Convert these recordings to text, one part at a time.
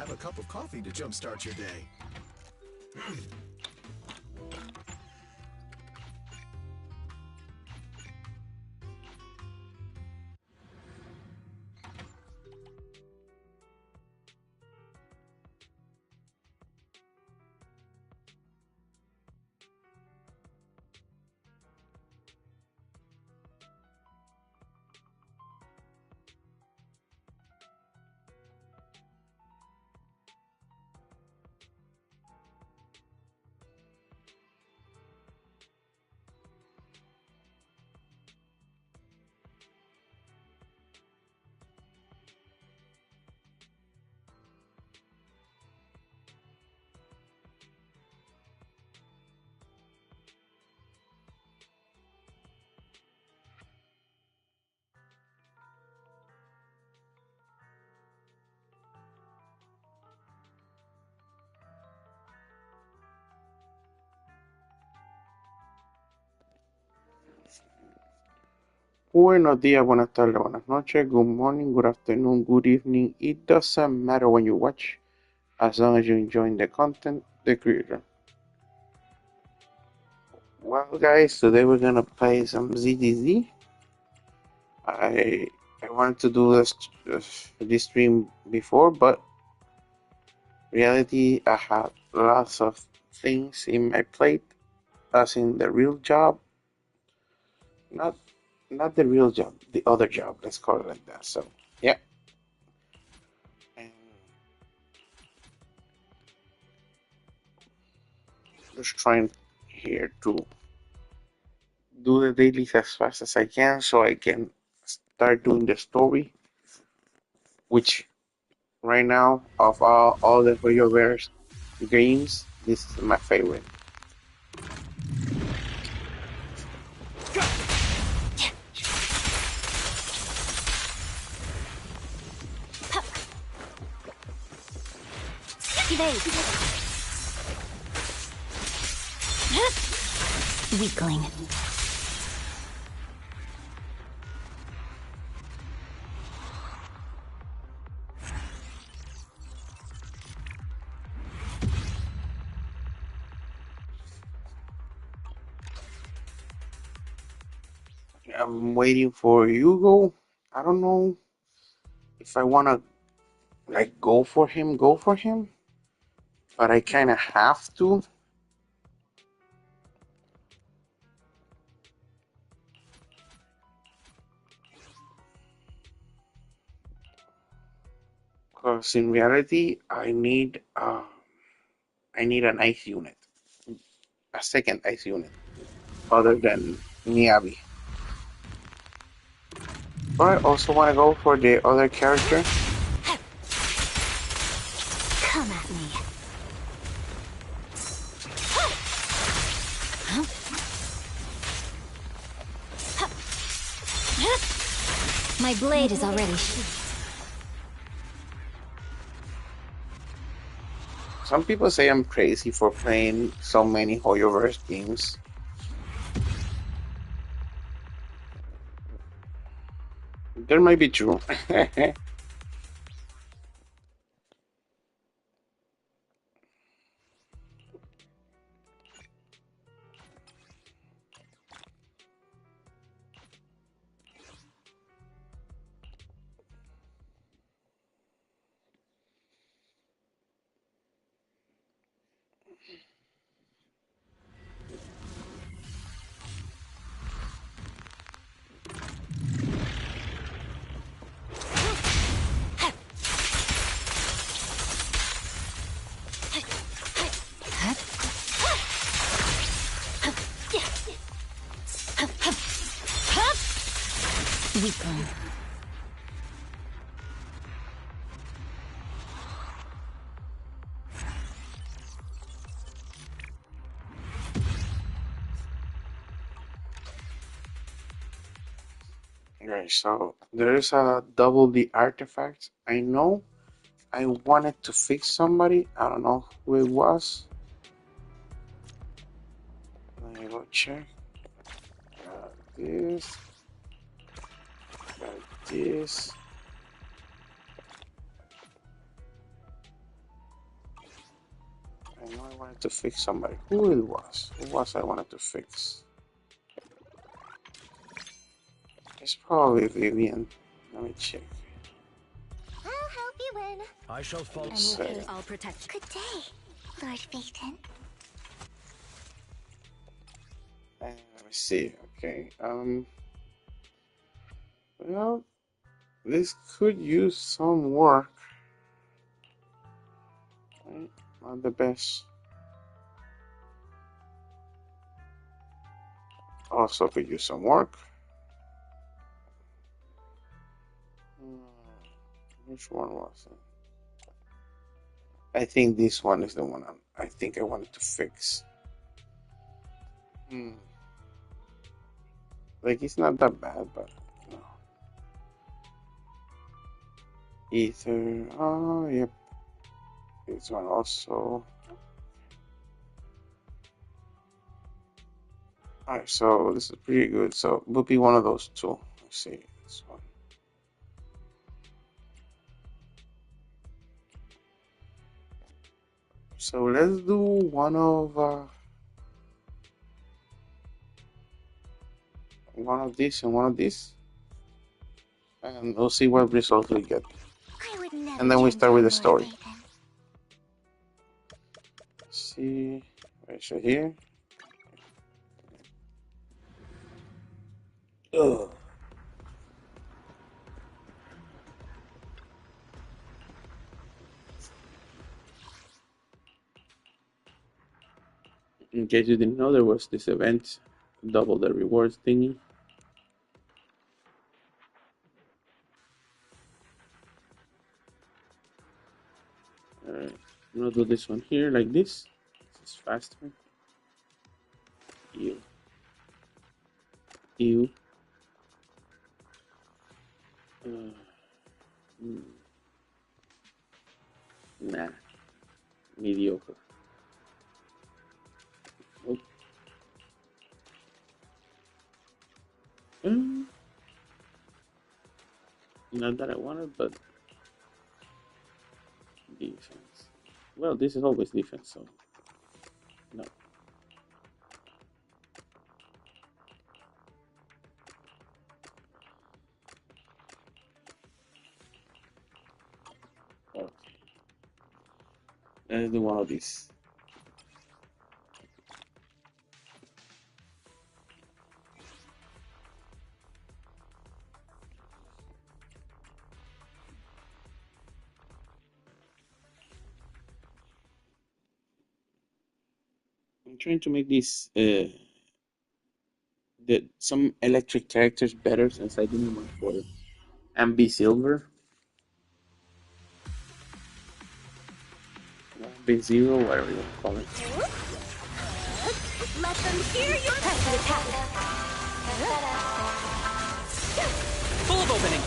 Have a cup of coffee to jumpstart your day. Buenos días, buenas tardes, buenas noches, good morning, good afternoon, good evening. It doesn't matter when you watch, as long as you enjoy the content, the creator. Well, guys, today we're gonna play some ZDZ. I wanted to do this stream before, but reality, I had lots of things in my plate, as in the real job, not not the real job, the other job. Let's call it like that. So, yeah. And just trying here to do the dailies as fast as I can so I can start doing the story, which right now of all the BioWare's games, this is my favorite. Weakling. I'm waiting for Hugo. I don't know if I wanna like go for him, but I kinda have to. Because in reality, I need an ice unit, a second ice unit, other than Miyabi. But I also want to go for the other character. Come at me. My blade is already sheathed. Some people say I'm crazy for playing so many Hoyoverse games. There might be true. Weakling. Right, so there is a double the artifact. I know I wanted to fix somebody. I don't know who it was. Let me go check. Got this. Got this. wanted to fix somebody. Who it was? Who was I wanted to fix? It's probably Vivian. Let me check. I'll help you win. I shall follow. In your case, I'll protect you. Good day, Lord Phaeton. Let me see. Okay. Well, this could use some work. Right? Not the best. Also could use some work. Which one was it? I think this one is the one I think I wanted to fix. Like, it's not that bad, but no. Ether. Oh, yep. This one also. Alright, so this is pretty good. So it would be one of those two. Let's see this one. So let's do one of these and one of these, and we'll see what results we get. I would never And then we turn start with down the story. Lord Phaeton. Let's see, right here. Ugh. In case you didn't know, there was this event, double the rewards thingy. Alright, I'm gonna do this one here like this. This is faster. Ew. Ew. Nah. Mediocre. Nope. Not that I wanted, but defense. Well, this is always defense, so no. Okay. Let's do one of these. I'm trying to make these some electric characters better since I didn't want for MB Silver. MB Zero, whatever you want to call it. Let them hear your Press the attack. Full of opening.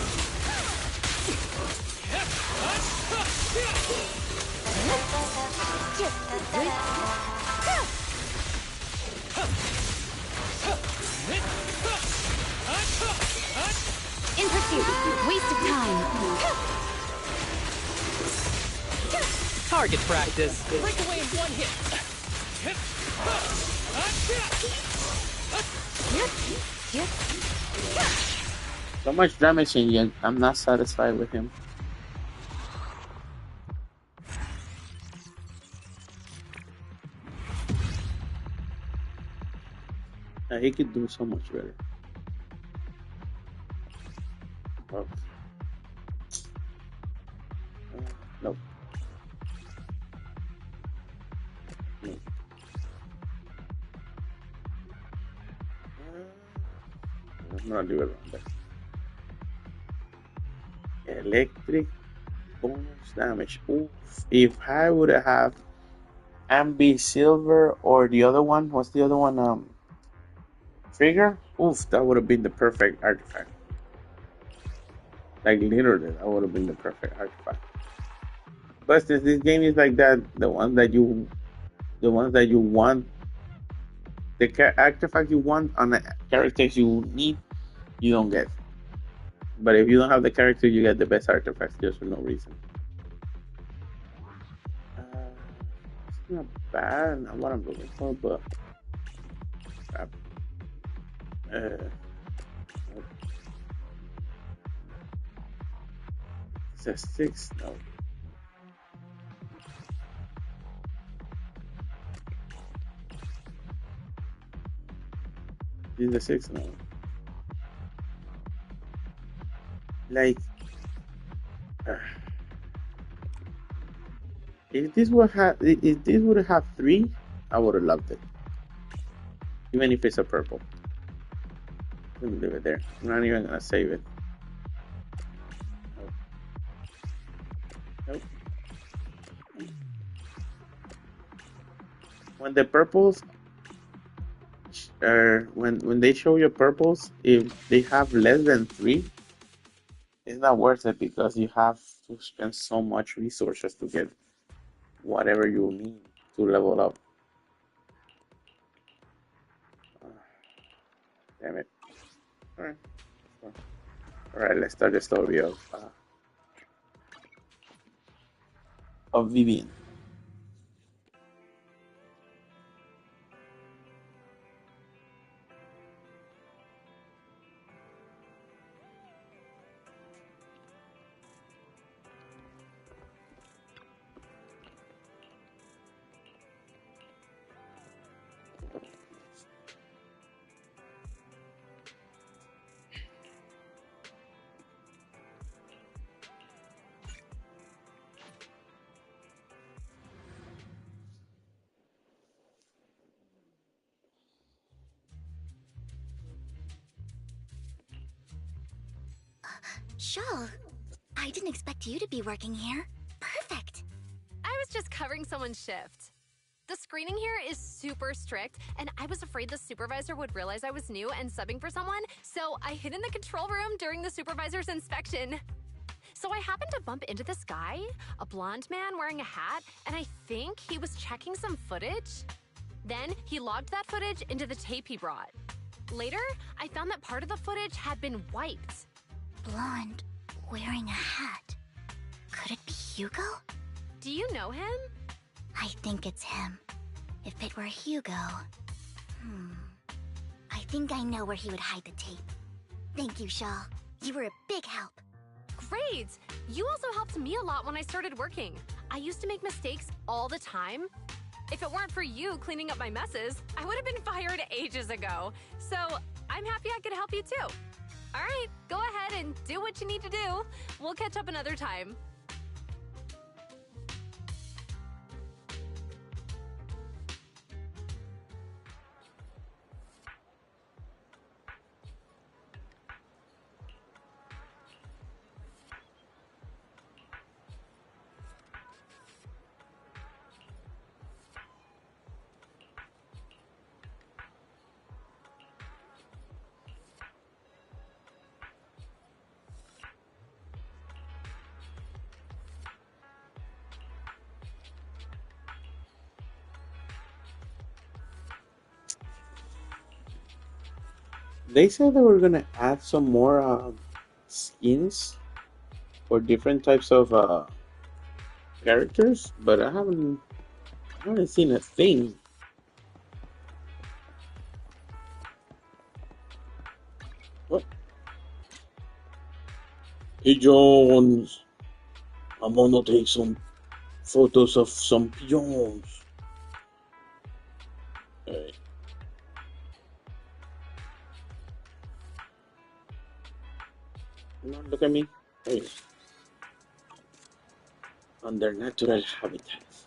In pursuit. Waste of time. Target practice. Break away in one hit. So much damage and yet I'm not satisfied with him. He could do so much better. Oh. Nope. Nope. I'm gonna do it wrong there. Electric bonus damage. Oof. If I would have MB Silver or the other one, what's the other one? Trigger? Oof, that would have been the perfect artifact. Like literally, that would have been the perfect artifact. But since this game is like that, the ones that you want, the artifact you want on the characters you need, you don't get. But if you don't have the character, you get the best artifacts just for no reason. not bad, not what I'm looking for, but uh, it's a 6, no. This is a 6, no. Like, uh, if this would have 3, I would have loved it. Even if it's a purple. Let me leave it there. I'm not even gonna save it. Nope. When the purples when they show you purples, if they have less than 3, it's not worth it because you have to spend so much resources to get whatever you need to level up. Damn it. Alright, let's start the story of Vivian. Shawl, I didn't expect you to be working here. Perfect. I was just covering someone's shift. The screening here is super strict, and I was afraid the supervisor would realize I was new and subbing for someone, so I hid in the control room during the supervisor's inspection. So I happened to bump into this guy, a blonde man wearing a hat, and I think he was checking some footage. Then he logged that footage into the tape he brought. Later, I found that part of the footage had been wiped. Blonde, wearing a hat. Could it be Hugo? Do you know him? I think it's him. If it were Hugo... I think I know where he would hide the tape. Thank you, Shaw. You were a big help. Great! You also helped me a lot when I started working. I used to make mistakes all the time. If it weren't for you cleaning up my messes, I would have been fired ages ago. So I'm happy I could help you too. All right, go ahead and do what you need to do. We'll catch up another time. They said they were gonna add some more skins for different types of characters, but I haven't seen a thing. What? Hey Jones, I'm gonna take some photos of some pigeons. Alright. Come on, look at me. Hey. On their natural habitats.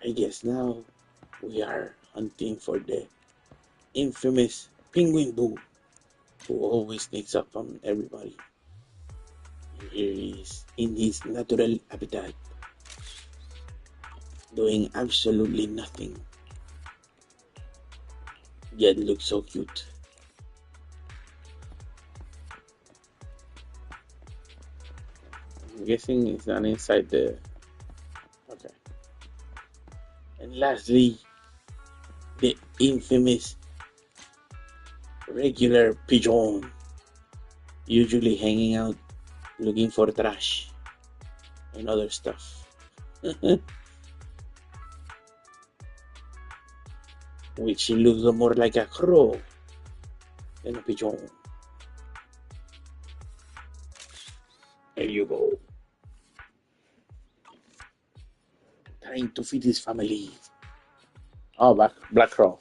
I guess now we are hunting for the infamous penguin boo who always sneaks up on everybody. And here he is in his natural habitat, doing absolutely nothing, yet looks so cute. I'm guessing it's not inside the... Okay. And lastly, the infamous regular pigeon usually hanging out looking for trash and other stuff. Which looks more like a crow than a pigeon. There you go. Trying to feed his family. Oh, Black Crow.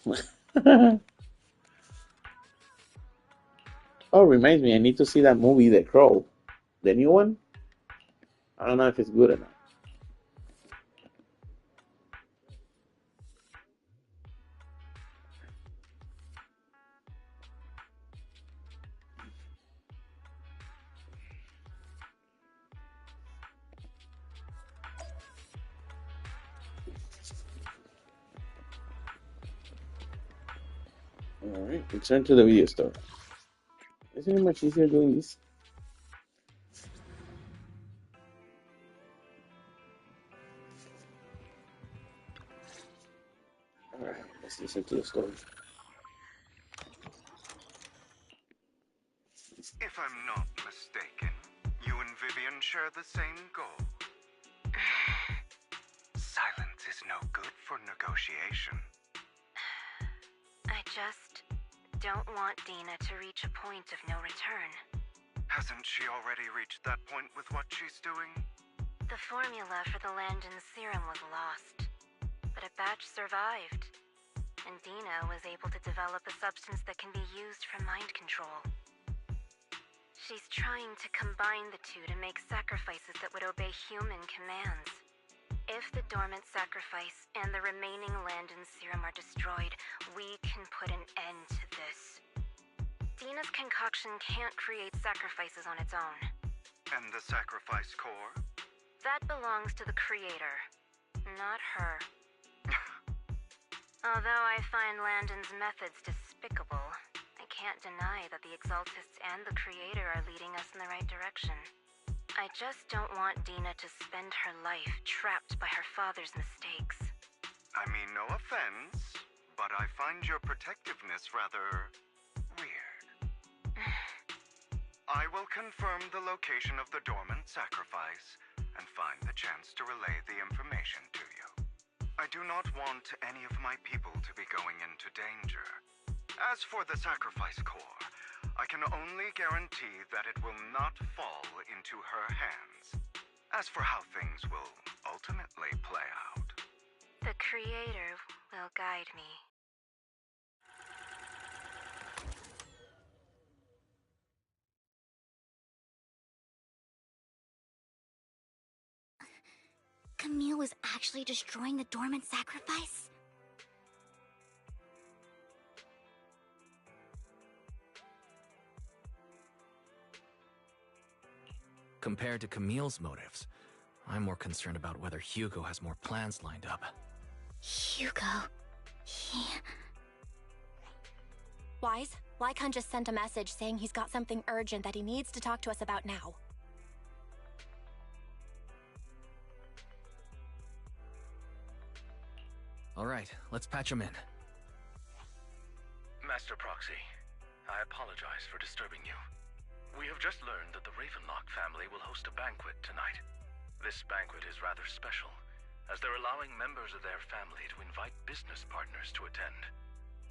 Oh, reminds me, I need to see that movie, The Crow. The new one? I don't know if it's good or not. Alright, return to the video store. Isn't it much easier doing this? Alright, let's listen to the story. If I'm not mistaken, you and Vivian share the same goal. Silence is no good for negotiation. I just don't want Dina to reach a point of no return. Hasn't she already reached that point with what she's doing? The formula for the Landon serum was lost, but a batch survived, and Dina was able to develop a substance that can be used for mind control. She's trying to combine the two to make sacrifices that would obey human commands. If the dormant sacrifice and the remaining Landon serum are destroyed, we can put an end to this. Dina's concoction can't create sacrifices on its own. And the sacrifice core? That belongs to the creator, not her. Although I find Landon's methods despicable, I can't deny that the Exaltists and the creator are leading us in the right direction. I just don't want Dina to spend her life trapped by her father's mistakes. I mean, no offense, but I find your protectiveness rather weird. I will confirm the location of the dormant sacrifice and find the chance to relay the information to you. I do not want any of my people to be going into danger. As for the sacrifice core, I can only guarantee that it will not fall into her hands. As for how things will ultimately play out, The creator will guide me. Camille was actually destroying the dormant sacrifice? Compared to Camille's motives, I'm more concerned about whether Hugo has more plans lined up. Hugo... he... Wise, Lycon just sent a message saying he's got something urgent that he needs to talk to us about now. Alright, let's patch him in. Master Proxy, I apologize for disturbing you. We have just learned that the Ravenlock family will host a banquet tonight. This banquet is rather special, as they're allowing members of their family to invite business partners to attend.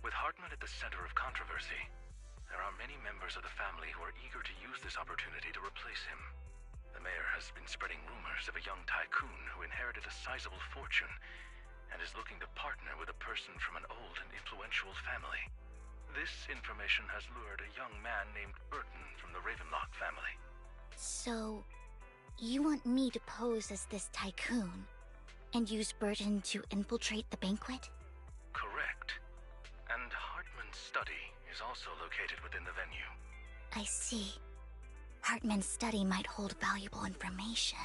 With Hartman at the center of controversy, there are many members of the family who are eager to use this opportunity to replace him. The mayor has been spreading rumors of a young tycoon who inherited a sizable fortune and is looking to partner with a person from an old and influential family. This information has lured a young man named Burton from the Ravenlock family. So, you want me to pose as this tycoon, and use Burton to infiltrate the banquet? Correct. And Hartman's study is also located within the venue. I see. Hartman's study might hold valuable information.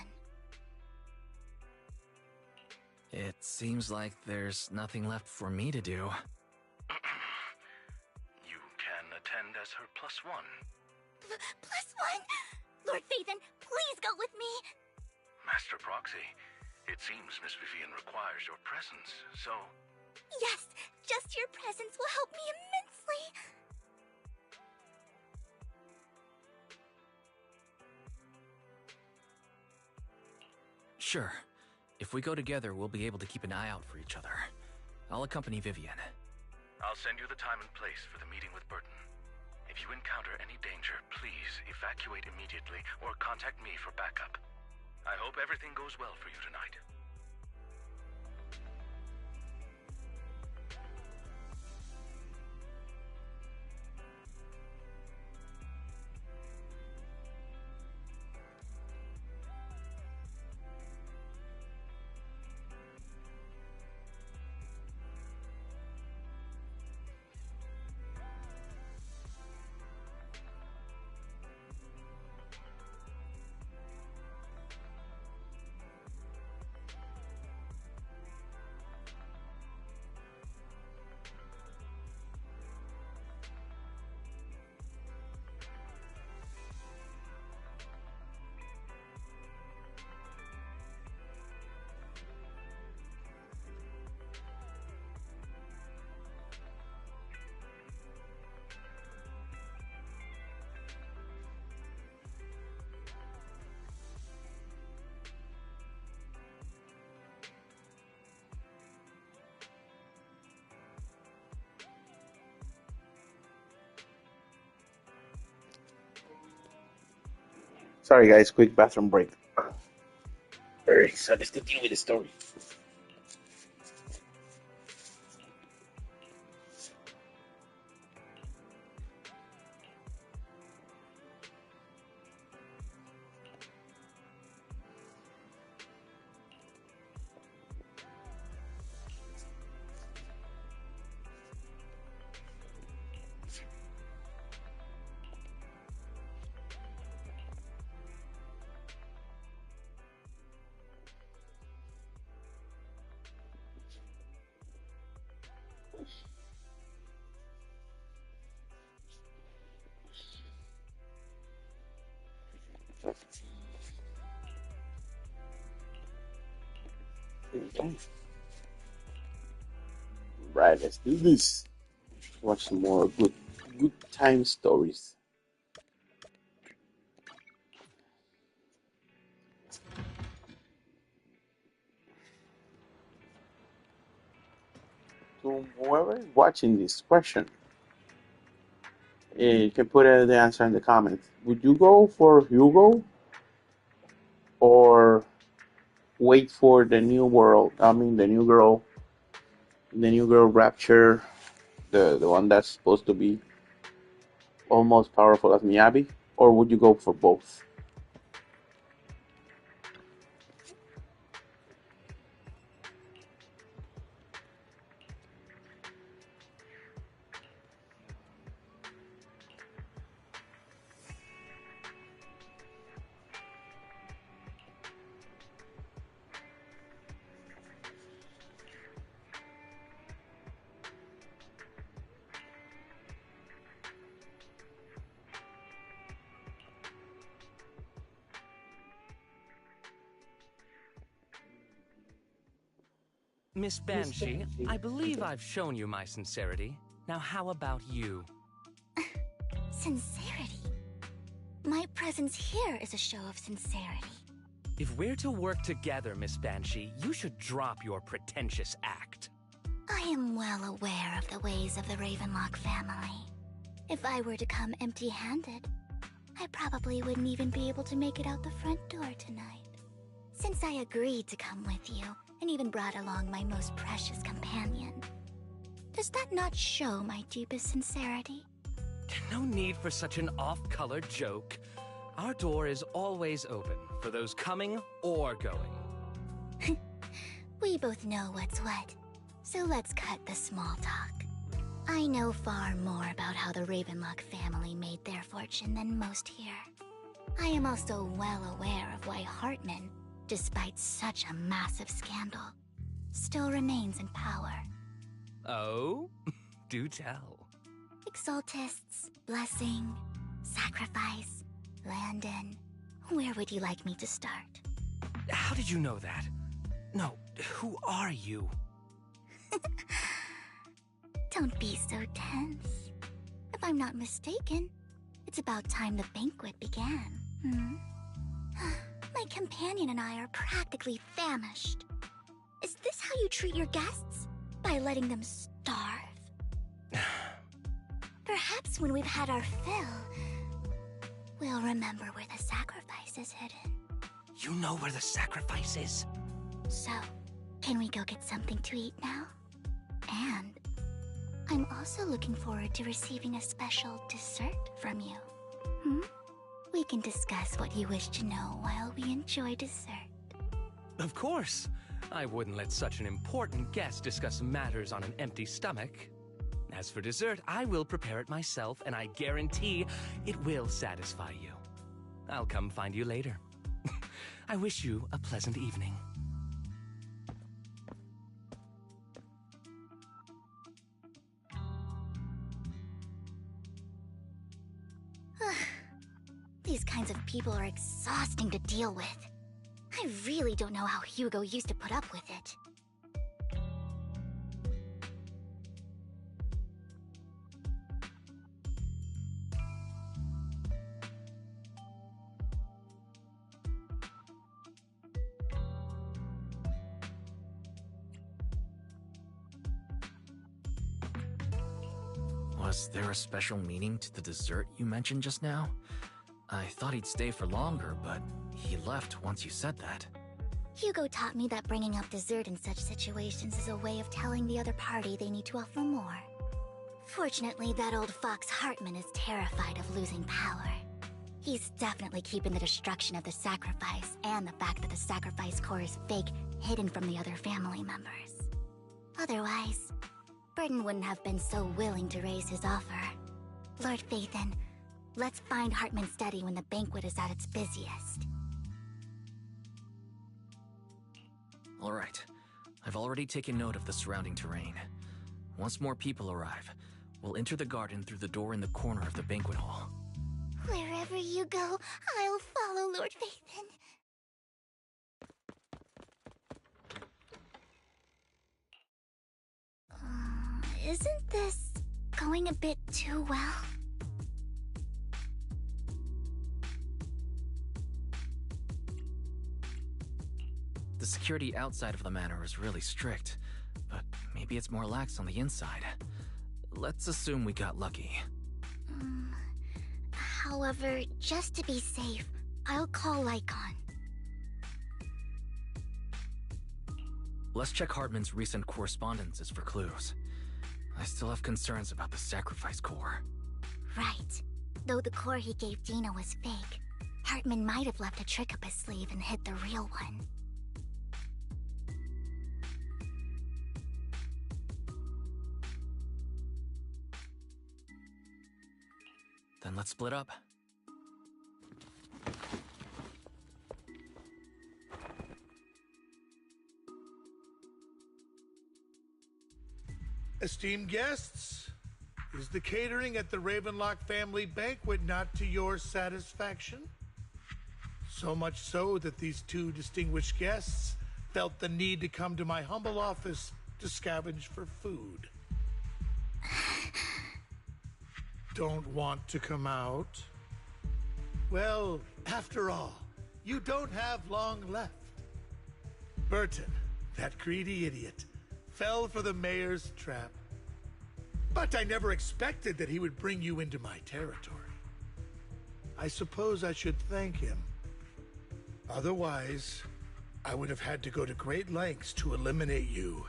It seems like there's nothing left for me to do. You can attend as her +1. +1? Lord Phaethon, please go with me! Master Proxy, it seems Miss Vivian requires your presence, so... Yes, just your presence will help me immensely! Sure. If we go together, we'll be able to keep an eye out for each other. I'll accompany Vivian. I'll send you the time and place for the meeting with Burton. If you encounter any danger, please evacuate immediately or contact me for backup. I hope everything goes well for you tonight. Sorry, guys. Quick bathroom break. Alright, so let's continue with the story. Okay. Right, let's do this. Watch some more good time stories. So whoever is watching this question, you can put the answer in the comments. Would you go for Hugo or wait for the new world? I mean, the new girl Rapture, the one that's supposed to be almost powerful as Miyabi, or would you go for both? Miss Banshee, I believe I've shown you my sincerity. Now how about you? Sincerity? My presence here is a show of sincerity. If we're to work together, Miss Banshee, you should drop your pretentious act. I am well aware of the ways of the Ravenlock family. If I were to come empty-handed, I probably wouldn't even be able to make it out the front door tonight. Since I agreed to come with you, and even brought along my most precious companion, does that not show my deepest sincerity? No need for such an off-color joke. Our door is always open for those coming or going. We both know what's what, so let's cut the small talk. I know far more about how the Ravenlock family made their fortune than most here. I am also well aware of why Hartman, despite such a massive scandal, still remains in power. Oh? Do tell. Exaltists, blessing, sacrifice, Landon. Where would you like me to start? How did you know that? No, who are you? Don't be so tense. If I'm not mistaken, it's about time the banquet began. My companion and I are practically famished. Is this how you treat your guests? By letting them starve? Perhaps when we've had our fill, we'll remember where the sacrifice is hidden. You know where the sacrifice is? So, can we go get something to eat now? And I'm also looking forward to receiving a special dessert from you. We can discuss what you wish to know while we enjoy dessert. Of course. I wouldn't let such an important guest discuss matters on an empty stomach. As for dessert, I will prepare it myself, and I guarantee it will satisfy you. I'll come find you later. I wish you a pleasant evening. These kinds of people are exhausting to deal with. I really don't know how Hugo used to put up with it. Was there a special meaning to the dessert you mentioned just now? I thought he'd stay for longer, but he left once you said that. Hugo taught me that bringing up dessert in such situations is a way of telling the other party they need to offer more. Fortunately, that old fox Hartman is terrified of losing power. He's definitely keeping the destruction of the sacrifice and the fact that the sacrifice core is fake hidden from the other family members. Otherwise, Burden wouldn't have been so willing to raise his offer. Lord Phaethon, let's find Hartman's study when the banquet is at its busiest. All right. I've already taken note of the surrounding terrain. Once more people arrive, we'll enter the garden through the door in the corner of the banquet hall. Wherever you go, I'll follow, Lord Phaethon. Isn't this going a bit too well? The security outside of the manor is really strict, but maybe it's more lax on the inside. Let's assume we got lucky. However, just to be safe, I'll call Lycon. Let's check Hartman's recent correspondences for clues. I still have concerns about the sacrifice core. Right. Though the core he gave Dina was fake, Hartman might have left a trick up his sleeve and hid the real one. Then let's split up. Esteemed guests, is the catering at the Ravenlock family banquet not to your satisfaction? So much so that these two distinguished guests felt the need to come to my humble office to scavenge for food. Don't want to come out? Well, after all, you don't have long left. Burton, that greedy idiot, fell for the mayor's trap. But I never expected that he would bring you into my territory. I suppose I should thank him. Otherwise, I would have had to go to great lengths to eliminate you.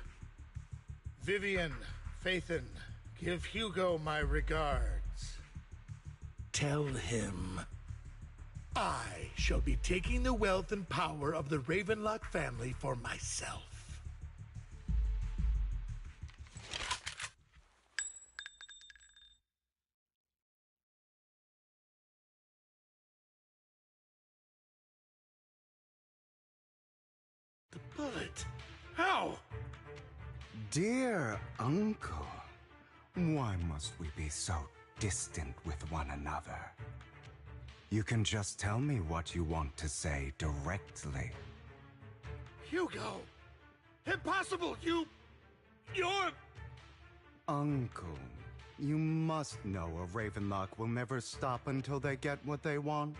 Vivian, Phaethon, give Hugo my regards. Tell him I shall be taking the wealth and power of the Ravenlock family for myself. The bullet? How? Dear uncle, why must we be so distant with one another? You can just tell me what you want to say directly. Hugo! Impossible! You're... Uncle, you must know a Ravenlock will never stop until they get what they want.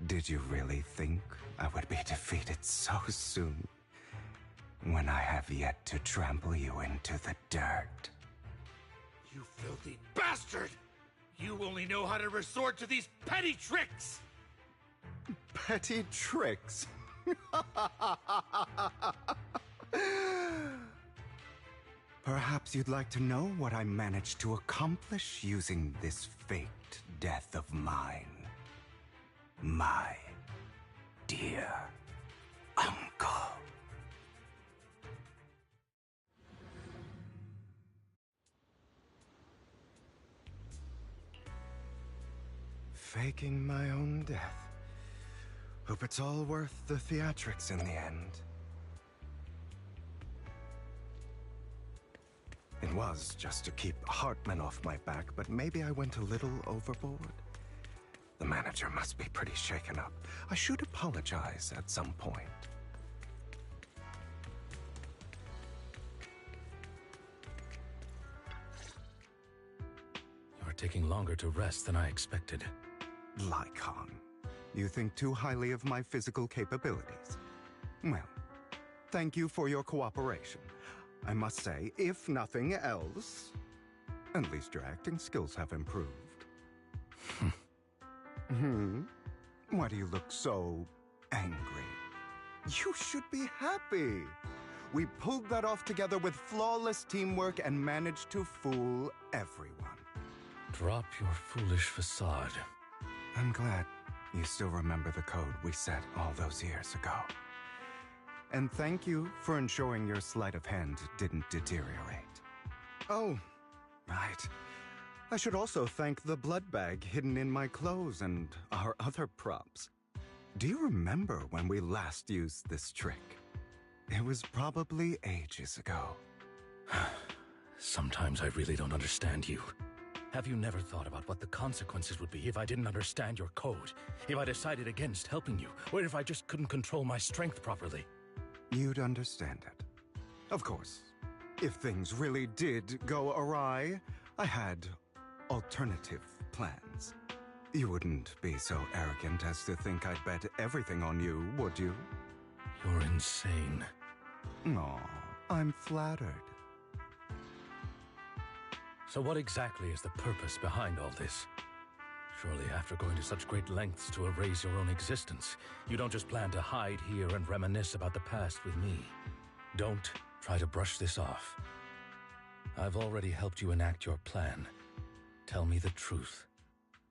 Did you really think I would be defeated so soon? When I have yet to trample you into the dirt. You filthy bastard! You only know how to resort to these petty tricks! Petty tricks? Perhaps you'd like to know what I managed to accomplish using this faked death of mine. My dear uncle. Faking my own death. Hope it's all worth the theatrics in the end. It was just to keep Hartman off my back, but maybe I went a little overboard. The manager must be pretty shaken up. I should apologize at some point. You're taking longer to rest than I expected. Lycon, you think too highly of my physical capabilities. Well, thank you for your cooperation. I must say, if nothing else, at least your acting skills have improved. Why do you look so angry? You should be happy. We pulled that off together with flawless teamwork and managed to fool everyone. Drop your foolish facade. I'm glad you still remember the code we set all those years ago. And thank you for ensuring your sleight of hand didn't deteriorate. Oh, right. I should also thank the blood bag hidden in my clothes and our other props. Do you remember when we last used this trick? It was probably ages ago. Sometimes I really don't understand you. Have you never thought about what the consequences would be if I didn't understand your code? If I decided against helping you? Or if I just couldn't control my strength properly? You'd understand it. Of course, if things really did go awry, I had alternative plans. You wouldn't be so arrogant as to think I'd bet everything on you, would you? You're insane. Aw, I'm flattered. So what exactly is the purpose behind all this? Surely after going to such great lengths to erase your own existence, you don't just plan to hide here and reminisce about the past with me. Don't try to brush this off. I've already helped you enact your plan. Tell me the truth.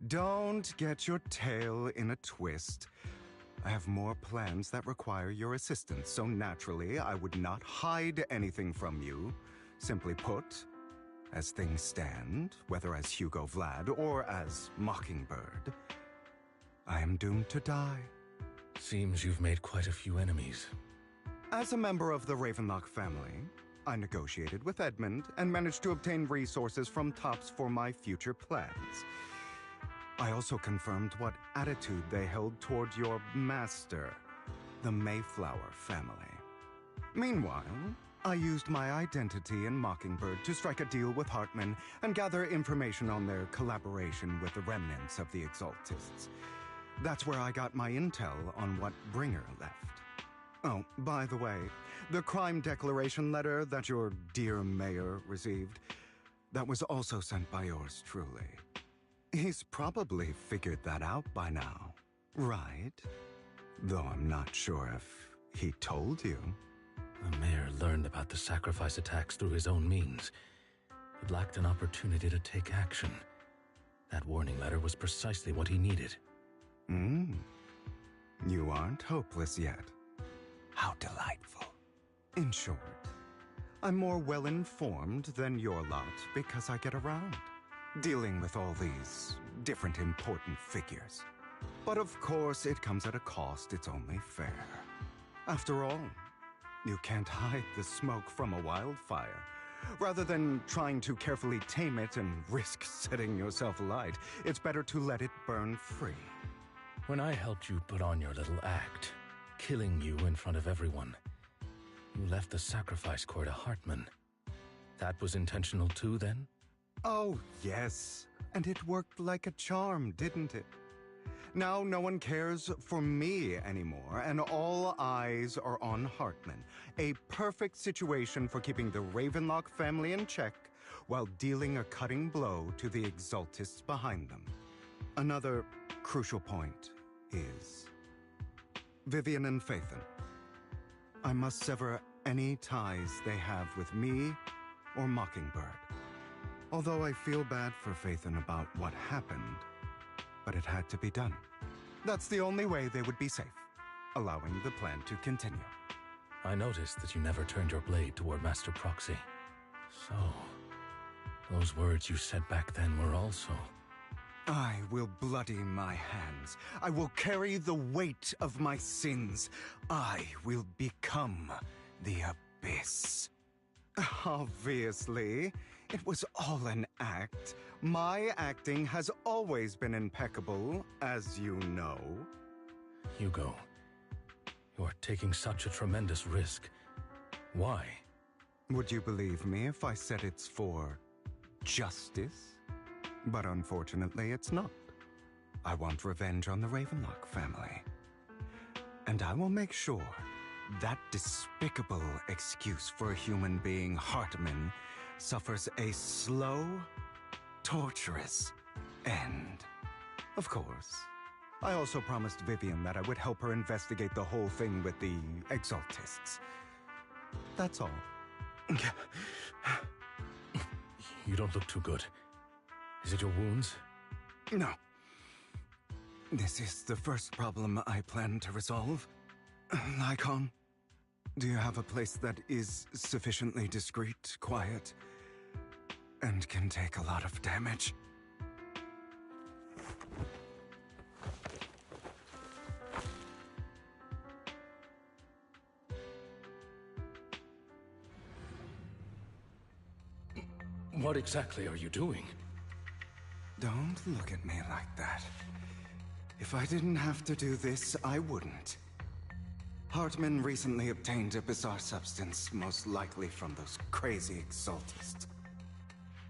Don't get your tail in a twist. I have more plans that require your assistance, so naturally I would not hide anything from you. Simply put, as things stand, whether as Hugo Vlad or as Mockingbird, I am doomed to die. Seems you've made quite a few enemies. As a member of the Ravenlock family, I negotiated with Edmund and managed to obtain resources from Tops for my future plans. I also confirmed what attitude they held toward your master, the Mayflower family. Meanwhile, I used my identity in Mockingbird to strike a deal with Hartman and gather information on their collaboration with the remnants of the Exaltists. That's where I got my intel on what Bringer left. Oh, by the way, the crime declaration letter that your dear mayor received, that was also sent by yours truly. He's probably figured that out by now, right? Though I'm not sure if he told you. The mayor learned about the sacrifice attacks through his own means, but lacked an opportunity to take action. That warning letter was precisely what he needed. You aren't hopeless yet. How delightful. In short, I'm more well-informed than your lot because I get around, dealing with all these different important figures. But of course, it comes at a cost. It's only fair. After all, you can't hide the smoke from a wildfire. Rather than trying to carefully tame it and risk setting yourself alight, it's better to let it burn free. When I helped you put on your little act, killing you in front of everyone, you left the sacrifice core to Hartman. That was intentional too, then? Oh, yes. And it worked like a charm, didn't it? Now no one cares for me anymore, and all eyes are on Hartman. A perfect situation for keeping the Ravenlock family in check while dealing a cutting blow to the Exaltists behind them. Another crucial point is Vivian and Phaethon. I must sever any ties they have with me or Mockingbird. Although I feel bad for Phaethon about what happened, but it had to be done. That's the only way they would be safe, allowing the plan to continue. I noticed that you never turned your blade toward Master Proxy. So, those words you said back then were also... I will bloody my hands. I will carry the weight of my sins. I will become the Abyss. Obviously, it was all an act. My acting has always been impeccable, as you know. Hugo, you're taking such a tremendous risk. Why? Would you believe me if I said it's for justice? But unfortunately, it's not. I want revenge on the Ravenlock family. And I will make sure that despicable excuse for a human being, Hartman, suffers a slow, torturous end. Of course. I also promised Vivian that I would help her investigate the whole thing with the Exaltists. That's all. You don't look too good. Is it your wounds? No. This is the first problem I plan to resolve. Lycon, do you have a place that is sufficiently discreet, quiet, and can take a lot of damage? What exactly are you doing? Don't look at me like that. If I didn't have to do this, I wouldn't. Hartman recently obtained a bizarre substance, most likely from those crazy Exaltists.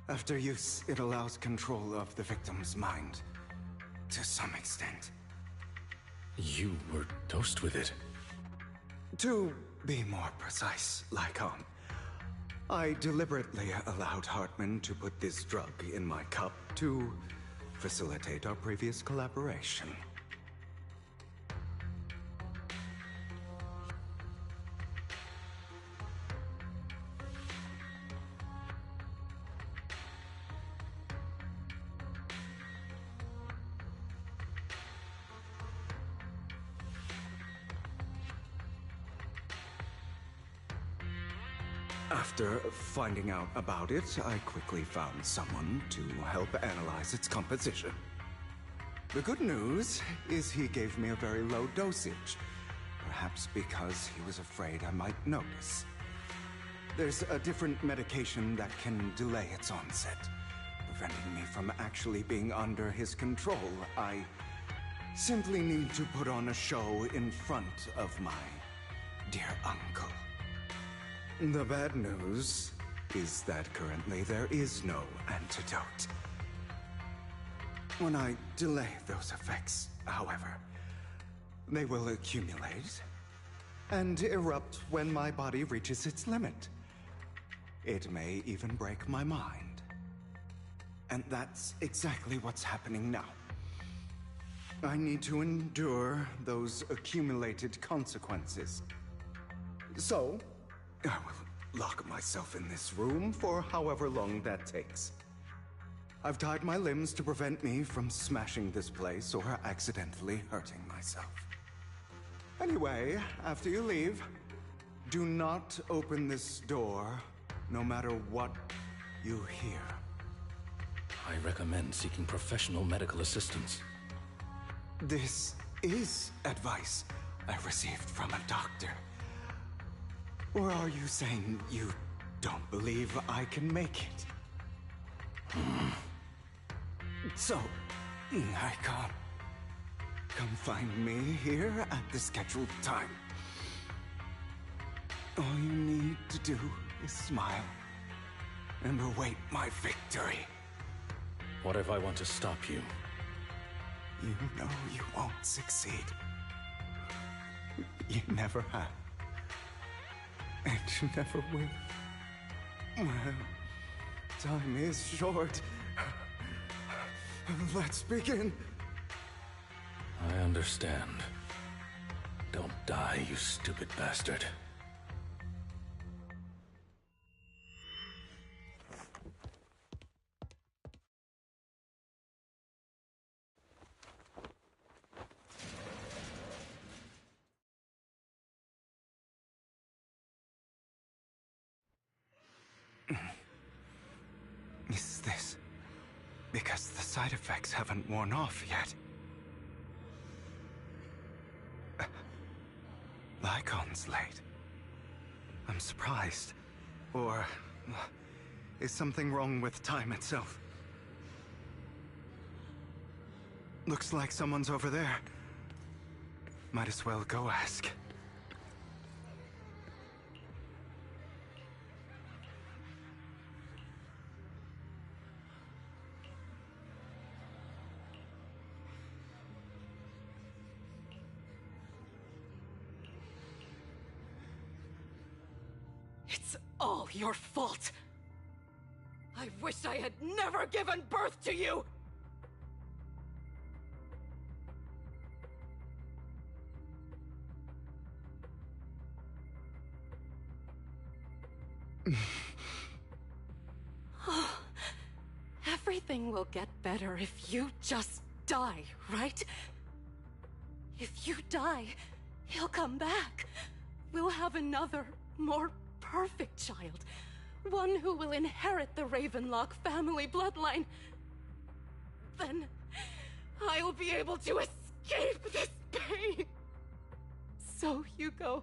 After use, it allows control of the victim's mind, to some extent. You were dosed with it? To be more precise, Lycon, I deliberately allowed Hartman to put this drug in my cup to facilitate our previous collaboration. After finding out about it, I quickly found someone to help analyze its composition. The good news is he gave me a very low dosage, perhaps because he was afraid I might notice. There's a different medication that can delay its onset, preventing me from actually being under his control. I simply need to put on a show in front of my dear uncle. The bad news is that currently there is no antidote. When I delay those effects, however, they will accumulate and erupt when my body reaches its limit. It may even break my mind. And that's exactly what's happening now. I need to endure those accumulated consequences. So, I will lock myself in this room for however long that takes. I've tied my limbs to prevent me from smashing this place or accidentally hurting myself. Anyway, after you leave, do not open this door, no matter what you hear. I recommend seeking professional medical assistance. This is advice I received from a doctor. Or are you saying you don't believe I can make it? So, I can't. Come find me here at the scheduled time. All you need to do is smile and await my victory. What if I want to stop you? You know you won't succeed. You never have. And you never will. Well, time is short. Let's begin. I understand. Don't die, you stupid bastard. Is this because the side effects haven't worn off yet? Lycon's late. I'm surprised. Or is something wrong with time itself? Looks like someone's over there. Might as well go ask. It's all your fault. I wish I had never given birth to you! Everything will get better if you just die, right? If you die, he'll come back. We'll have another, more perfect child. One who will inherit the Ravenlock family bloodline. Then I'll be able to escape this pain. So, Hugo,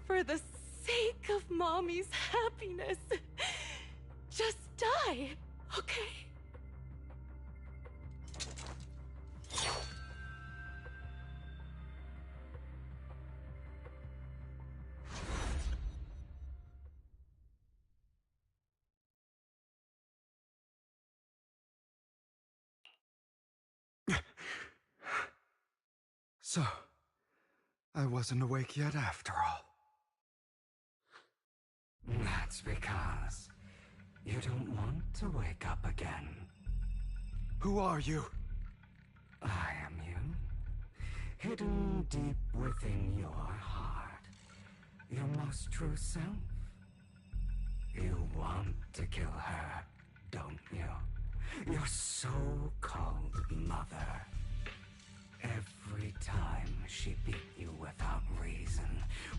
for the sake of Mommy's happiness, just die, okay? So, I wasn't awake yet after all. That's because you don't want to wake up again. Who are you? I am you. Hidden deep within your heart. Your most true self. You want to kill her, don't you? Your so-called mother. Every time she beat you without reason,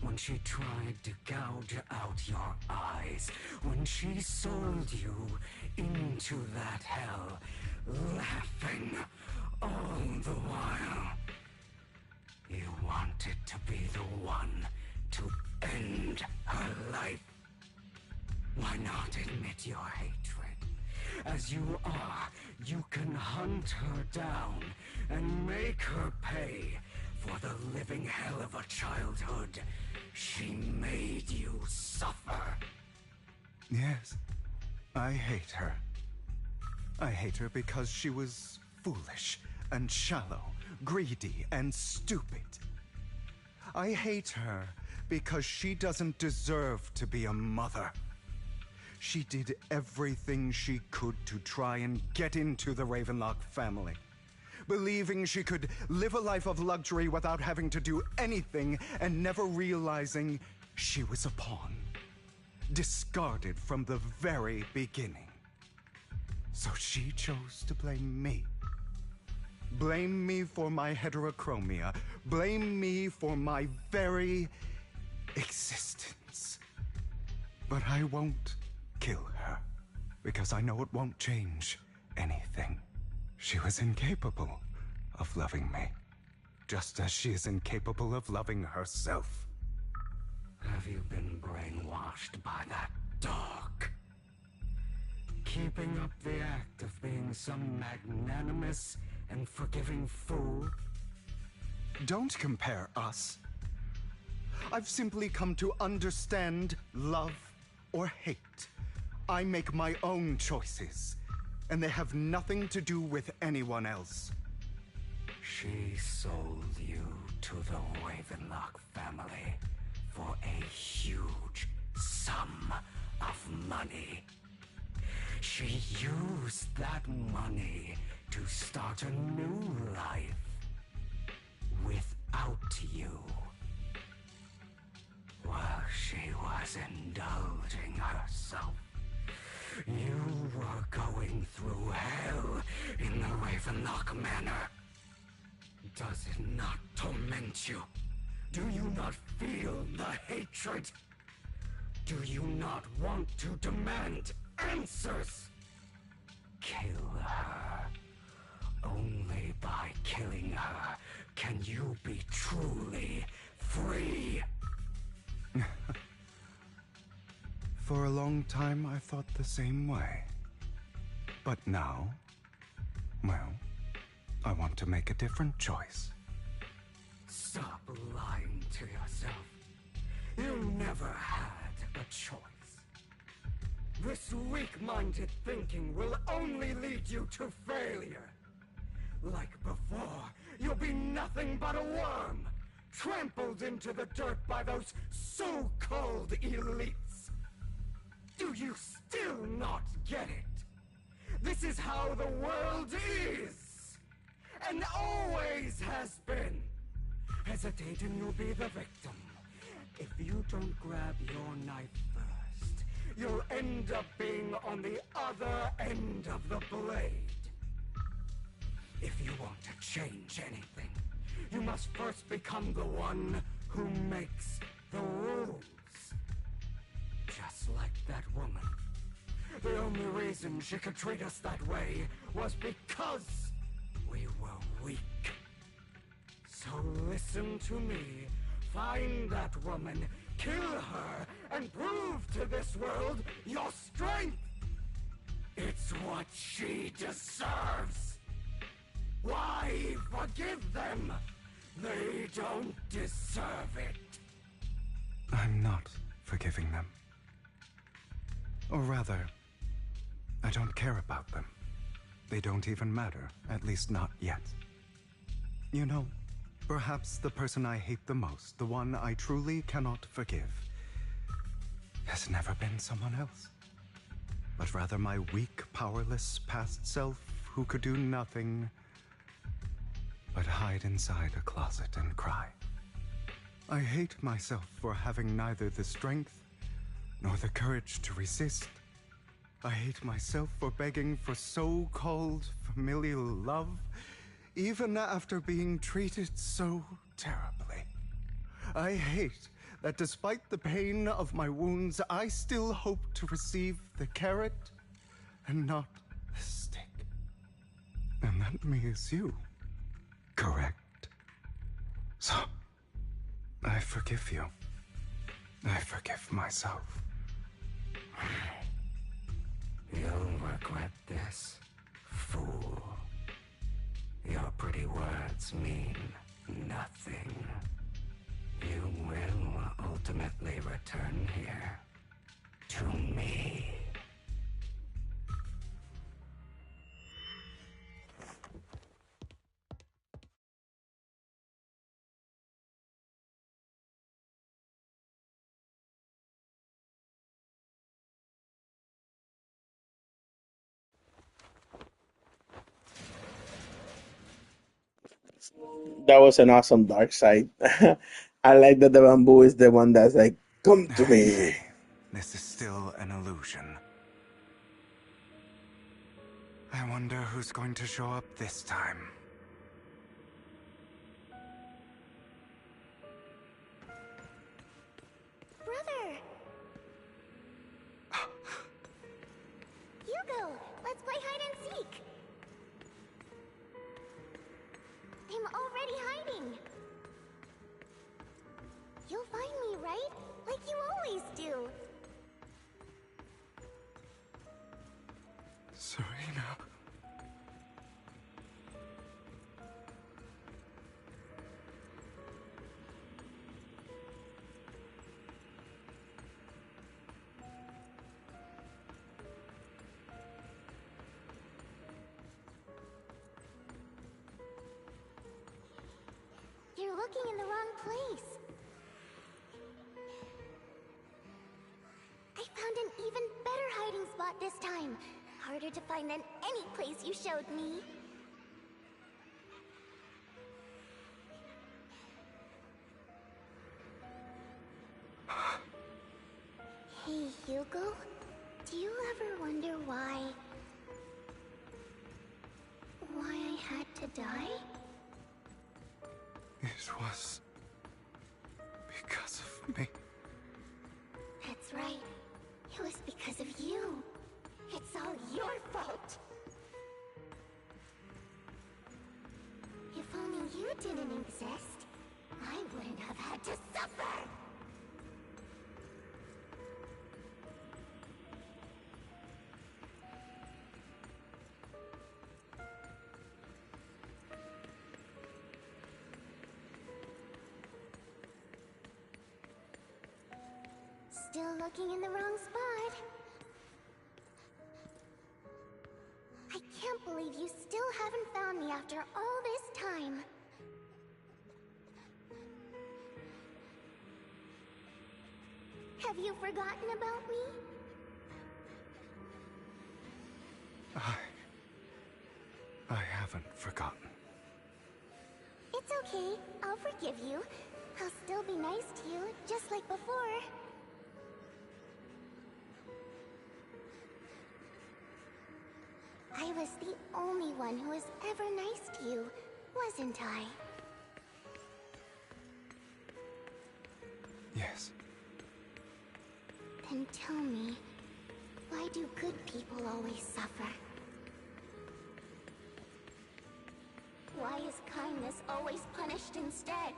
when she tried to gouge out your eyes, when she sold you into that hell, laughing all the while. You wanted to be the one to end her life. Why not admit your hatred? As you are, you can hunt her down and make her pay for the living hell of a childhood she made you suffer. Yes, I hate her. I hate her because she was foolish and shallow, greedy and stupid. I hate her because she doesn't deserve to be a mother. She did everything she could to try and get into the Ravenlock family, believing she could live a life of luxury without having to do anything and never realizing she was a pawn, discarded from the very beginning. So she chose to blame me. Blame me for my heterochromia. Blame me for my very existence. But I won't kill her, because I know it won't change anything. She was incapable of loving me, just as she is incapable of loving herself. Have you been brainwashed by that dog? Keeping up the act of being some magnanimous and forgiving fool? Don't compare us. I've simply come to understand love or hate. I make my own choices, and they have nothing to do with anyone else. She sold you to the Ravenlock family for a huge sum of money. She used that money to start a new life without you. While she was indulging herself, you were going through hell in the Ravenlock Manor. Does it not torment you? Do you not feel the hatred? Do you not want to demand answers? Kill her. Only by killing her can you be truly free. For a long time, I thought the same way. But now, well, I want to make a different choice. Stop lying to yourself. You never had a choice. This weak-minded thinking will only lead you to failure. Like before, you'll be nothing but a worm, trampled into the dirt by those so-called elites. Do you still not get it? This is how the world is, and always has been. Hesitate and you'll be the victim. If you don't grab your knife first, you'll end up being on the other end of the blade. If you want to change anything, you must first become the one who makes the rules. Just like that woman. The only reason she could treat us that way was because we were weak. So listen to me. Find that woman, kill her, and prove to this world your strength. It's what she deserves. Why forgive them? They don't deserve it. I'm not forgiving them. Or rather, I don't care about them. They don't even matter, at least not yet. You know, perhaps the person I hate the most, the one I truly cannot forgive, has never been someone else, but rather my weak, powerless past self who could do nothing but hide inside a closet and cry. I hate myself for having neither the strength nor the courage to resist. I hate myself for begging for so-called familial love, even after being treated so terribly. I hate that despite the pain of my wounds, I still hope to receive the carrot and not the stick. And that me is you, correct? So, I forgive you. I forgive myself. You'll regret this, fool. Your pretty words mean nothing. You will ultimately return here to me. That was an awesome dark side. I like that the bamboo is the one that's like, come to me. This is still an illusion. I wonder who's going to show up this time. Brother! Hugo, let's play hide and seek! I'm already hiding! You'll find me, right? Like you always do! Serena. looking in the wrong place. I found an even better hiding spot this time. Harder to find than any place you showed me. Hey, Hugo. Do you ever wonder why I had to die? It was because of me. That's right. It was because of you. It's all your fault. If only you didn't exist, I wouldn't have had to suffer. Still looking in the wrong spot. I can't believe you still haven't found me after all this time. Have you forgotten about me? I haven't forgotten. It's okay. I'll forgive you. I'll still be nice to you, just like before. I was the only one who was ever nice to you, wasn't I? Yes. Then tell me, why do good people always suffer? Why is kindness always punished instead?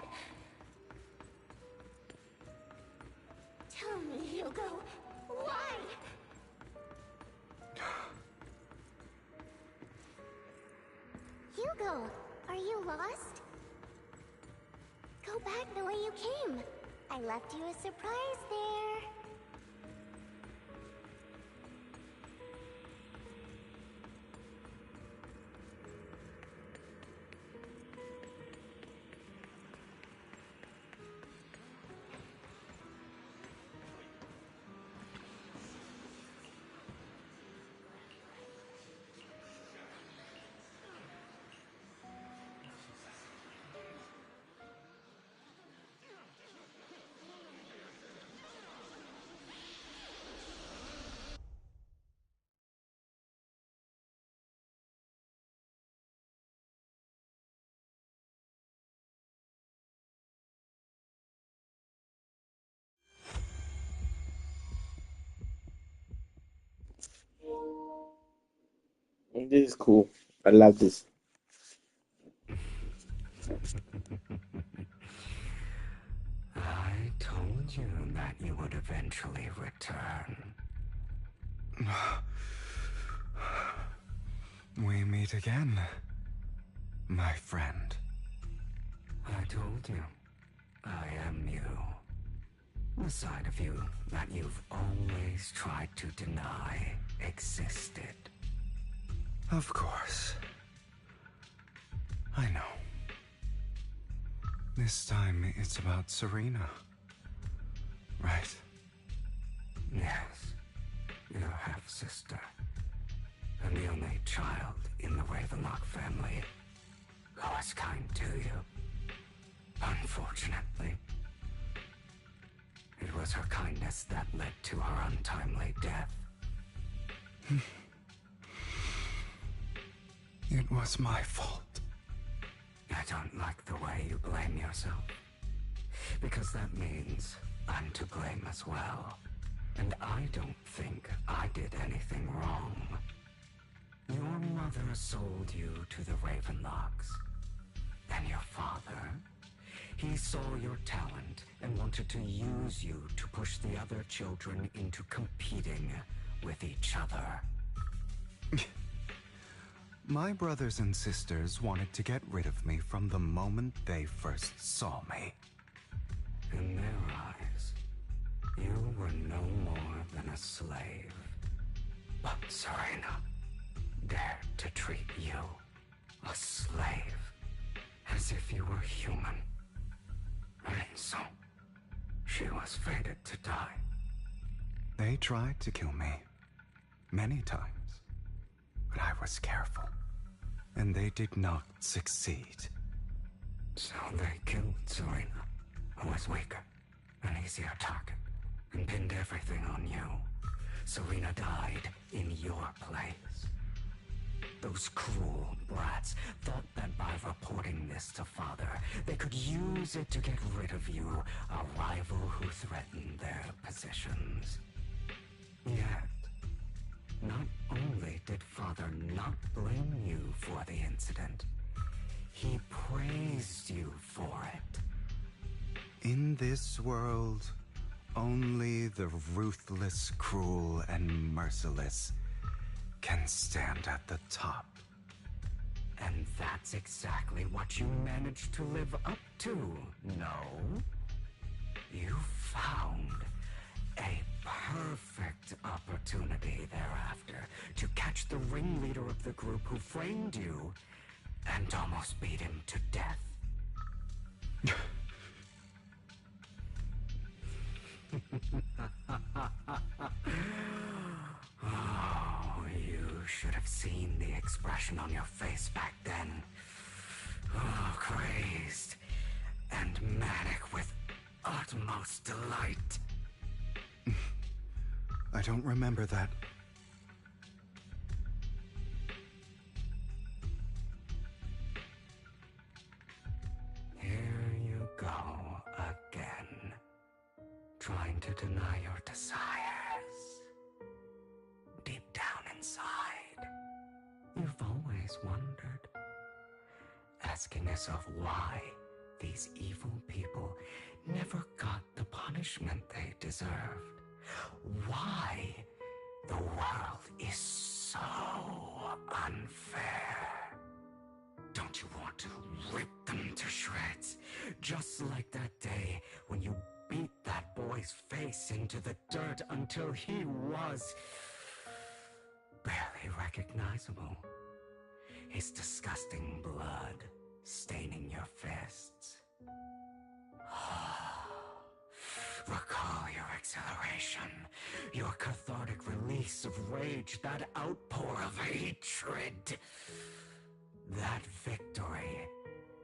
Tell me, Hugo, why? Hugo, are you lost? Go back the way you came. I left you a surprise there. This is cool. I love this. I told you that you would eventually return. We meet again, my friend. I told you, I am you. The side of you that you've always tried to deny existed. Of course. I know. This time it's about Serena. Right? Yes, your half-sister. And the only child in the Ravenlock family who was kind to you. Unfortunately, it was her kindness that led to her untimely death. It was my fault. I don't like the way you blame yourself. Because that means I'm to blame as well. And I don't think I did anything wrong. Your mother sold you to the Ravenlocks. And your father, he saw your talent and wanted to use you to push the other children into competing with each other. My brothers and sisters wanted to get rid of me from the moment they first saw me. In their eyes, you were no more than a slave. But Serena dared to treat you, a slave, as if you were human. And so, she was fated to die. They tried to kill me. Many times. But I was careful. And they did not succeed. So they killed Serena, who was weaker, an easier target, and pinned everything on you. Serena died in your place. Those cruel brats thought that by reporting this to Father, they could use it to get rid of you, a rival who threatened their positions. Yet, not only did Father not blame you for the incident, he praised you for it. In this world, only the ruthless, cruel, and merciless can stand at the top. And that's exactly what you managed to live up to, no? You found a perfect opportunity thereafter to catch the ringleader of the group who framed you and almost beat him to death. Oh, you should have seen the expression on your face back then. Oh, crazed and manic with utmost delight. I don't remember that. Here you go again, trying to deny your desires. Deep down inside, you've always wondered, asking yourself why these evil people never got the punishment they deserved. Why the world is so unfair. Don't you want to rip them to shreds? Just like that day when you beat that boy's face into the dirt until he was barely recognizable. His disgusting blood staining your fists. Recall your exhilaration, your cathartic release of rage, that outpour of hatred. That victory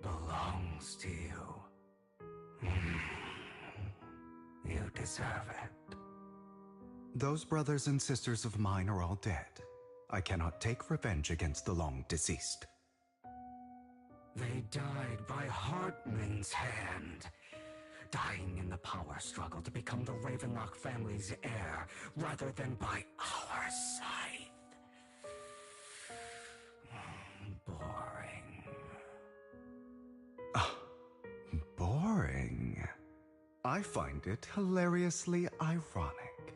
belongs to you. You deserve it. Those brothers and sisters of mine are all dead. I cannot take revenge against the long deceased. They died by Hartman's hand. Dying in the power struggle to become the Ravenlock family's heir, rather than by our scythe. Boring. Boring. I find it hilariously ironic.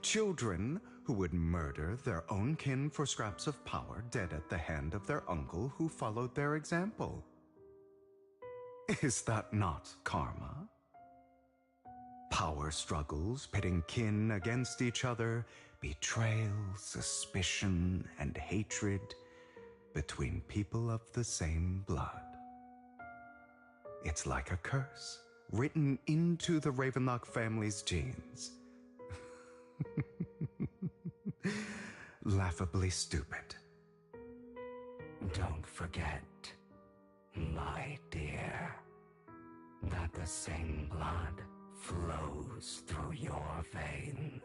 Children who would murder their own kin for scraps of power dead at the hand of their uncle who followed their example. Is that not karma? Power struggles pitting kin against each other, betrayal, suspicion, and hatred between people of the same blood. It's like a curse written into the Ravenlock family's genes. Laughably stupid. Don't forget, my dear, that the same blood flows through your veins.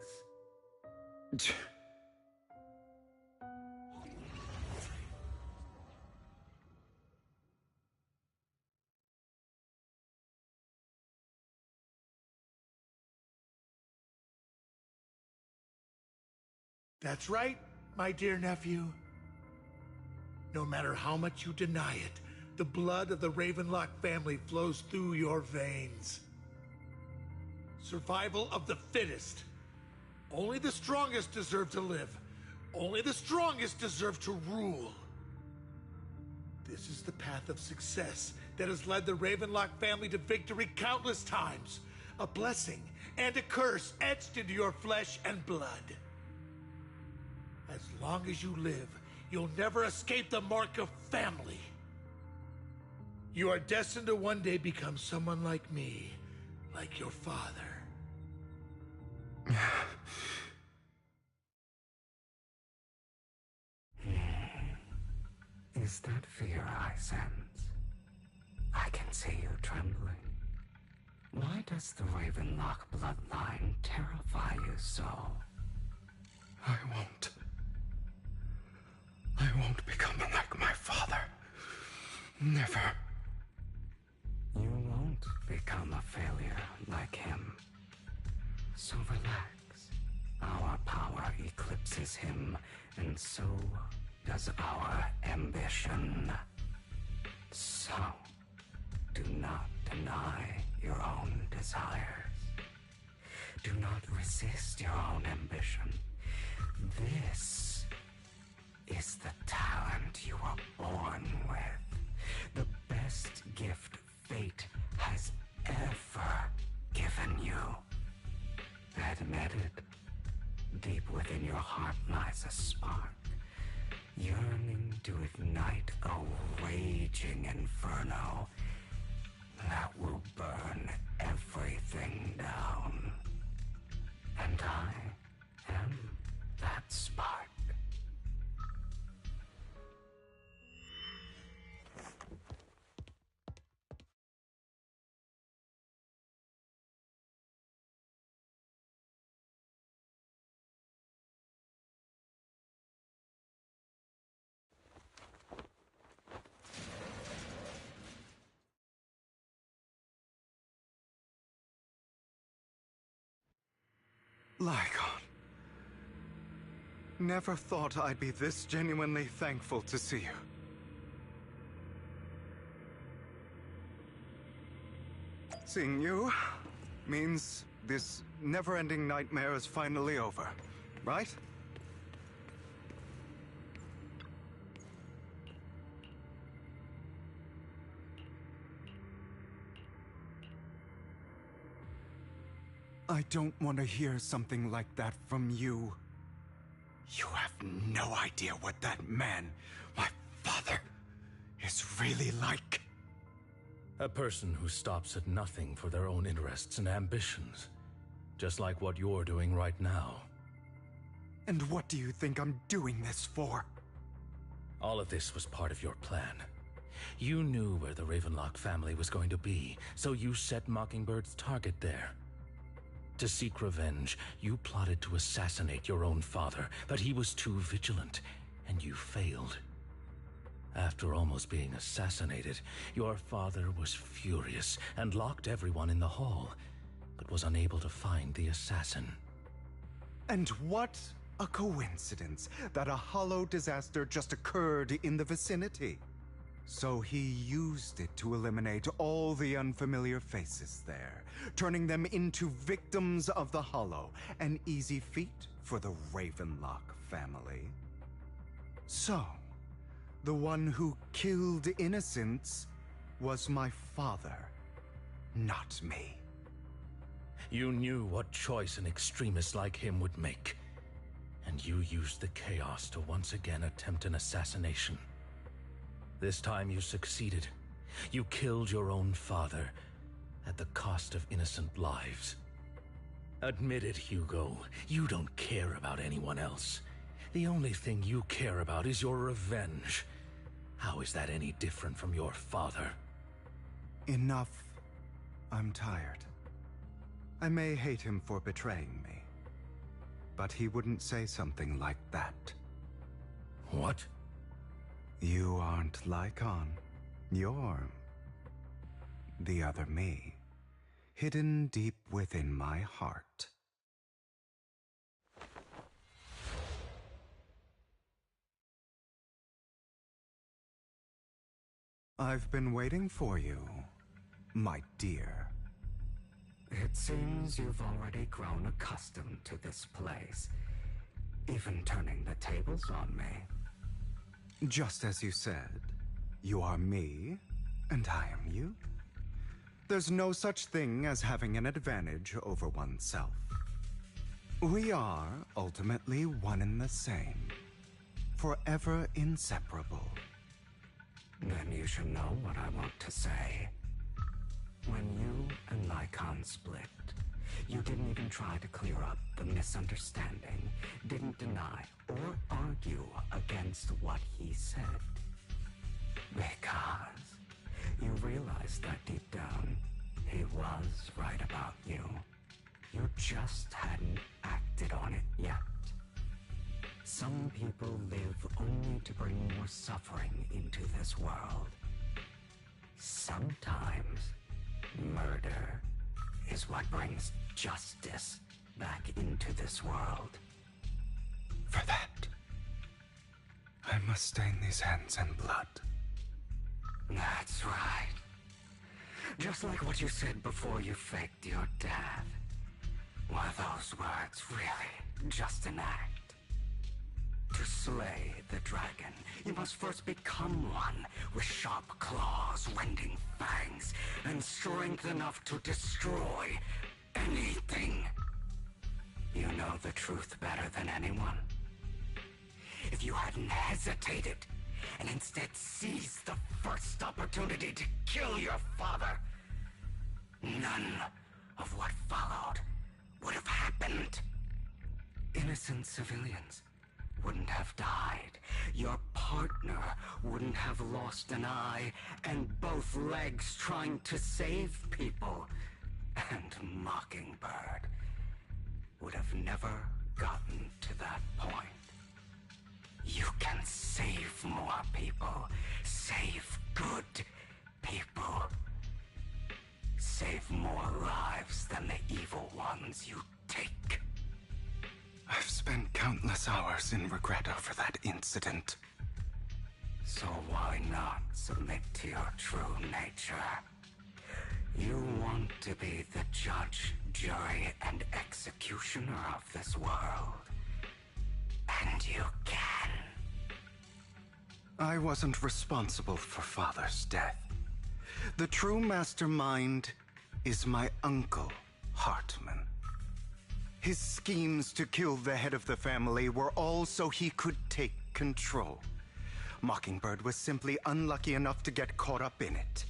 That's right, my dear nephew. No matter how much you deny it, the blood of the Ravenlock family flows through your veins. Survival of the fittest. Only the strongest deserve to live. Only the strongest deserve to rule. This is the path of success that has led the Ravenlock family to victory countless times. A blessing and a curse etched into your flesh and blood. As long as you live, you'll never escape the mark of family. You are destined to one day become someone like me, like your father. Is that fear I sense? I can see you trembling. Why does the Ravenlock bloodline terrify you so? I won't become like my father. Never. You won't become a failure like him. So relax. Our power eclipses him, and so does our ambition. So, do not deny your own desires. Do not resist your own ambition. This is the talent you were born with. The best gift fate has ever given you. Admit it. Deep within your heart lies a spark, yearning to ignite a raging inferno that will burn everything down. And I am that spark. Lygon. Never thought I'd be this genuinely thankful to see you. Seeing you means this never-ending nightmare is finally over, right? I don't want to hear something like that from you. You have no idea what that man, my father, is really like. A person who stops at nothing for their own interests and ambitions. Just like what you're doing right now. And what do you think I'm doing this for? All of this was part of your plan. You knew where the Ravenlock family was going to be, so you set Mockingbird's target there. To seek revenge, you plotted to assassinate your own father, but he was too vigilant, and you failed. After almost being assassinated, your father was furious and locked everyone in the hall, but was unable to find the assassin. And what a coincidence that a hollow disaster just occurred in the vicinity. So he used it to eliminate all the unfamiliar faces there, turning them into victims of the hollow, an easy feat for the Ravenlock family. So, the one who killed innocents was my father, not me. You knew what choice an extremist like him would make, and you used the chaos to once again attempt an assassination. This time you succeeded. You killed your own father at the cost of innocent lives. Admit it, Hugo. You don't care about anyone else. The only thing you care about is your revenge. How is that any different from your father? Enough. I'm tired. I may hate him for betraying me, but he wouldn't say something like that. What? You aren't Lycon. You're the other me, hidden deep within my heart. I've been waiting for you, my dear. It seems you've already grown accustomed to this place, even turning the tables on me. Just as you said, you are me, and I am you. There's no such thing as having an advantage over oneself. We are ultimately one and the same, forever inseparable. Then you should know what I want to say. When you and Lycon split, you didn't even try to clear up the misunderstanding, didn't deny or argue against what he said. Because you realized that deep down, he was right about you. You just hadn't acted on it yet. Some people live only to bring more suffering into this world. Sometimes, murder is what brings justice back into this world. For that, I must stain these hands in blood. That's right. Just like what you said before you faked your death. Were those words really just an act? To slay the dragon, you must first become one with sharp claws, rending fangs, and strength enough to destroy anything. You know the truth better than anyone. If you hadn't hesitated, and instead seized the first opportunity to kill your father, none of what followed would have happened. Innocent civilians wouldn't have died. Your partner wouldn't have lost an eye and both legs trying to save people. And Mockingbird would have never gotten to that point. You can save more people. Save good people. Save more lives than the evil ones you take. I've spent countless hours in regret over that incident. So why not submit to your true nature? You want to be the judge, jury, and executioner of this world. And you can. I wasn't responsible for Father's death. The true mastermind is my uncle, Hartman. His schemes to kill the head of the family were all so he could take control. Mockingbird was simply unlucky enough to get caught up in it.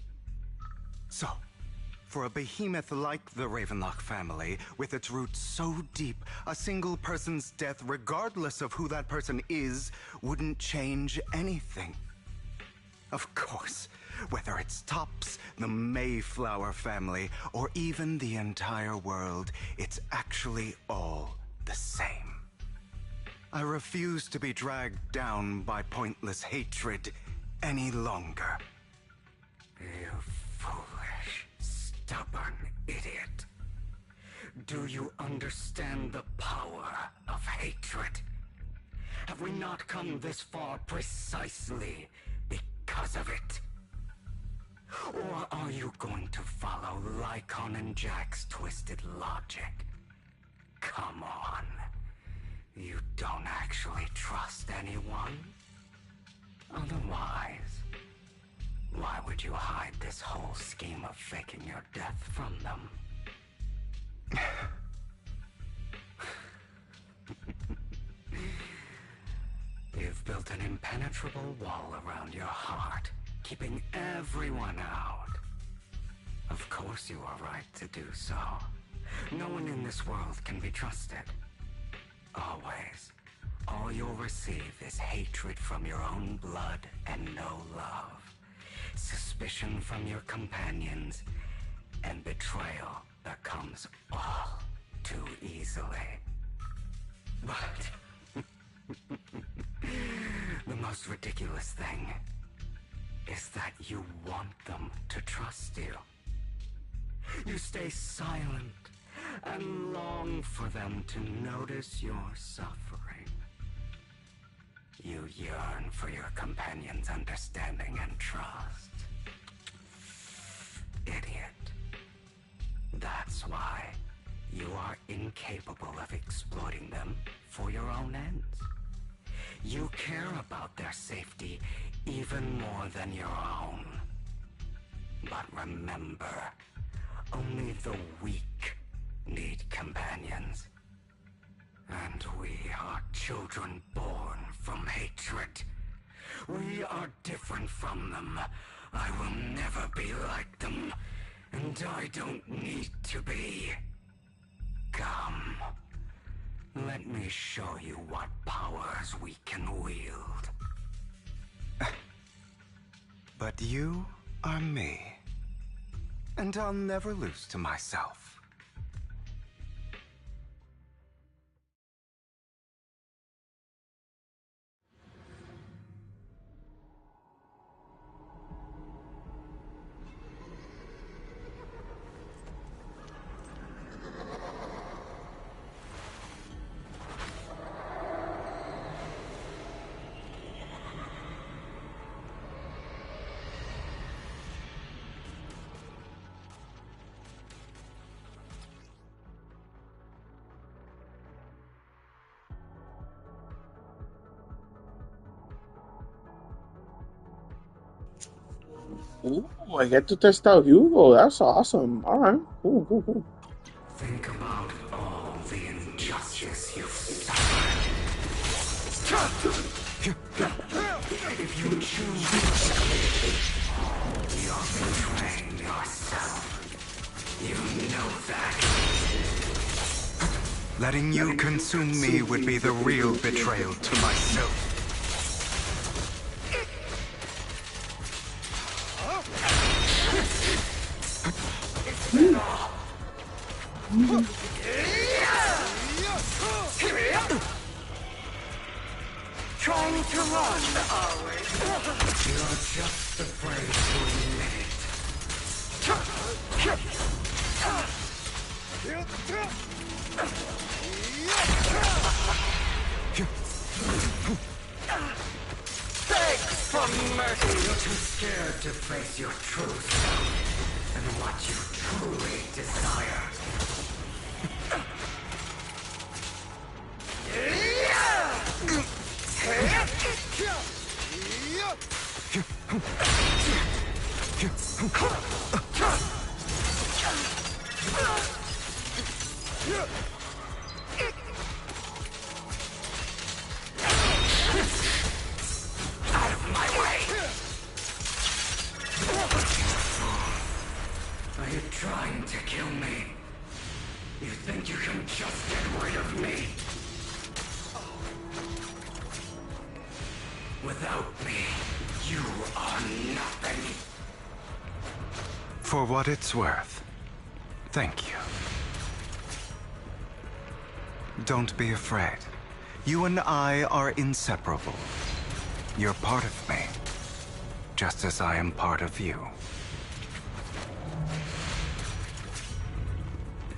So, for a behemoth like the Ravenlock family, with its roots so deep, a single person's death, regardless of who that person is, wouldn't change anything. Of course, whether it's Tops, the Mayflower family, or even the entire world, it's actually all the same. I refuse to be dragged down by pointless hatred any longer. You foolish, stubborn idiot. Do you understand the power of hatred? Have we not come this far precisely because of it? Or are you going to follow Lycon and Jack's twisted logic? Come on. You don't actually trust anyone? Otherwise, why would you hide this whole scheme of faking your death from them? You've built an impenetrable wall around your heart, keeping everyone out. Of course you are right to do so. No one in this world can be trusted. Always. All you'll receive is hatred from your own blood and no love. Suspicion from your companions, and betrayal that comes all too easily. But the most ridiculous thing is that you want them to trust you. You stay silent and long for them to notice your suffering. You yearn for your companion's understanding and trust. Idiot. That's why you are incapable of exploiting them for your own ends. You care about their safety even more than your own. But remember, only the weak need companions. And we are children born from hatred. We are different from them. I will never be like them. And I don't need to be. Come. Let me show you what powers we can wield. But you are me. And I'll never lose to myself. Ooh, I get to test out Hugo. That's awesome. All right, cool, cool, cool. Think about all the injustice you've suffered. If you choose you're betraying yourself. You know that. Letting you consume me would be the real betrayal to myself. Trying to run, are we? You're just afraid to admit Beg for mercy. You're too scared to face your true self and what you truly desire. Out of my way! Are you trying to kill me? You think you can just get rid of me? Without me, you are nothing. For what it's worth, thank you. Don't be afraid. You and I are inseparable. You're part of me, just as I am part of you.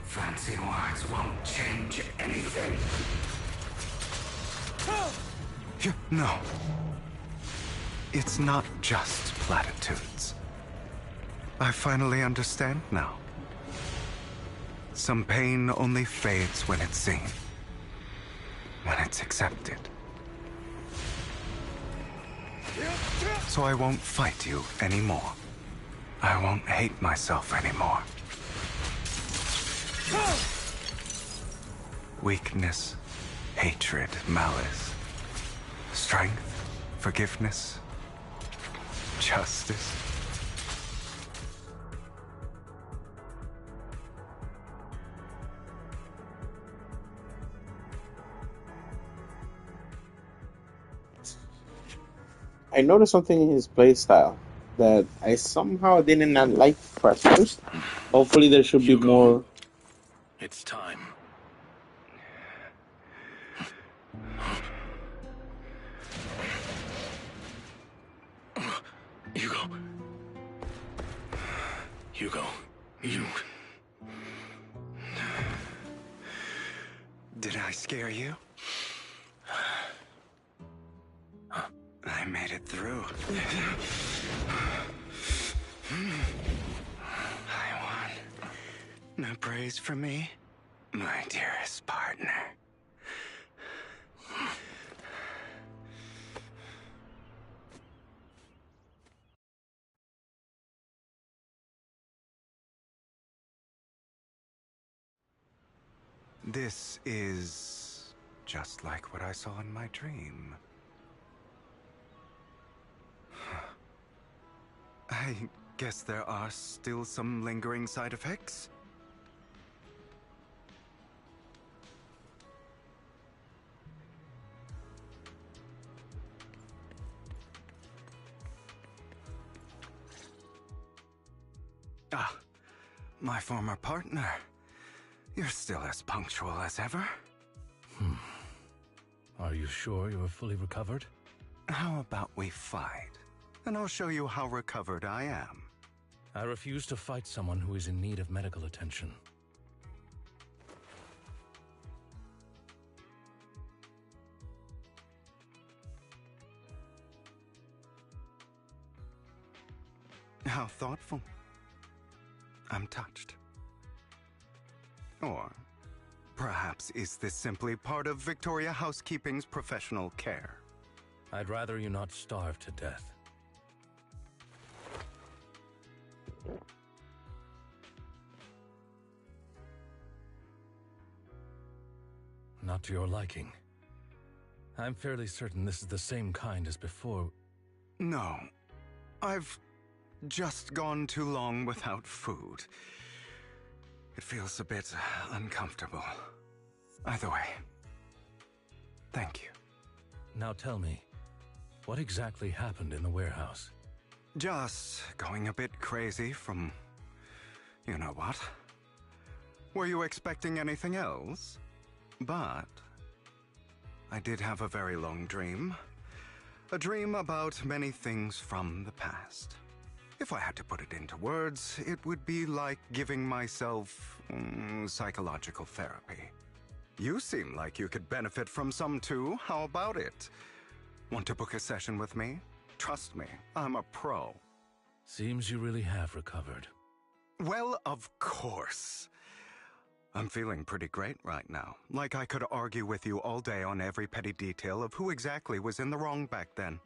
Fancy words won't change anything. No. It's not just platitudes. I finally understand now. Some pain only fades when it's seen, when it's accepted. So I won't fight you anymore. I won't hate myself anymore. Weakness, hatred, malice, strength, forgiveness, justice. I noticed something in his playstyle that I somehow did not like first. Hopefully there should be more. It's time. Hugo. Hugo, you... Did I scare you? I made it through. I won. No praise for me, my dearest partner. This is just like what I saw in my dream. I guess there are still some lingering side effects. Ah, my former partner. You're still as punctual as ever. Are you sure you're fully recovered? How about we fight? And I'll show you how recovered I am. I refuse to fight someone who is in need of medical attention. How thoughtful. I'm touched. Or perhaps is this simply part of Victoria Housekeeping's professional care? I'd rather you not starve to death. Not to your liking. I'm fairly certain this is the same kind as before. No. I've just gone too long without food. It feels a bit uncomfortable. Either way, thank you. Now tell me, what exactly happened in the warehouse? Just going a bit crazy from... you know what? Were you expecting anything else? But I did have a very long dream. A dream about many things from the past. If I had to put it into words, it would be like giving myself psychological therapy. You seem like you could benefit from some too. How about it? Want to book a session with me? Trust me, I'm a pro. Seems you really have recovered. Well, of course. I'm feeling pretty great right now. Like I could argue with you all day on every petty detail of who exactly was in the wrong back then.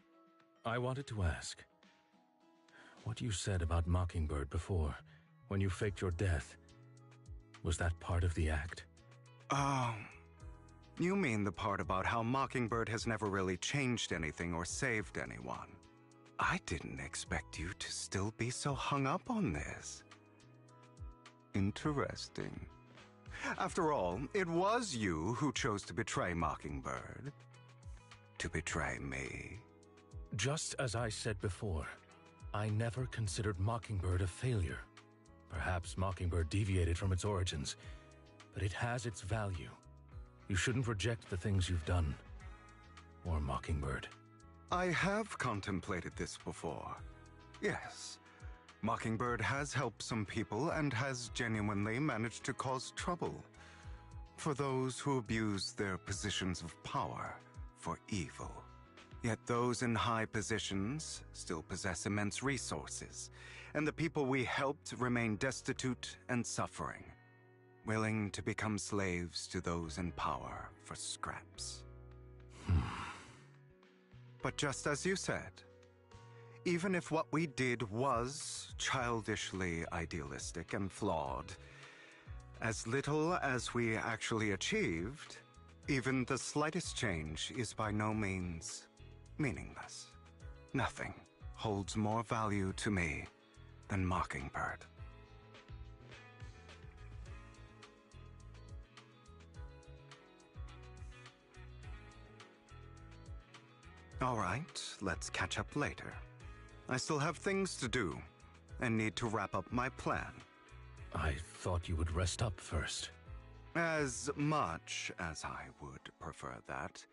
I wanted to ask, what you said about Mockingbird before, when you faked your death, was that part of the act? Oh, you mean the part about how Mockingbird has never really changed anything or saved anyone. I didn't expect you to still be so hung up on this. Interesting. After all, it was you who chose to betray Mockingbird. To betray me. Just as I said before, I never considered Mockingbird a failure. Perhaps Mockingbird deviated from its origins, but it has its value. You shouldn't reject the things you've done. Or Mockingbird. I have contemplated this before. Yes. Mockingbird has helped some people and has genuinely managed to cause trouble for those who abuse their positions of power for evil. Yet those in high positions still possess immense resources, and the people we helped remain destitute and suffering, willing to become slaves to those in power for scraps. But just as you said, even if what we did was childishly idealistic and flawed, as little as we actually achieved, even the slightest change is by no means meaningless. Nothing holds more value to me than Mockingbird. All right, let's catch up later. I still have things to do, and need to wrap up my plan. I thought you would rest up first. As much as I would prefer that.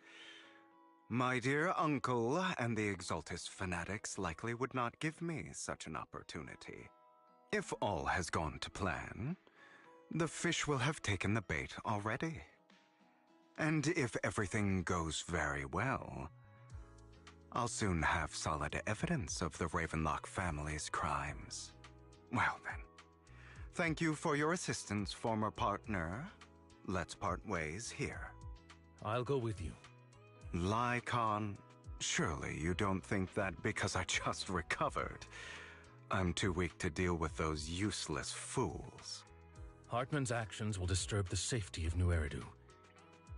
My dear uncle and the Exaltus fanatics likely would not give me such an opportunity. If all has gone to plan, the fish will have taken the bait already. And if everything goes very well, I'll soon have solid evidence of the Ravenlock family's crimes. Well then, thank you for your assistance, former partner. Let's part ways here. I'll go with you. Lycon, surely you don't think that because I just recovered, I'm too weak to deal with those useless fools. Hartman's actions will disturb the safety of New Eridu.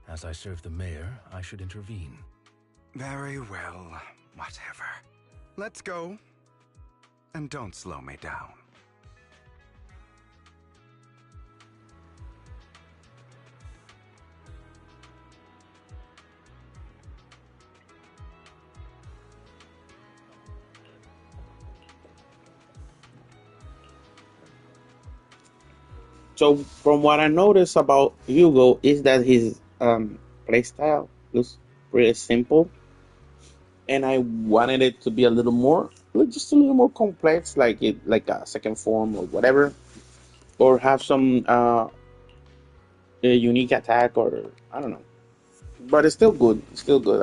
As I serve the mayor, I should intervene. Very well, whatever. Let's go. And don't slow me down. So from what I noticed about Hugo is that his playstyle looks pretty simple, and I wanted it to be a little more, like, just a little more complex, like a second form or whatever, or have some a unique attack, or I don't know. But it's still good. It's still good.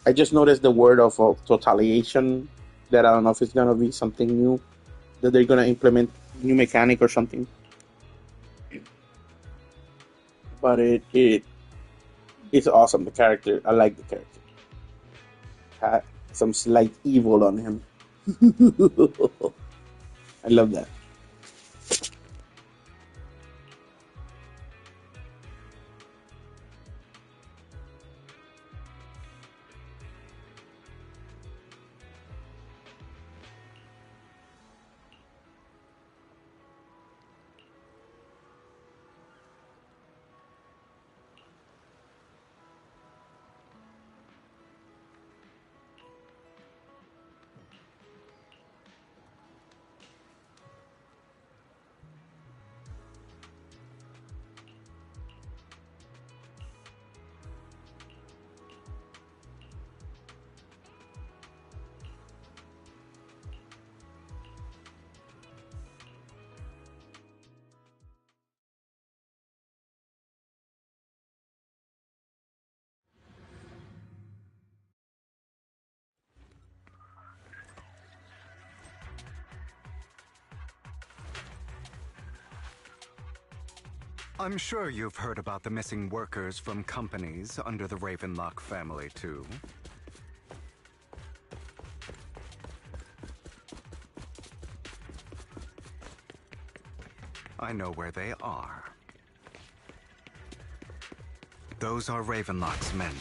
I just noticed the word of totalization, that I don't know if it's gonna be something new, that they're gonna implement new mechanic or something. But it's awesome. The character, I like the character. Had some slight evil on him. I love that. I'm sure you've heard about the missing workers from companies under the Ravenlock family, too. I know where they are. Those are Ravenlock's men.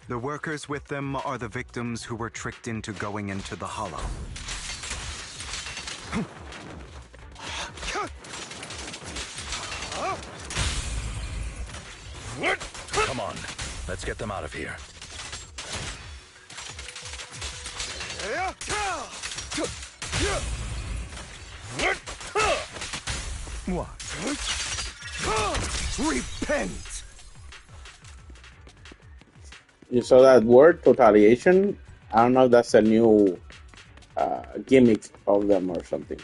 The workers with them are the victims who were tricked into going into the Hollow. Come on, let's get them out of here. What? Repent! You saw that word, totalization? I don't know if that's a new gimmick of them or something.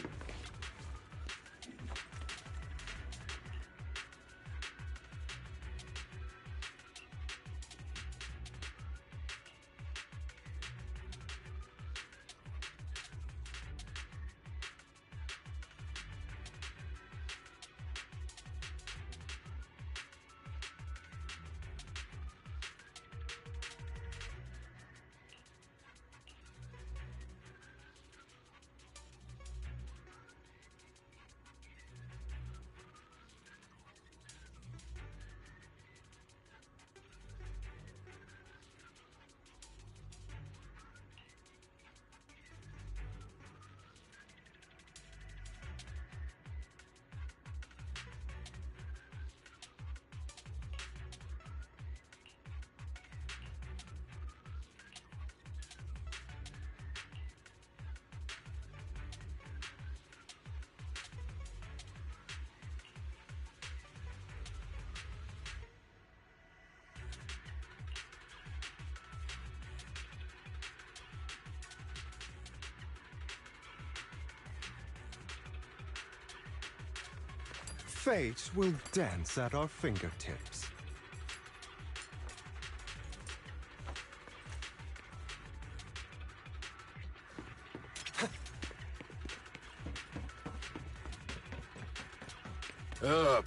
Fate will dance at our fingertips.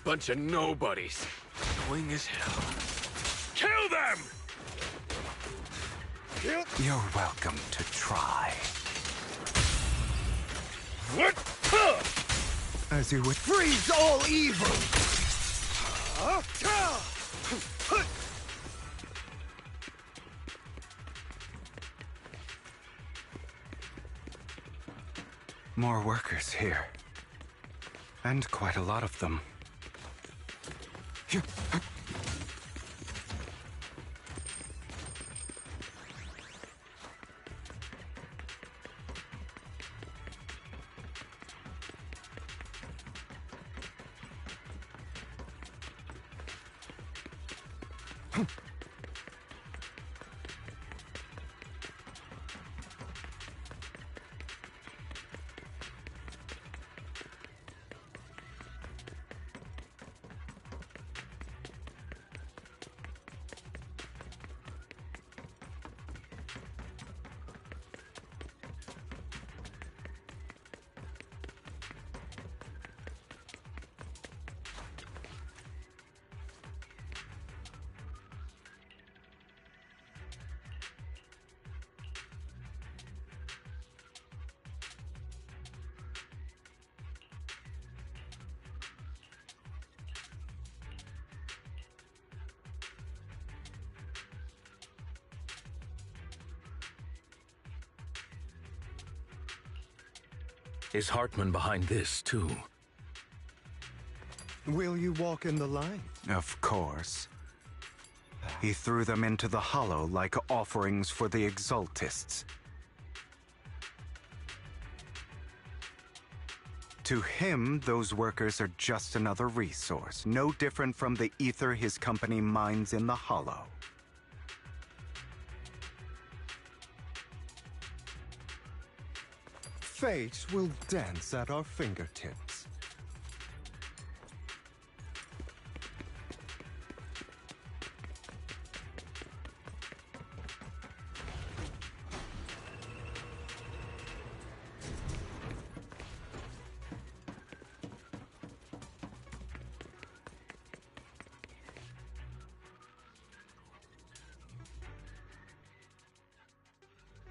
Bunch of nobodies. Annoying as hell. Kill them! You're welcome to try. What? As you would Freeze all evil! More workers here. And quite a lot of them. Is Hartman behind this, too? Will you walk in the light? Of course. He threw them into the hollow like offerings for the Exaltists. To him, those workers are just another resource, no different from the ether his company mines in the hollow. Fate will dance at our fingertips.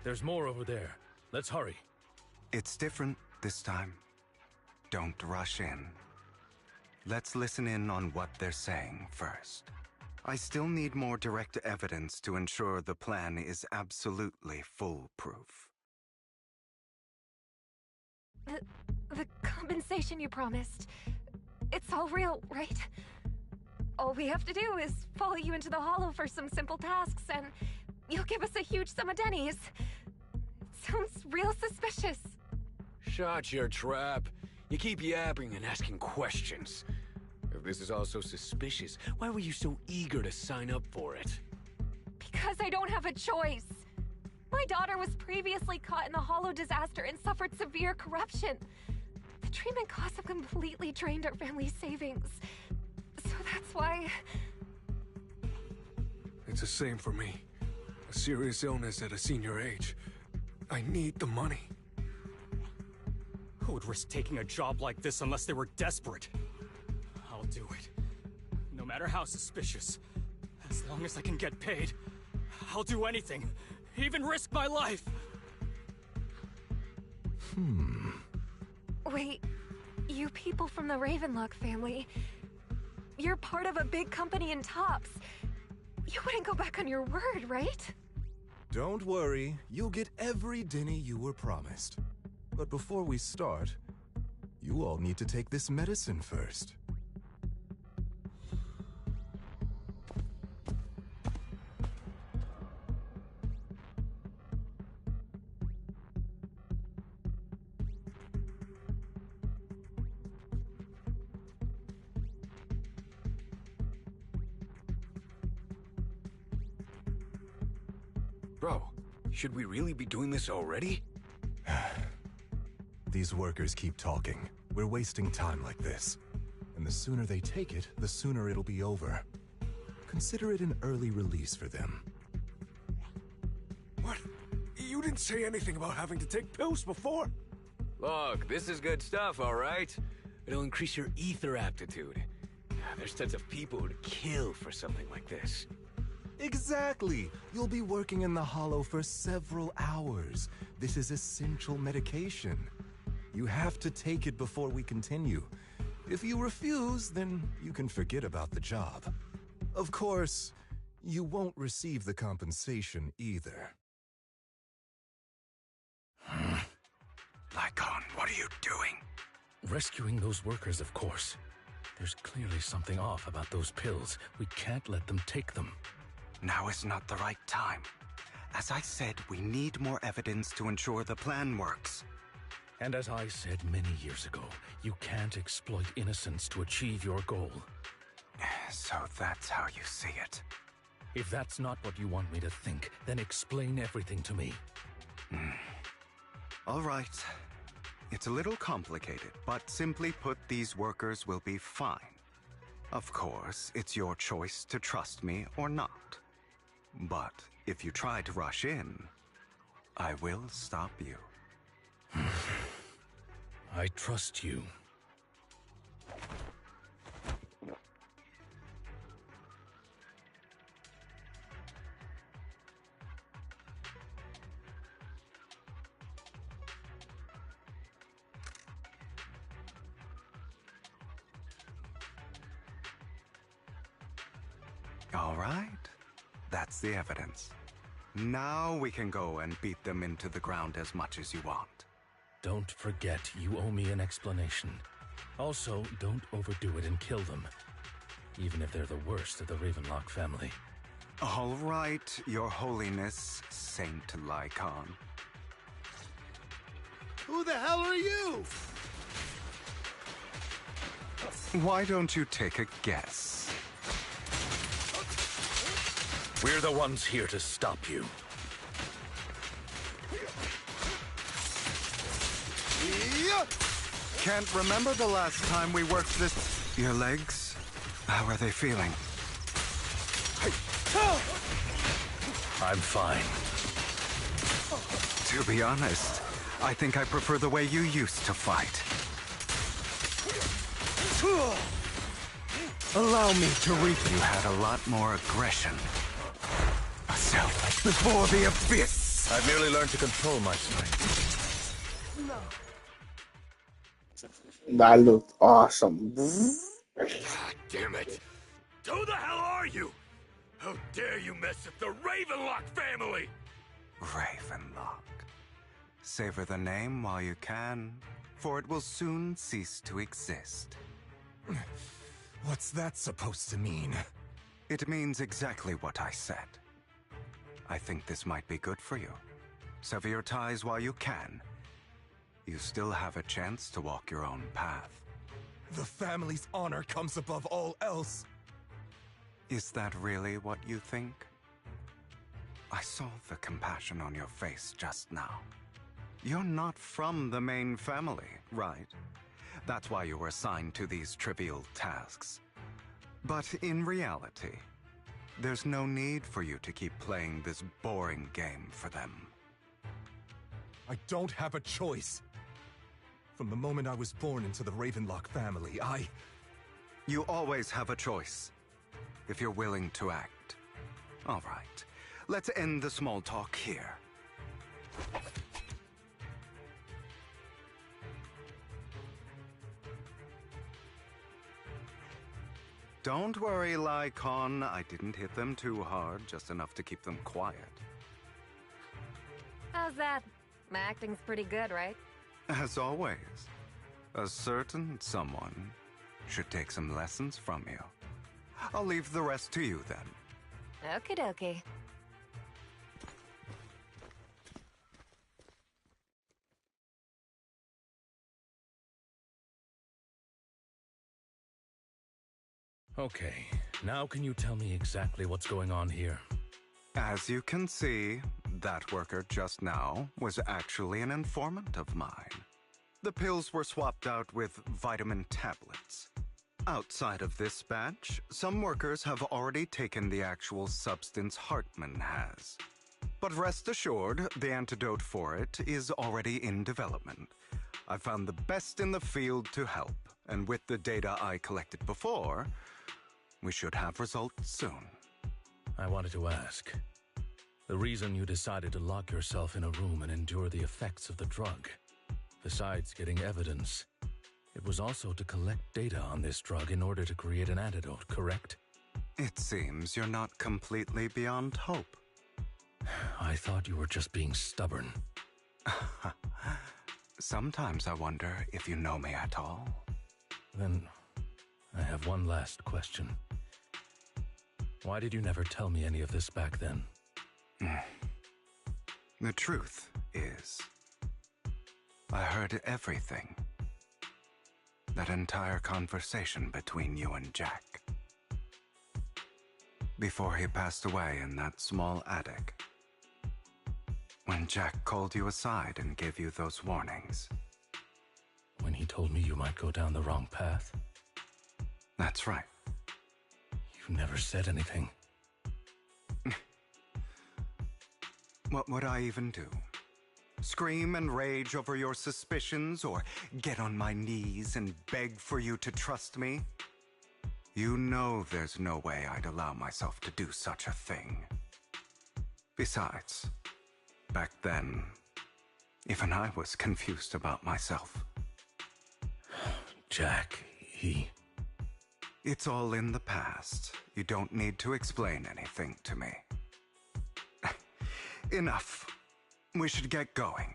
There's more over there. Let's hurry. It's different this time. Don't rush in. Let's listen in on what they're saying first. I still need more direct evidence to ensure the plan is absolutely foolproof. The compensation you promised, it's all real, right? All we have to do is follow you into the hollow for some simple tasks, and you'll give us a huge sum of dennies. Sounds real suspicious. Shut your trap. You keep yapping and asking questions. If this is all so suspicious, why were you so eager to sign up for it? Because I don't have a choice. My daughter was previously caught in the hollow disaster and suffered severe corruption. The treatment costs have completely drained our family's savings. So that's why... It's the same for me. A serious illness at a senior age. I need the money. Who would risk taking a job like this unless they were desperate? I'll do it. No matter how suspicious. As long as I can get paid, I'll do anything. Even risk my life! Wait, you people from the Ravenlock family, you're part of a big company in Tops. You wouldn't go back on your word, right? Don't worry, you'll get every denny you were promised. But before we start, you all need to take this medicine first. Bro, should we really be doing this already? These workers keep talking. We're wasting time like this. And the sooner they take it, the sooner it'll be over. Consider it an early release for them. What? You didn't say anything about having to take pills before. Look, this is good stuff, all right? It'll increase your ether aptitude. There's tons of people who'd kill for something like this. Exactly! You'll be working in the hollow for several hours. This is essential medication. You have to take it before we continue. If you refuse, then you can forget about the job. Of course, you won't receive the compensation either. Lycon, what are you doing? Rescuing those workers, of course. There's clearly something off about those pills. We can't let them take them. Now is not the right time. As I said, we need more evidence to ensure the plan works. And as I said many years ago, you can't exploit innocence to achieve your goal. So that's how you see it. If that's not what you want me to think, then explain everything to me. All right. It's a little complicated, but simply put, these workers will be fine. Of course, it's your choice to trust me or not. But if you try to rush in, I will stop you. I trust you. All right. That's the evidence. Now we can go and beat them into the ground as much as you want. Don't forget, you owe me an explanation. Also, don't overdo it and kill them. Even if they're the worst of the Ravenlock family. All right, Your Holiness, Saint Lycon. Who the hell are you? Why don't you take a guess? We're the ones here to stop you. Can't remember the last time we worked this... Your legs? How are they feeling? I'm fine. To be honest, I think I prefer the way you used to fight. Allow me to reap. You had a lot more aggression. Myself before the abyss. I've merely learned to control my strength. That looked awesome. God damn it! Who the hell are you? How dare you mess with the Ravenlock family? Ravenlock. Savor the name while you can, for it will soon cease to exist. What's that supposed to mean? It means exactly what I said. I think this might be good for you. Sever your ties while you can. You still have a chance to walk your own path. The family's honor comes above all else. Is that really what you think? I saw the compassion on your face just now. You're not from the main family, right? That's why you were assigned to these trivial tasks. But in reality, there's no need for you to keep playing this boring game for them. I don't have a choice. From the moment I was born into the Ravenlock family, You always have a choice, if you're willing to act. All right, let's end the small talk here. Don't worry, Lycon. I didn't hit them too hard, just enough to keep them quiet. How's that? My acting's pretty good, right? As always, a certain someone should take some lessons from you. I'll leave the rest to you then. Okie dokie. Okay, now can you tell me exactly what's going on here? As you can see, that worker just now was actually an informant of mine. The pills were swapped out with vitamin tablets. Outside of this batch, some workers have already taken the actual substance Hartman has. But rest assured, the antidote for it is already in development. I found the best in the field to help, and with the data I collected before, we should have results soon. I wanted to ask. The reason you decided to lock yourself in a room and endure the effects of the drug, besides getting evidence, it was also to collect data on this drug in order to create an antidote, correct? It seems you're not completely beyond hope. I thought you were just being stubborn. Sometimes I wonder if you know me at all. Then, I have one last question. Why did you never tell me any of this back then? The truth is, I heard everything. That entire conversation between you and Jack. Before he passed away in that small attic. When Jack called you aside and gave you those warnings. When he told me you might go down the wrong path? That's right. You never said anything. What would I even do? Scream and rage over your suspicions, or get on my knees and beg for you to trust me? You know there's no way I'd allow myself to do such a thing. Besides, back then, even I was confused about myself. Jack, It's all in the past. You don't need to explain anything to me. Enough. We should get going.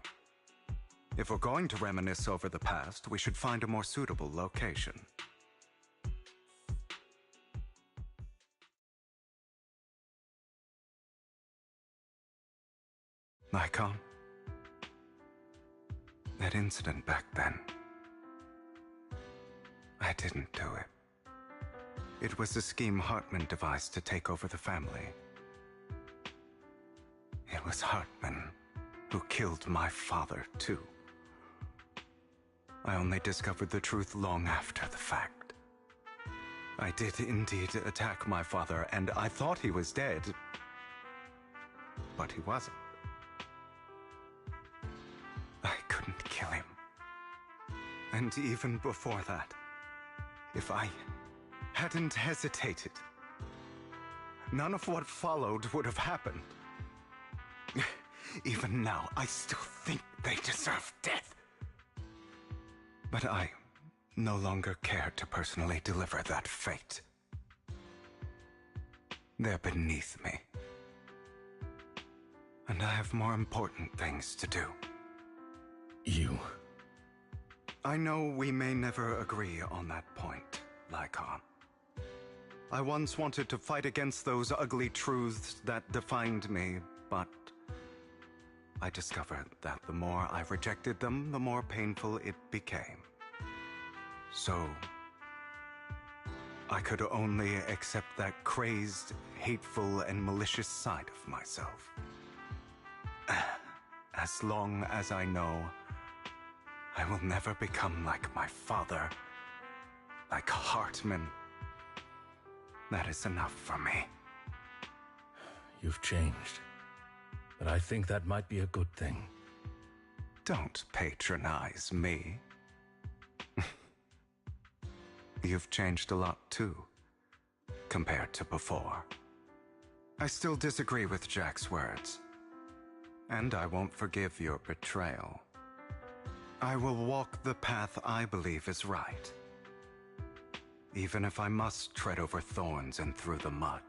If we're going to reminisce over the past, we should find a more suitable location. Lycon? That incident back then. I didn't do it. It was a scheme Hartman devised to take over the family. It was Hartman who killed my father, too. I only discovered the truth long after the fact. I did indeed attack my father, and I thought he was dead. But he wasn't. I couldn't kill him. And even before that, if I hadn't hesitated, none of what followed would have happened. Even now, I still think they deserve death. But I no longer care to personally deliver that fate. They're beneath me. And I have more important things to do. I know we may never agree on that point, Lycon. I once wanted to fight against those ugly truths that defined me, but I discovered that the more I rejected them, the more painful it became. So, I could only accept that crazed, hateful, and malicious side of myself. As long as I know I will never become like my father, like Hartman, that is enough for me. You've changed. But I think that might be a good thing. Don't patronize me. You've changed a lot too, compared to before. I still disagree with Jack's words. And I won't forgive your betrayal. I will walk the path I believe is right. Even if I must tread over thorns and through the mud.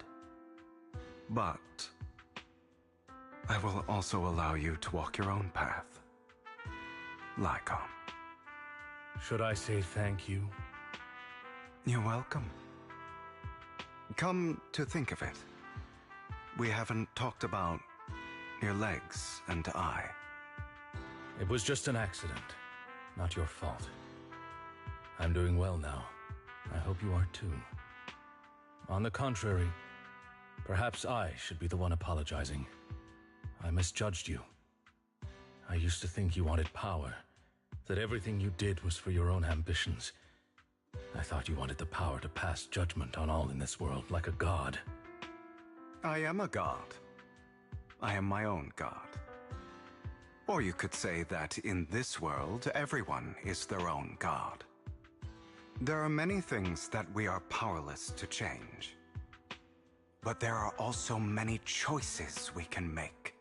But I will also allow you to walk your own path. Lycon. Should I say thank you? You're welcome. Come to think of it, we haven't talked about your legs and eye. It was just an accident, not your fault. I'm doing well now. I hope you are too. On the contrary, perhaps I should be the one apologizing. I misjudged you. I used to think you wanted power, that everything you did was for your own ambitions. I thought you wanted the power to pass judgment on all in this world, like a god. I am a god. I am my own god. Or you could say that in this world, everyone is their own god. There are many things that we are powerless to change. But there are also many choices we can make.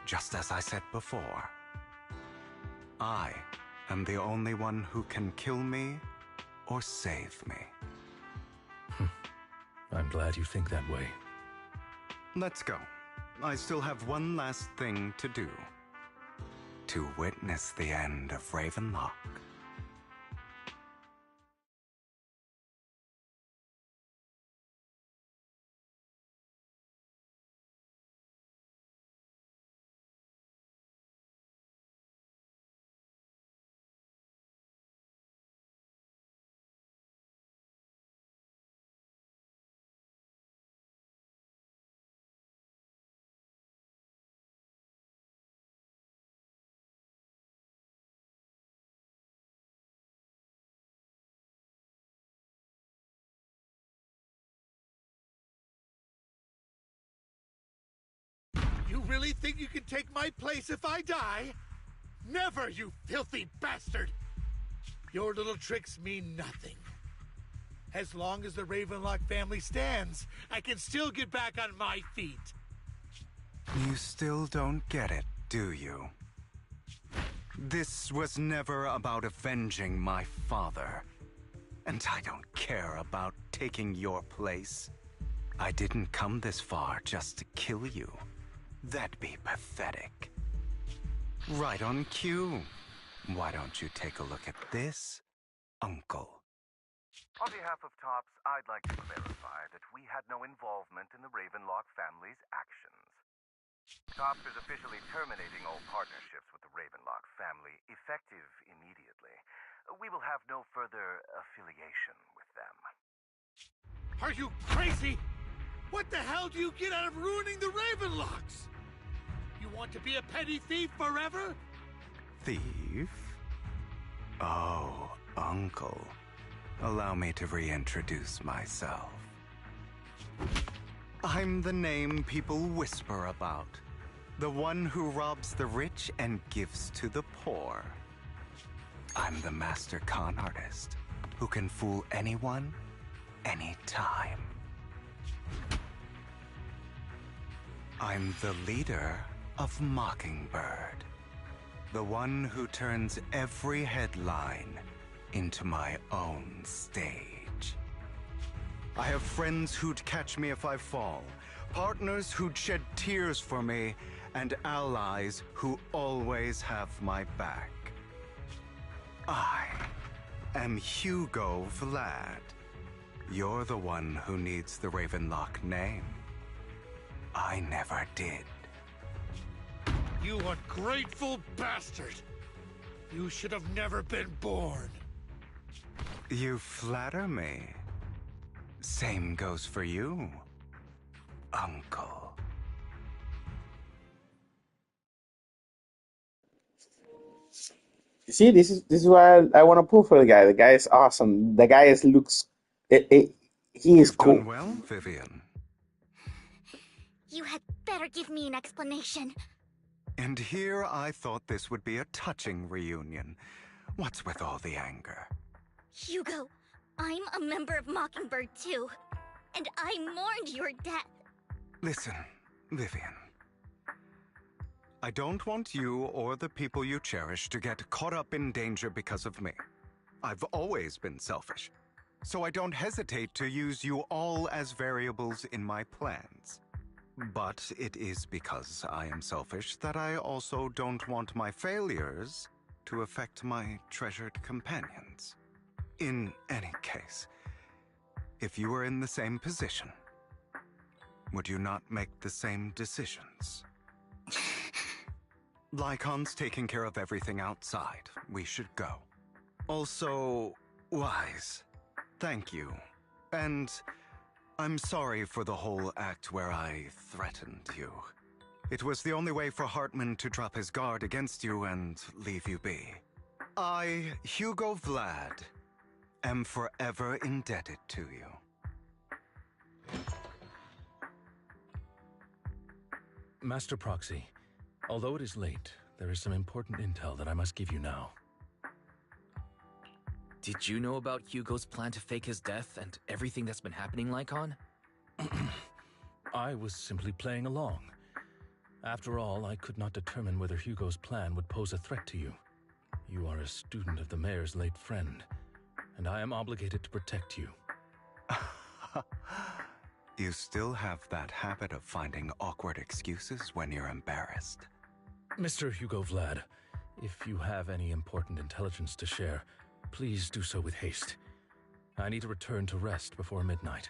Just as I said before, I am the only one who can kill me or save me. I'm glad you think that way. Let's go. I still have one last thing to do. to witness the end of Ravenlock. You really think you can take my place if I die? Never, you filthy bastard! Your little tricks mean nothing. As long as the Ravenlock family stands, I can still get back on my feet. You still don't get it, do you? This was never about avenging my father. And I don't care about taking your place. I didn't come this far just to kill you. That'd be pathetic. Right on cue. Why don't you take a look at this, Uncle? On behalf of TOPS, I'd like to clarify that we had no involvement in the Ravenlock family's actions. TOPS is officially terminating all partnerships with the Ravenlock family, effective immediately. We will have no further affiliation with them. Are you crazy? What the hell do you get out of ruining the Ravenlocks? You want to be a petty thief forever? Thief? Oh, Uncle. Allow me to reintroduce myself. I'm the name people whisper about. The one who robs the rich and gives to the poor. I'm the master con artist who can fool anyone, anytime. I'm the leader of Mockingbird. The one who turns every headline into my own stage. I have friends who'd catch me if I fall, partners who'd shed tears for me, and allies who always have my back. I am Hugo Vlad. You're the one who needs the Ravenlock name. I never did. You ungrateful bastard! You should have never been born. You flatter me. Same goes for you, Uncle. See, this is why I want to pull for the guy. The guy is awesome. The guy he is cool. Done well, Vivian. You had better give me an explanation. And here I thought this would be a touching reunion. What's with all the anger? Hugo, I'm a member of Mockingbird too. And I mourned your death. Listen, Vivian. I don't want you or the people you cherish to get caught up in danger because of me. I've always been selfish, so I don't hesitate to use you all as variables in my plans. But it is because I am selfish that I also don't want my failures to affect my treasured companions. In any case, if you were in the same position, would you not make the same decisions? Lycon's taking care of everything outside. We should go. Also, Wise, thank you. And I'm sorry for the whole act where I threatened you. It was the only way for Hartman to drop his guard against you and leave you be. I, Hugo Vlad, am forever indebted to you. Master Proxy, although it is late, there is some important intel that I must give you now. Did you know about Hugo's plan to fake his death and everything that's been happening, Lycon? I was simply playing along. After all, I could not determine whether Hugo's plan would pose a threat to you. You are a student of the mayor's late friend, and I am obligated to protect you. You still have that habit of finding awkward excuses when you're embarrassed. Mr. Hugo Vlad, If you have any important intelligence to share, please do so with haste. I need to return to rest before midnight.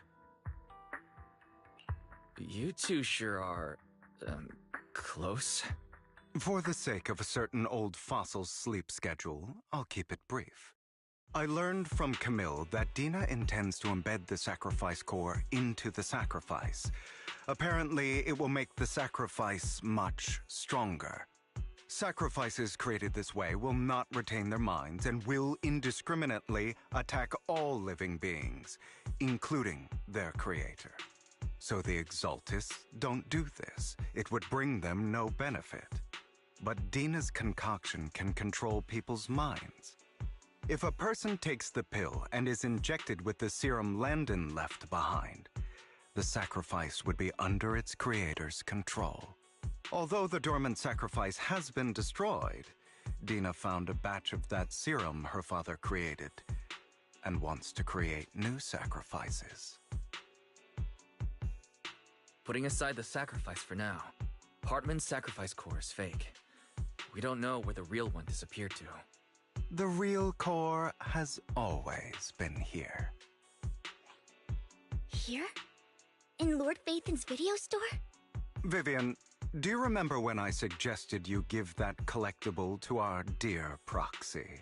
You two sure are, close. For the sake of a certain old fossil's sleep schedule, I'll keep it brief. I learned from Camille that Dina intends to embed the sacrifice core into the sacrifice. Apparently, it will make the sacrifice much stronger. Sacrifices created this way will not retain their minds and will indiscriminately attack all living beings, including their creator. So the Exaltists don't do this. It would bring them no benefit. But Dina's concoction can control people's minds. If a person takes the pill and is injected with the serum Landon left behind, the sacrifice would be under its creator's control. Although the dormant sacrifice has been destroyed, Dina found a batch of that serum her father created and wants to create new sacrifices. Putting aside the sacrifice for now, Hartman's sacrifice core is fake. We don't know where the real one disappeared to. The real core has always been here. Here? In Lord Phaethon's video store? Vivian, do you remember when I suggested you give that collectible to our dear proxy?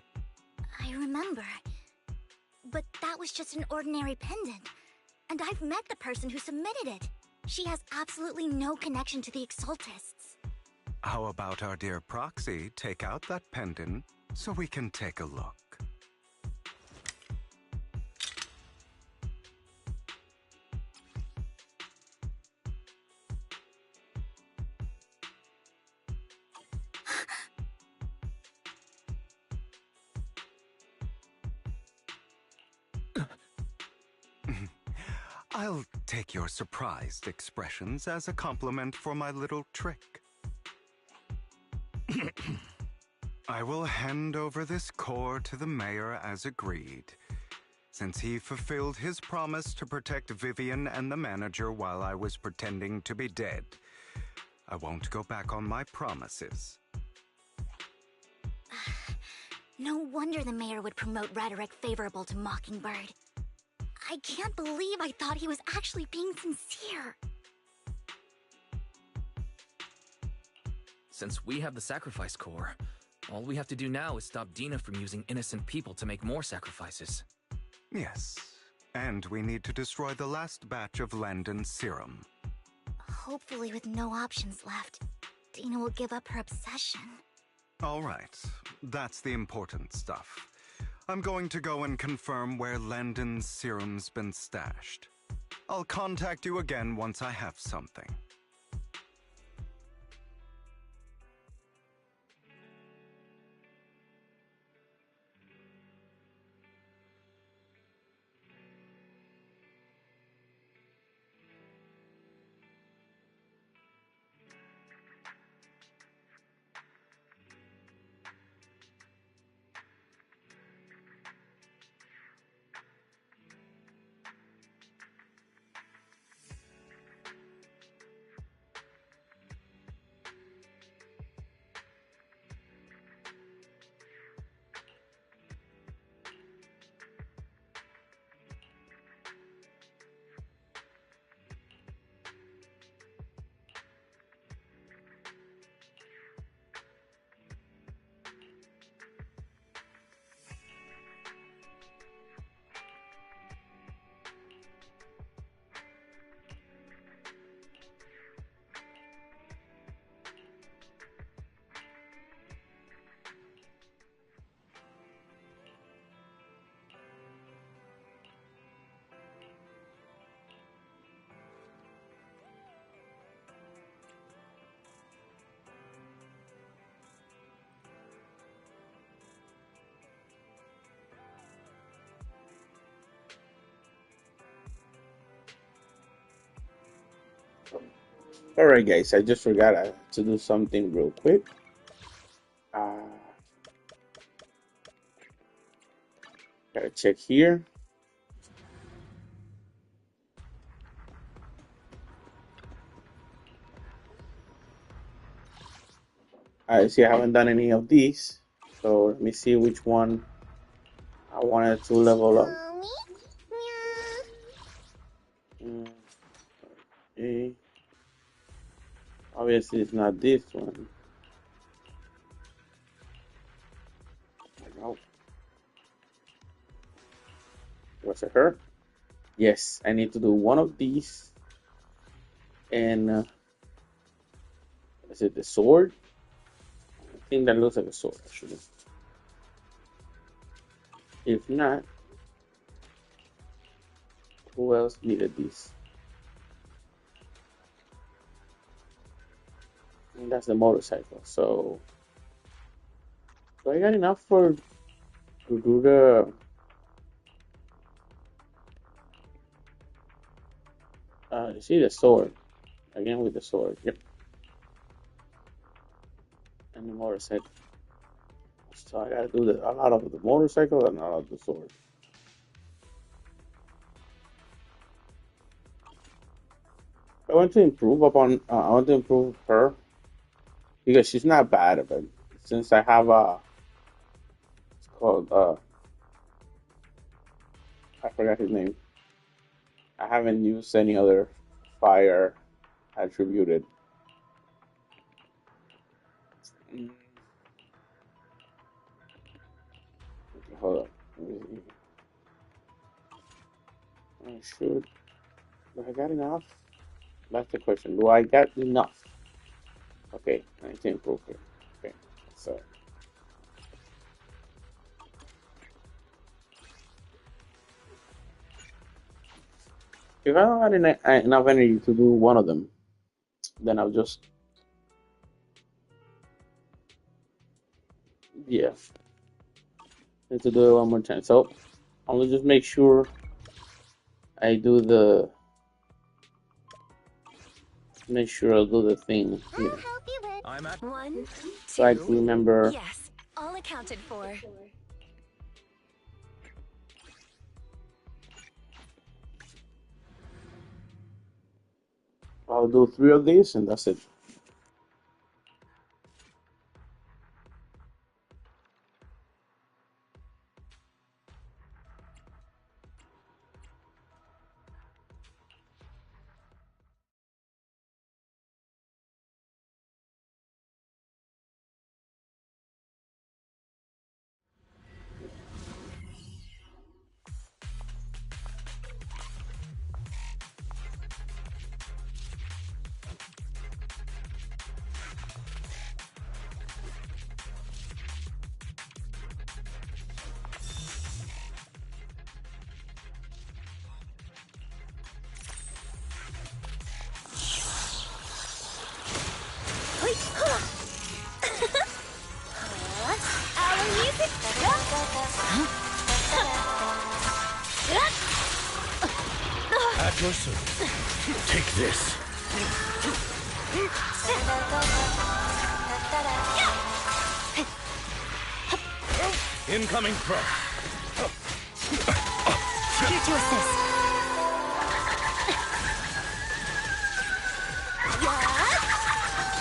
I remember. But that was just an ordinary pendant. And I've met the person who submitted it. She has absolutely no connection to the Exaltists. How about our dear proxy take out that pendant so we can take a look? I'll take your surprised expressions as a compliment for my little trick. I will hand over this core to the mayor as agreed. Since he fulfilled his promise to protect Vivian and the manager while I was pretending to be dead, I won't go back on my promises. No wonder the mayor would promote rhetoric favorable to Mockingbird. I can't believe I thought he was actually being sincere. Since we have the sacrifice core, all we have to do now is stop Dina from using innocent people to make more sacrifices. Yes, and we need to destroy the last batch of Landon's serum. Hopefully with no options left, Dina will give up her obsession. All right, that's the important stuff. I'm going to go and confirm where Landon's serum's been stashed. I'll contact you again once I have something. Alright guys, I just forgot to do something real quick. Gotta check here. I see I haven't done any of these, so let me see which one I wanted to level up. Okay. Obviously, it's not this one. No. Was it her? Yes, I need to do one of these. And is it the sword? I think that looks like a sword, actually. If not, who else needed these? And that's the motorcycle. So I got enough to do the you see the sword again with the sword. Yep, and the motorcycle. So I gotta do a lot of the motorcycle and a lot of the sword. I want to improve upon. I want to improve her because she's not bad, but since I have it's called I forgot his name. I haven't used any other fire attributed. Okay, hold on. I should. Do I got enough? That's the question. Do I got enough? Okay, I need to improve it. Okay, so. If I don't have enough energy to do one of them, then I'll just. Yeah. Need to do it one more time. So, I'll just make sure I do the. Make sure I'll do the thing here. I'm at 1, 2. So I can remember. Yes, all accounted for. I'll do 3 of these and that's it. Our music. At your service. Take this. Incoming threat. Here to assist.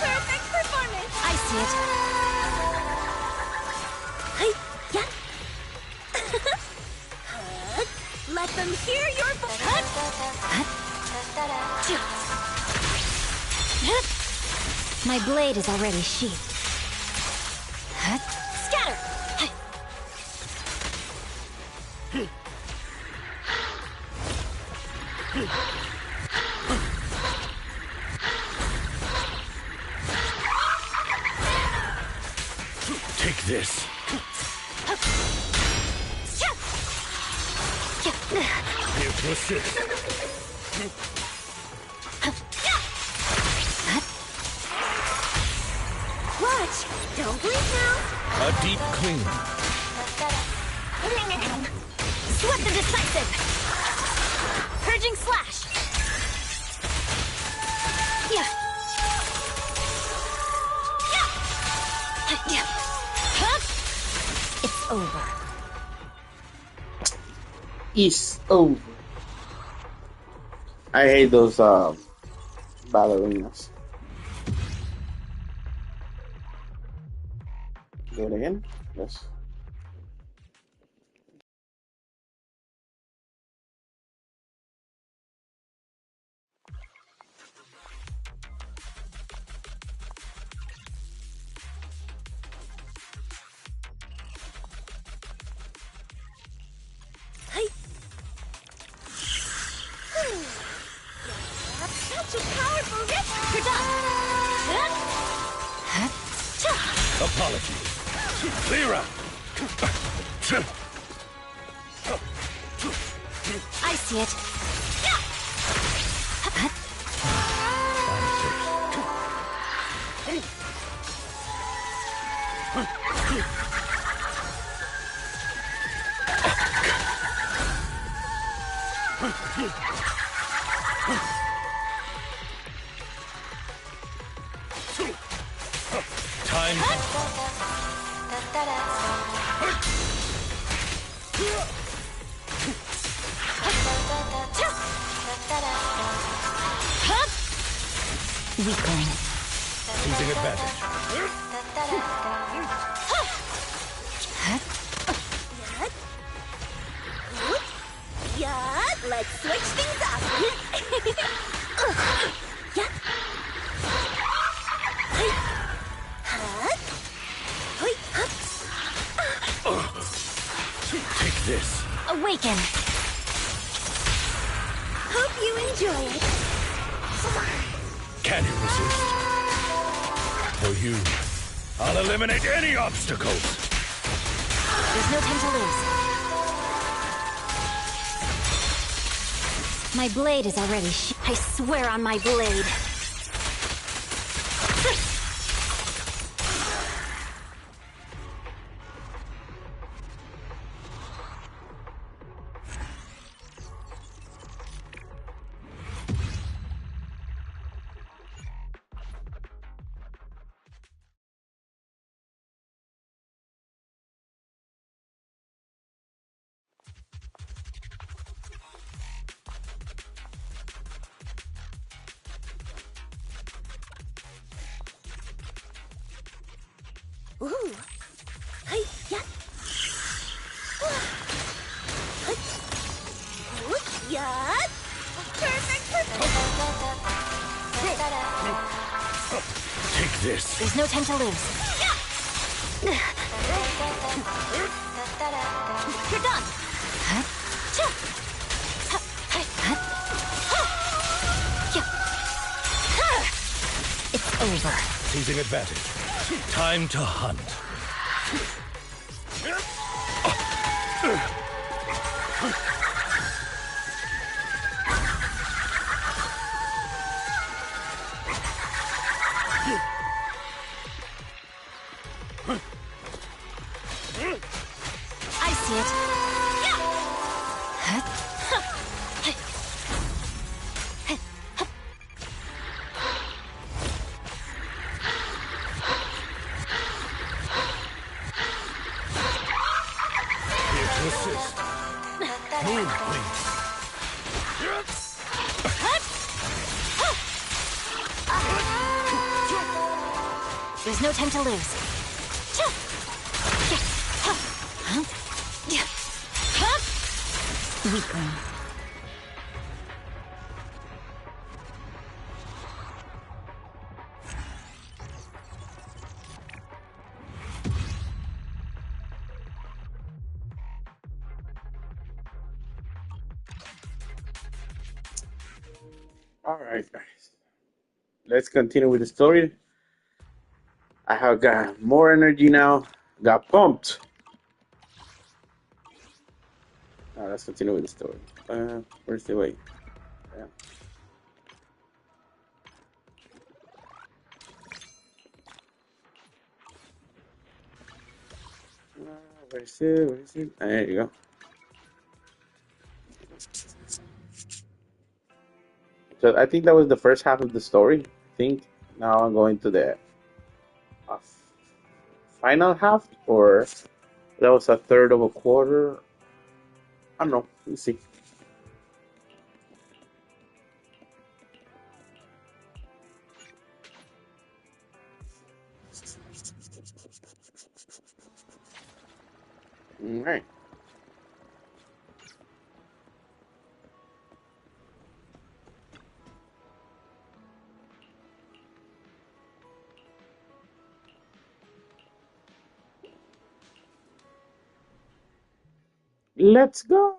Perfect performance. I see it. Yeah. Let them hear your voice. My blade is already sheathed. Scatter. Take this. Here to assist. Watch! Don't blink now! A deep clean. Sweat the decisive! Purging slash! Yeah! It's over. It's over. I hate those ballerinas. Do it again. Yes. Such a powerful ritual! You're done! Apologies. Clear out. I see it. Time. Weakling. Seizing advantage. Yeah, let's switch things up. Yeah. Take this. Awaken. Hope you enjoy it. Can you resist? For you, I'll eliminate any obstacles. There's no time to lose. My blade is already I swear on my blade. Ooh. Hey, yeah. Yeah. Perfect. Take this. There's no time to lose. You're done. It's over. Seizing advantage. Time to hunt. I see it. Here to assist. Moon, please. There's no time to lose. Weakling. All right, guys. Let's continue with the story. I have got more energy now. Got pumped. Now let's continue with the story. Where's the way? Yeah. Where is it? Where is it? There you go. So I think that was the first half of the story. I think now I'm going to the uh, final half, or that was a third of a quarter. I don't know. Let's see. Alright. Let's go.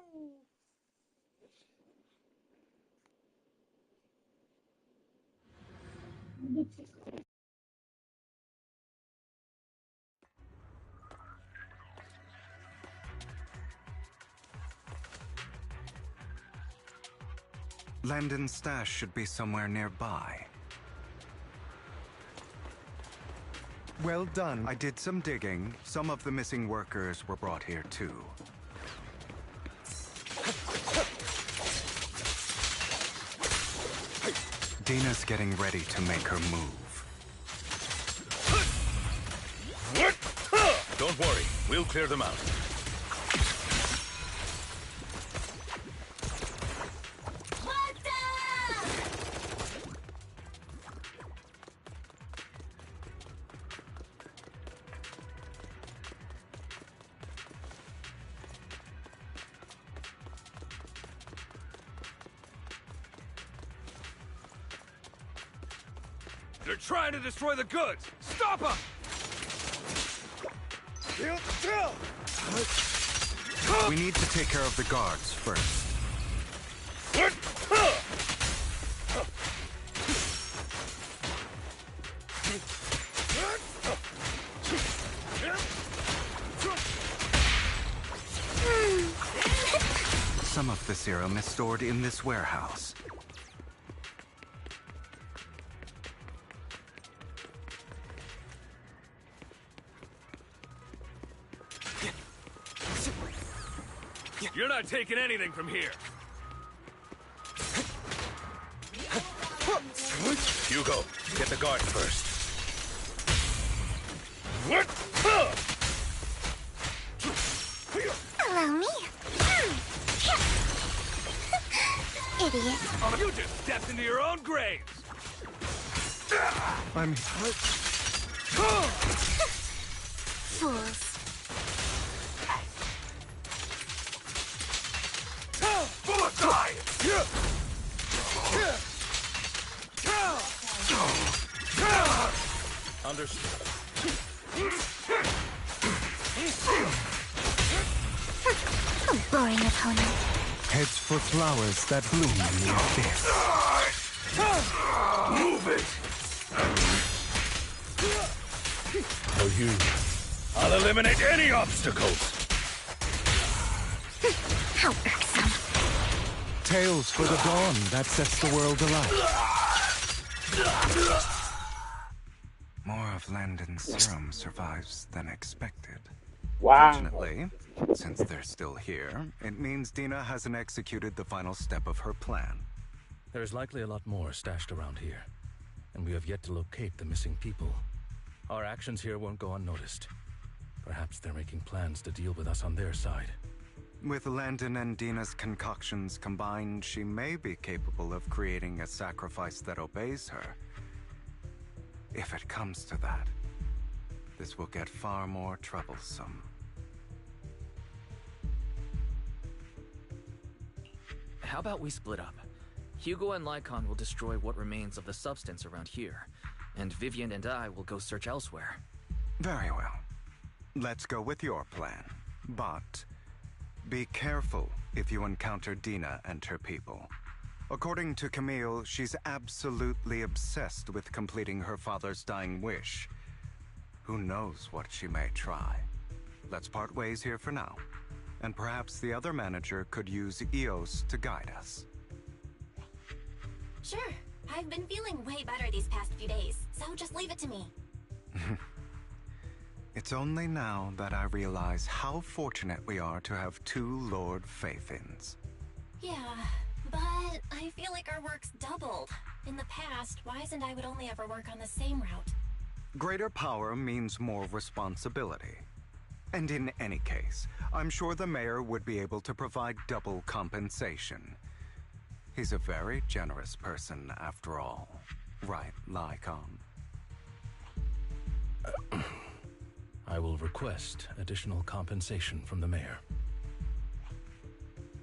Landon's stash should be somewhere nearby. Well done. I did some digging. Some of the missing workers were brought here too. Dina's getting ready to make her move. Don't worry, we'll clear them out. They're trying to destroy the goods! Stop them! We need to take care of the guards first. Some of the serum is stored in this warehouse. You're not taking anything from here. Hugo, get the guard first. Allow me. Idiot. Oh, you just stepped into your own graves. I'm... Fools. Bullseye! Understood. A boring opponent. Heads for flowers that bloom in the abyss. Move it! For you, I'll eliminate any obstacles. How irksome. Tales for the dawn that sets the world alight. More of Landon's serum survives than expected. Wow. Fortunately, since they're still here, it means Dina hasn't executed the final step of her plan. There's likely a lot more stashed around here, and we have yet to locate the missing people. Our actions here won't go unnoticed. Perhaps they're making plans to deal with us on their side. With Landon and Dina's concoctions combined, she may be capable of creating a sacrifice that obeys her. If it comes to that, this will get far more troublesome. How about we split up? Hugo and Lycon will destroy what remains of the substance around here, and Vivian and I will go search elsewhere. Very well. Let's go with your plan. But be careful if you encounter Dina and her people. According to Camille, she's absolutely obsessed with completing her father's dying wish. Who knows what she may try? Let's part ways here for now. And perhaps the other manager could use EOS to guide us. Sure. I've been feeling way better these past few days, so just leave it to me. It's only now that I realize how fortunate we are to have two Lord Faithins. Yeah, but I feel like our work's doubled. In the past, Wise and I would only ever work on the same route. Greater power means more responsibility. And in any case, I'm sure the mayor would be able to provide double compensation. He's a very generous person, after all. Right, Lycon? I will will request additional compensation from the mayor.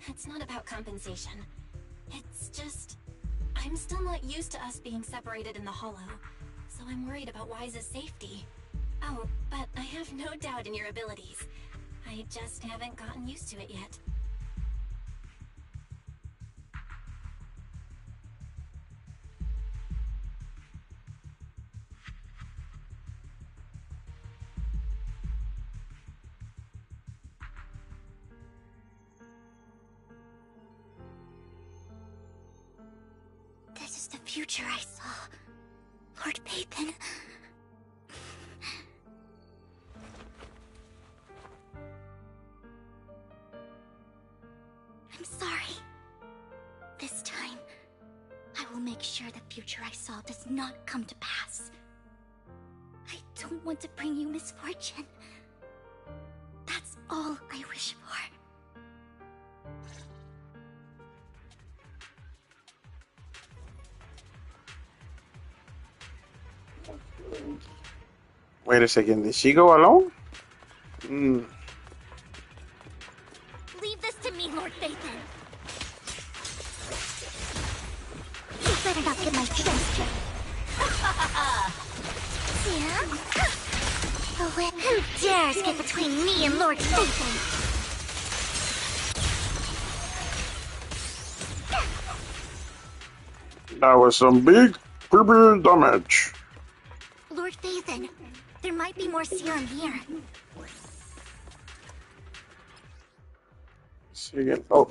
It's not about compensation. It's just... I'm still not used to us being separated in the Hollow, so I'm worried about Wise's safety. Oh, but I have no doubt in your abilities. I just haven't gotten used to it yet. This is the future I saw. Lord Pathan. I'm sorry. This time, I will make sure the future I saw does not come to pass. I don't want to bring you misfortune. That's all I wish for. Wait a second, did she go alone? Leave this to me, Lord Pathan. You better not get my chest. Yeah? Who dares get between me and Lord Pathan? That was some big damage. Lord Pathan, there might be more serum here. See again. Oh.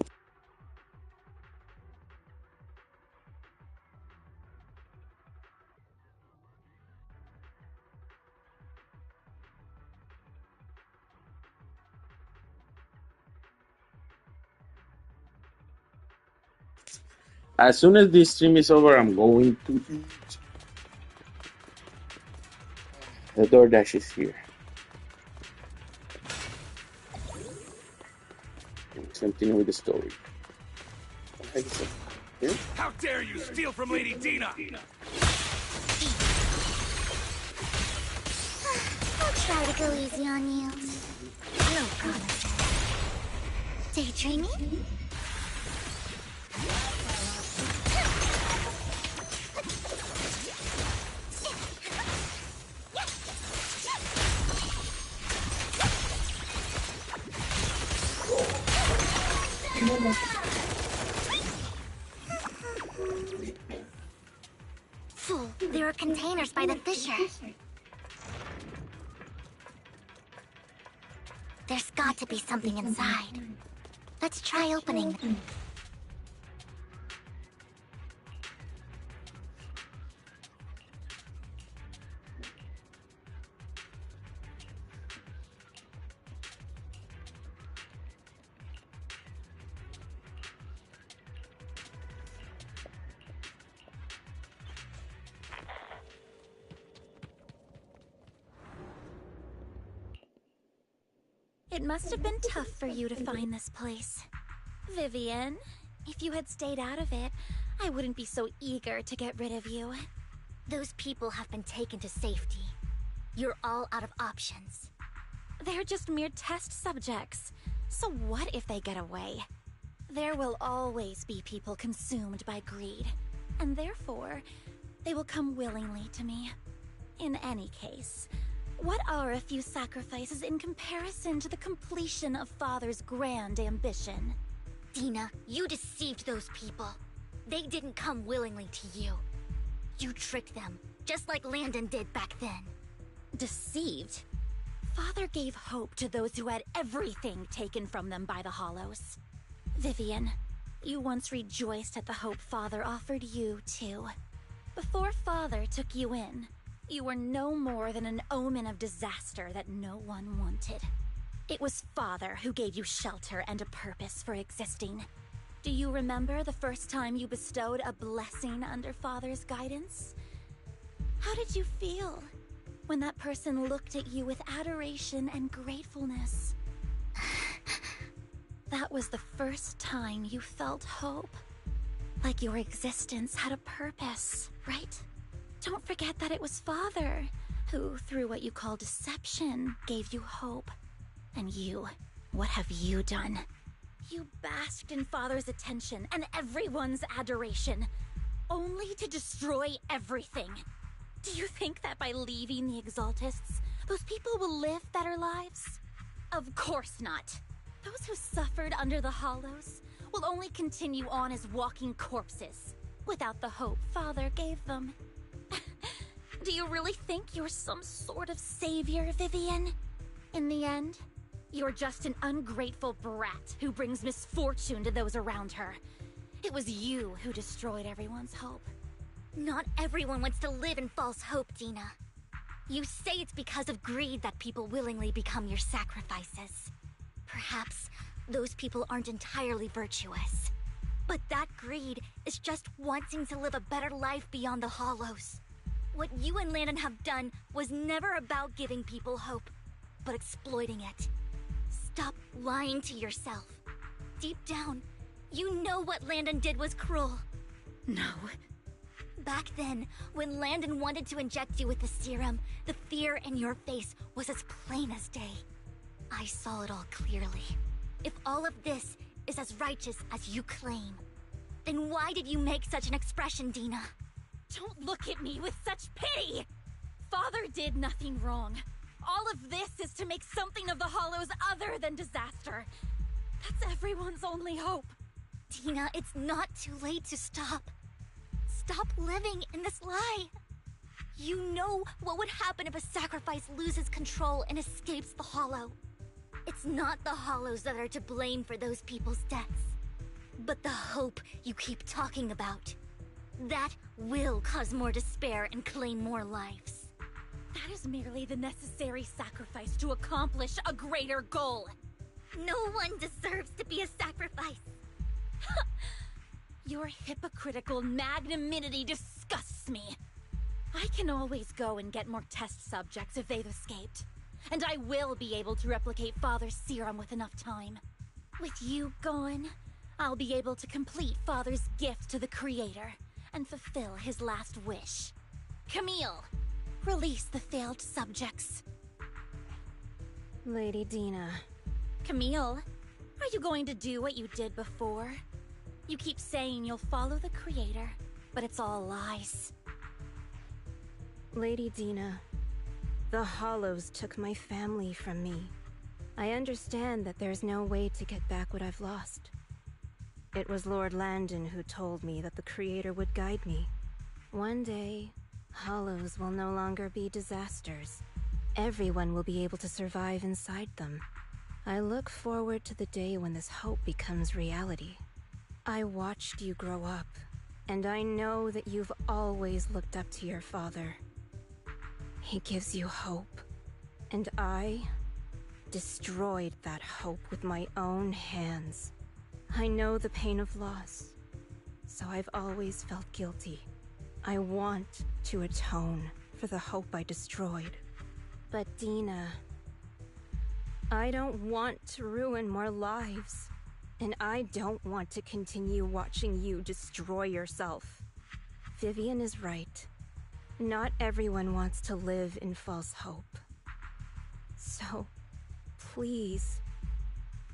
As soon as this stream is over, I'm going to eat. The DoorDash is here. Let's continue with the story. Here? How dare you steal from Lady Dina! I'll try to go easy on you. No promises. Daydreaming? Fool, there are containers by the fissure. There's got to be something inside. Let's try opening. It must have been tough for you to find this place. Vivian, if you had stayed out of it, I wouldn't be so eager to get rid of you. Those people have been taken to safety. You're all out of options. They're just mere test subjects. So what if they get away? There will always be people consumed by greed, and therefore, they will come willingly to me. In any case, what are a few sacrifices in comparison to the completion of Father's grand ambition? Dina, you deceived those people. They didn't come willingly to you. You tricked them, just like Landon did back then. Deceived? Father gave hope to those who had everything taken from them by the Hollows. Vivian, you once rejoiced at the hope Father offered you, too. Before Father took you in, you were no more than an omen of disaster that no one wanted. It was Father who gave you shelter and a purpose for existing. Do you remember the first time you bestowed a blessing under Father's guidance? How did you feel when that person looked at you with adoration and gratefulness? That was the first time you felt hope. Like your existence had a purpose, right? Don't forget that it was Father who, through what you call deception, gave you hope. And you, what have you done? You basked in Father's attention and everyone's adoration, only to destroy everything. Do you think that by leaving the Exaltists, those people will live better lives? Of course not. Those who suffered under the Hollows will only continue on as walking corpses, without the hope Father gave them. Do you really think you're some sort of savior, Vivian? In the end, you're just an ungrateful brat who brings misfortune to those around her. It was you who destroyed everyone's hope. Not everyone wants to live in false hope, Dina. You say it's because of greed that people willingly become your sacrifices. Perhaps those people aren't entirely virtuous. But that greed is just wanting to live a better life beyond the Hollows. What you and Landon have done was never about giving people hope, but exploiting it. Stop lying to yourself. Deep down, you know what Landon did was cruel. No. Back then, when Landon wanted to inject you with the serum, the fear in your face was as plain as day. I saw it all clearly. If all of this is as righteous as you claim, then why did you make such an expression, Dina? Don't look at me with such pity! Father did nothing wrong. All of this is to make something of the Hollows other than disaster. That's everyone's only hope. Dina, it's not too late to stop. Stop living in this lie. You know what would happen if a sacrifice loses control and escapes the Hollow. It's not the Hollows that are to blame for those people's deaths, but the hope you keep talking about. That will cause more despair and claim more lives. That is merely the necessary sacrifice to accomplish a greater goal. No one deserves to be a sacrifice. Your hypocritical magnanimity disgusts me. I can always go and get more test subjects if they've escaped. And I will be able to replicate Father's serum with enough time. With you gone, I'll be able to complete Father's gift to the Creator and fulfill his last wish. Camille, release the failed subjects. Lady Dina. Camille, are you going to do what you did before? You keep saying you'll follow the Creator, but it's all lies. Lady Dina, the Hollows took my family from me. I understand that there's no way to get back what I've lost. It was Lord Landon who told me that the Creator would guide me. One day, Hollows will no longer be disasters. Everyone will be able to survive inside them. I look forward to the day when this hope becomes reality. I watched you grow up, and I know that you've always looked up to your father. He gives you hope, and I destroyed that hope with my own hands. I know the pain of loss, so I've always felt guilty. I want to atone for the hope I destroyed. But Dina, I don't want to ruin more lives, and I don't want to continue watching you destroy yourself. Vivian is right. Not everyone wants to live in false hope. So, please,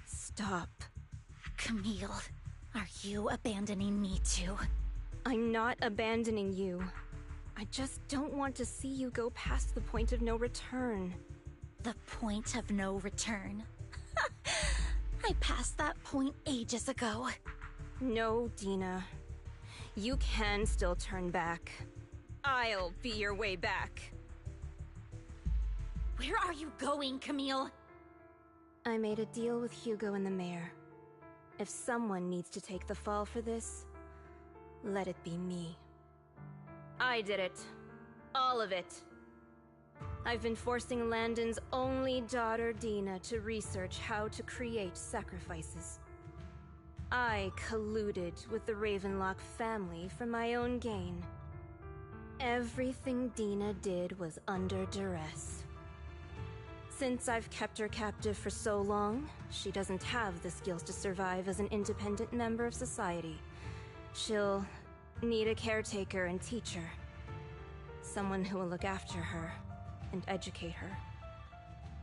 stop. Camille, are you abandoning me too? I'm not abandoning you. I just don't want to see you go past the point of no return. The point of no return? I passed that point ages ago. No, Dina. You can still turn back. I'll be your way back. Where are you going, Camille? I made a deal with Hugo and the mayor. If someone needs to take the fall for this, let it be me. I did it. All of it. I've been forcing Landon's only daughter, Dina, to research how to create sacrifices. I colluded with the Ravenlock family for my own gain. Everything Dina did was under duress. Since I've kept her captive for so long, she doesn't have the skills to survive as an independent member of society. She'll need a caretaker and teacher. Someone who will look after her, and educate her.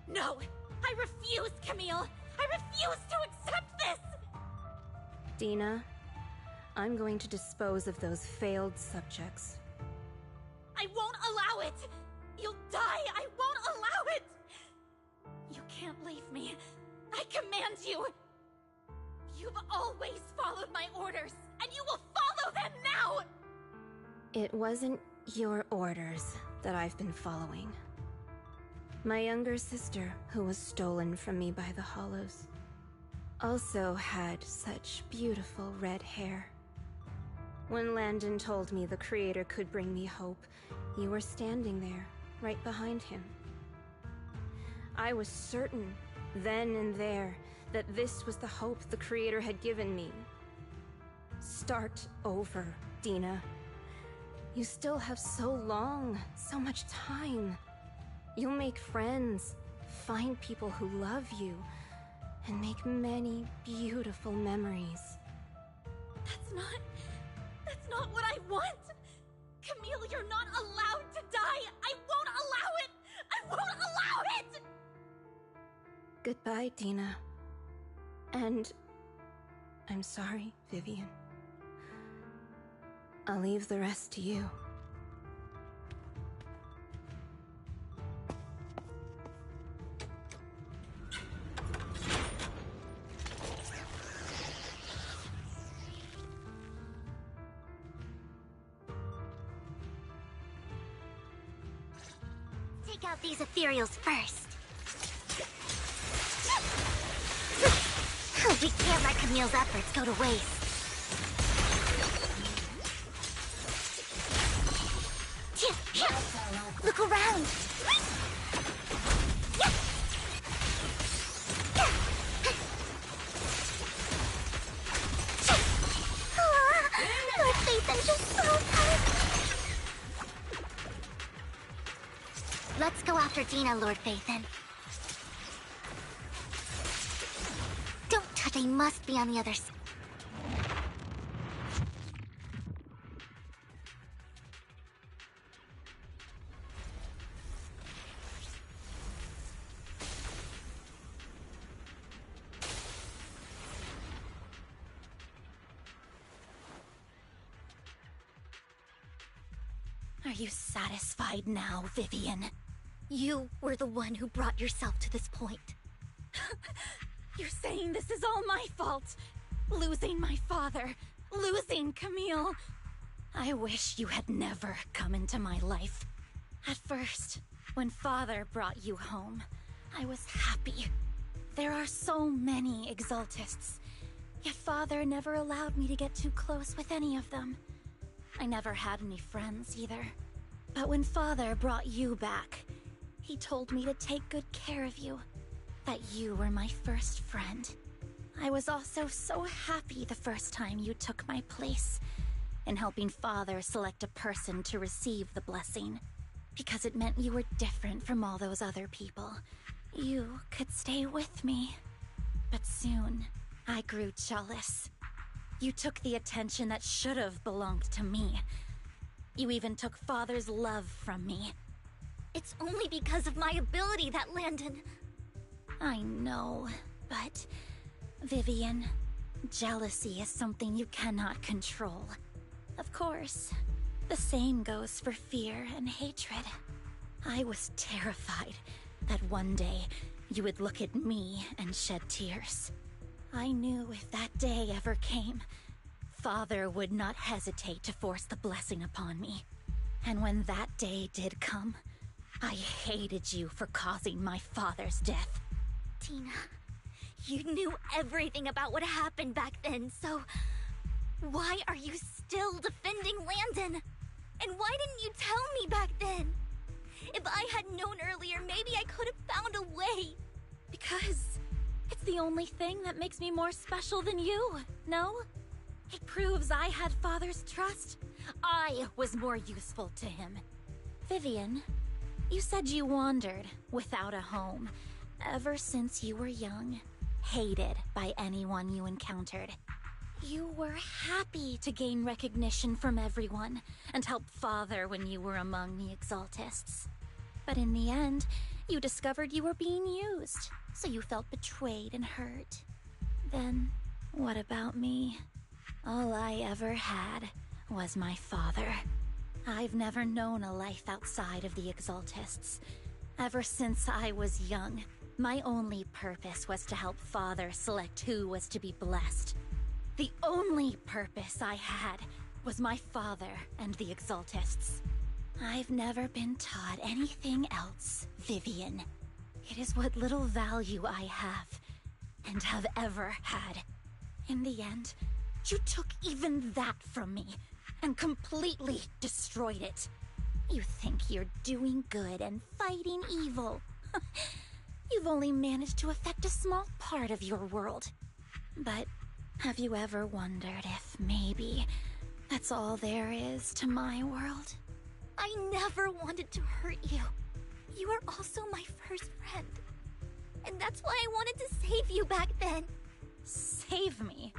No! I refuse, Camille! I refuse to accept this! Dina, I'm going to dispose of those failed subjects. I won't allow it! You'll die! I won't allow it! You can't leave me. I command you! You've always followed my orders, and you will follow them now! It wasn't your orders that I've been following. My younger sister, who was stolen from me by the Hollows, also had such beautiful red hair. When Landon told me the Creator could bring me hope, you were standing there, right behind him. I was certain, then and there, that this was the hope the Creator had given me. Start over, Dina. You still have so long, so much time. You'll make friends, find people who love you, and make many beautiful memories. That's not what I want! Camille, you're not allowed to die! I won't allow it! I won't allow it! Goodbye, Dina. And I'm sorry, Vivian. I'll leave the rest to you. Take out these ethereals first. We can't let Camille's efforts go to waste. Look around! Lord Phaethon, just so tough! Let's go after Dina, Lord Phaethon. Don't touch, I must be on the other side. Are you satisfied now, Vivian? You were the one who brought yourself to this point. You're saying this is all my fault? Losing my father, losing Camille. I wish you had never come into my life. At first, when Father brought you home, I was happy. There are so many Exaltists, yet Father never allowed me to get too close with any of them. I never had any friends either. But when Father brought you back, he told me to take good care of you. That you were my first friend. I was also so happy the first time you took my place in helping Father select a person to receive the blessing. Because it meant you were different from all those other people. You could stay with me. But soon, I grew jealous. You took the attention that should have belonged to me. You even took Father's love from me. It's only because of my ability that Landon... I know, but... Vivian, jealousy is something you cannot control. Of course, the same goes for fear and hatred. I was terrified that one day you would look at me and shed tears. I knew if that day ever came, Father would not hesitate to force the blessing upon me. And when that day did come, I hated you for causing my father's death. Tina, you knew everything about what happened back then, so... Why are you still defending Landon? And why didn't you tell me back then? If I had known earlier, maybe I could have found a way. Because it's the only thing that makes me more special than you, no? It proves I had Father's trust. I was more useful to him. Vivian, you said you wandered without a home ever since you were young, hated by anyone you encountered. You were happy to gain recognition from everyone and help Father when you were among the Exaltists. But in the end, you discovered you were being used, so you felt betrayed and hurt. Then, what about me? All I ever had was my father. I've never known a life outside of the Exaltists. Ever since I was young, my only purpose was to help Father select who was to be blessed. The only purpose I had was my father and the Exaltists. I've never been taught anything else, Vivian. It is what little value I have, and have ever had. In the end, you took even that from me, and completely destroyed it. You think you're doing good and fighting evil. You've only managed to affect a small part of your world. But have you ever wondered if maybe that's all there is to my world? I never wanted to hurt you. You were also my first friend. And that's why I wanted to save you back then. Save me?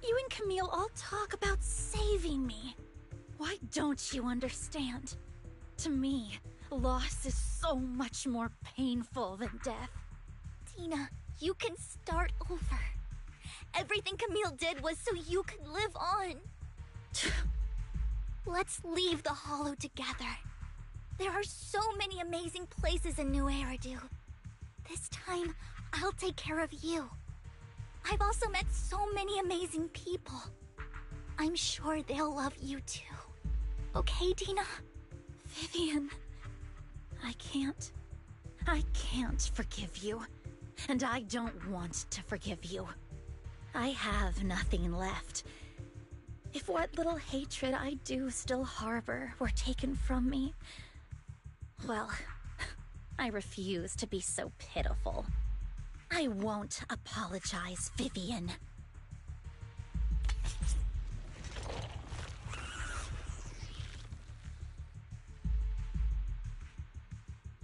You and Camille all talk about saving me. Why don't you understand? To me, loss is so much more painful than death. Tina, you can start over. Everything Camille did was so you could live on. Let's leave the Hollow together. There are so many amazing places in New Eridu. This time, I'll take care of you. I've also met so many amazing people. I'm sure they'll love you too. Okay, Tina? Vivian, I can't forgive you. And I don't want to forgive you. I have nothing left. If what little hatred I do still harbor were taken from me, well, I refuse to be so pitiful. I won't apologize, Vivian.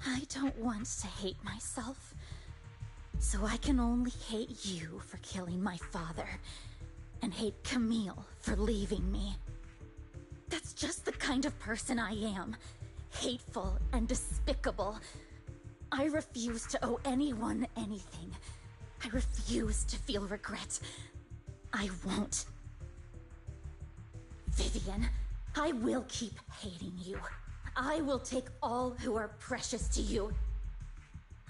I don't want to hate myself, so I can only hate you for killing my father, and hate Camille for leaving me. That's just the kind of person I am. Hateful and despicable. I refuse to owe anyone anything. I refuse to feel regret. I won't. Vivian, I will keep hating you. I will take all who are precious to you.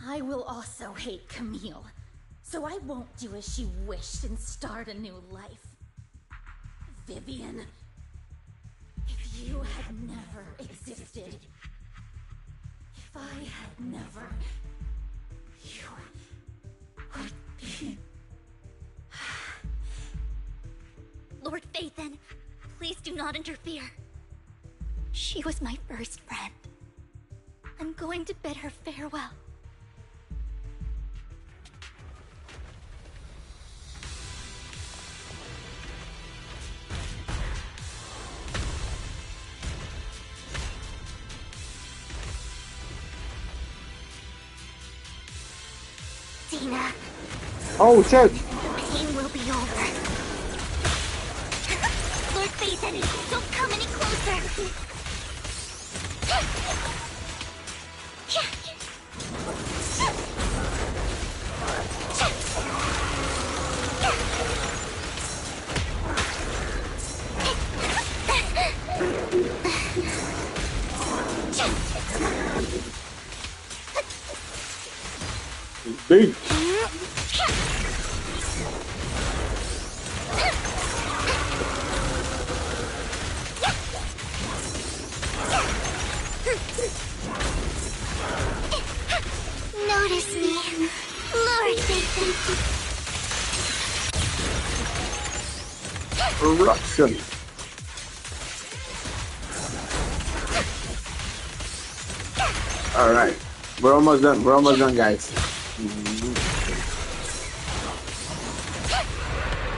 I will also hate Camille, so I won't do as she wished and start a new life. Vivian, if you had never existed, if I had never, you would be... Lord Phaethon, please do not interfere. She was my first friend. I'm going to bid her farewell. Tina. Oh, shit! The pain will be over. Lord Phaethon, don't come any closer! Big. Notice me, Lord Phaethon. Eruption. All right, we're almost done. We're almost done, guys.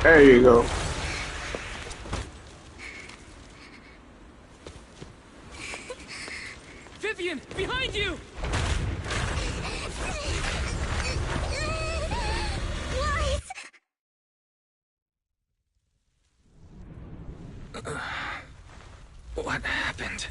There you go. Vivian, behind you! What happened?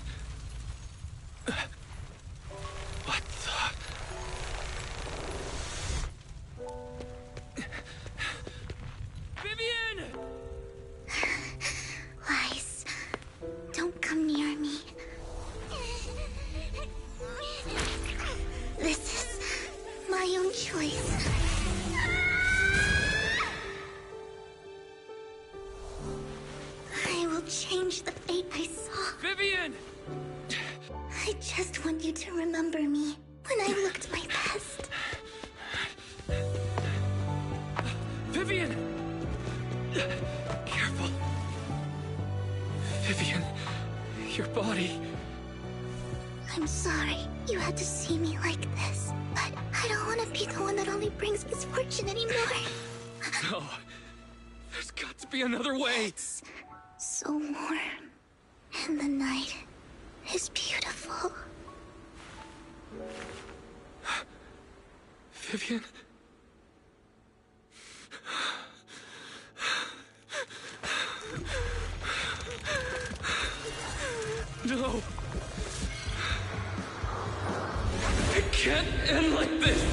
just want you to remember me when I looked my best. Vivian! Careful. Vivian, your body. I'm sorry you had to see me like this, but I don't want to be the one that only brings misfortune anymore. No. There's got to be another way. It's so warm, and the night is beautiful. Vivian? No! It can't end like this!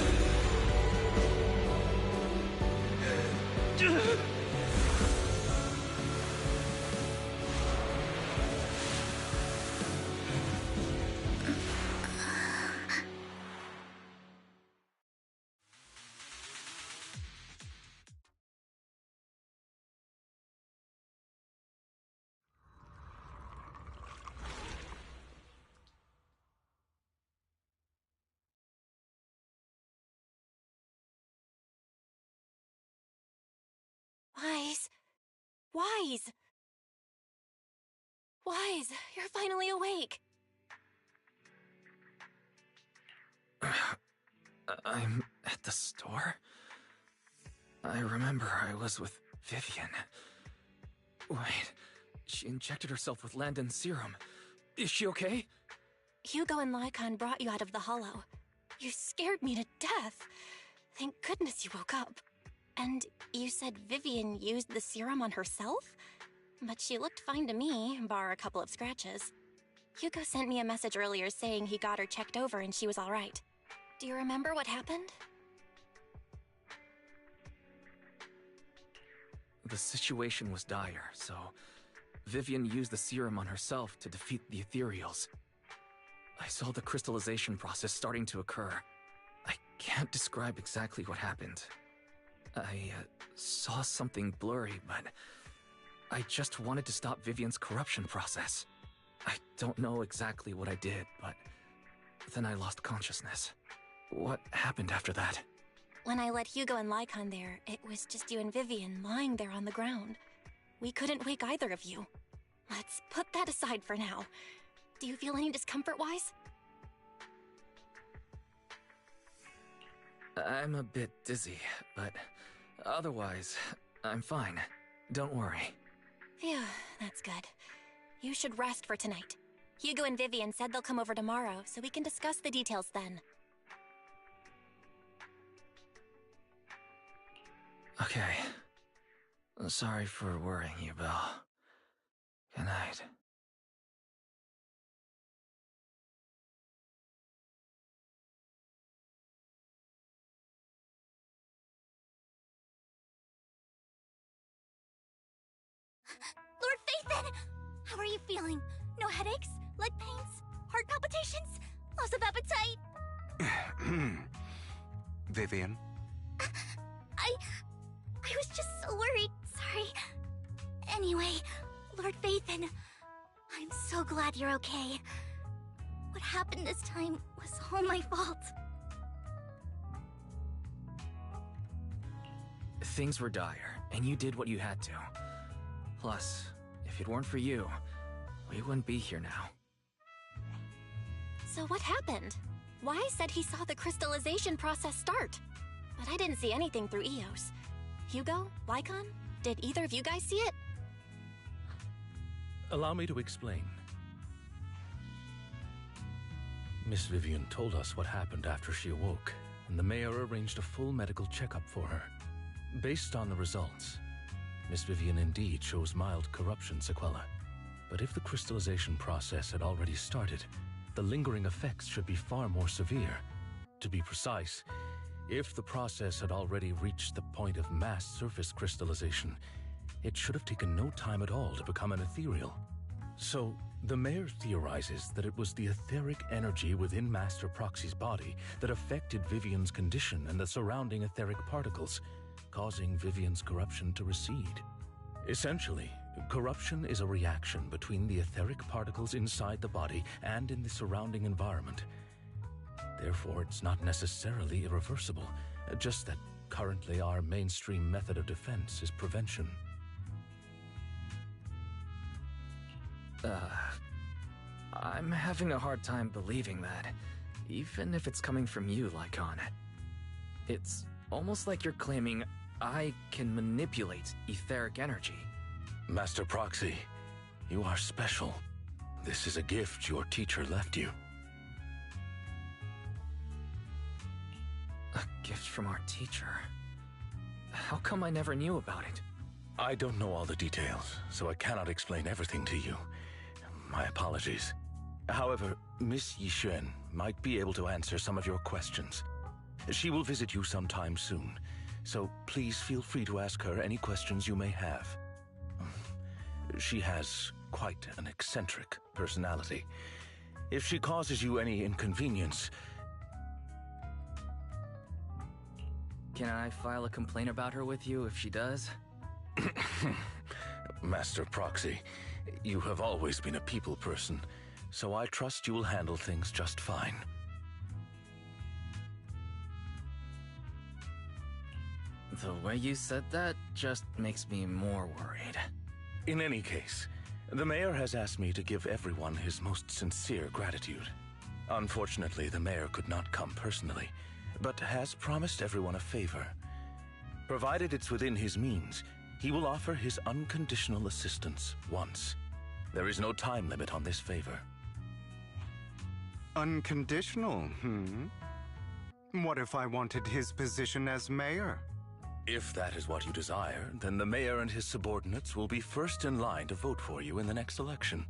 Wise. Wise. Wise, you're finally awake. I'm at the store? I remember I was with Vivian. Wait, she injected herself with Landon's serum. Is she okay? Hugo and Lycon brought you out of the hollow. You scared me to death. Thank goodness you woke up. And you said Vivian used the serum on herself? But she looked fine to me, bar a couple of scratches. Hugo sent me a message earlier saying he got her checked over and she was all right. Do you remember what happened? The situation was dire, so Vivian used the serum on herself to defeat the ethereals. I saw the crystallization process starting to occur. I can't describe exactly what happened. I saw something blurry, but I just wanted to stop Vivian's corruption process. I don't know exactly what I did, but then I lost consciousness. What happened after that? When I let Hugo and Lycon there, it was just you and Vivian lying there on the ground. We couldn't wake either of you. Let's put that aside for now. Do you feel any discomfort-wise? I'm a bit dizzy, but otherwise, I'm fine. Don't worry. Phew, that's good. You should rest for tonight. Hugo and Vivian said they'll come over tomorrow, so we can discuss the details then. Okay. Sorry for worrying you, Belle. Good night. Lord Phaethon! How are you feeling? No headaches? Leg pains? Heart palpitations? Loss of appetite? Vivian? I was just so worried. Sorry. Anyway, Lord Phaethon, I'm so glad you're okay. What happened this time was all my fault. Things were dire, and you did what you had to. Plus, if it weren't for you, we wouldn't be here now. So what happened? Wise said he saw the crystallization process start. But I didn't see anything through EOS. Hugo? Lycon? Did either of you guys see it? Allow me to explain. Miss Vivian told us what happened after she awoke, and the mayor arranged a full medical checkup for her. Based on the results, Miss Vivian indeed shows mild corruption sequela. But if the crystallization process had already started, the lingering effects should be far more severe. To be precise, if the process had already reached the point of mass surface crystallization, it should have taken no time at all to become an ethereal. So, the mayor theorizes that it was the etheric energy within Master Proxy's body that affected Vivian's condition and the surrounding etheric particles, causing Vivian's corruption to recede. Essentially, Corruption is a reaction between the etheric particles inside the body and in the surrounding environment. Therefore, it's not necessarily irreversible, just that currently our mainstream method of defense is prevention. I'm having a hard time believing that, even if it's coming from you, Lycon. It's almost like you're claiming I can manipulate etheric energy. Master Proxy, you are special. This is a gift your teacher left you. A gift from our teacher? How come I never knew about it? I don't know all the details, so I cannot explain everything to you. My apologies. However, Miss Yixuan might be able to answer some of your questions. She will visit you sometime soon, so please feel free to ask her any questions you may have. She has quite an eccentric personality. If she causes you any inconvenience... Can I file a complaint about her with you if she does? Master Proxy, you have always been a people person, so I trust you will handle things just fine. The way you said that just makes me more worried. In any case, the mayor has asked me to give everyone his most sincere gratitude. Unfortunately, the mayor could not come personally, but has promised everyone a favor. Provided it's within his means, he will offer his unconditional assistance once. There is no time limit on this favor. Unconditional, What if I wanted his position as mayor? If that is what you desire, then the mayor and his subordinates will be first in line to vote for you in the next election.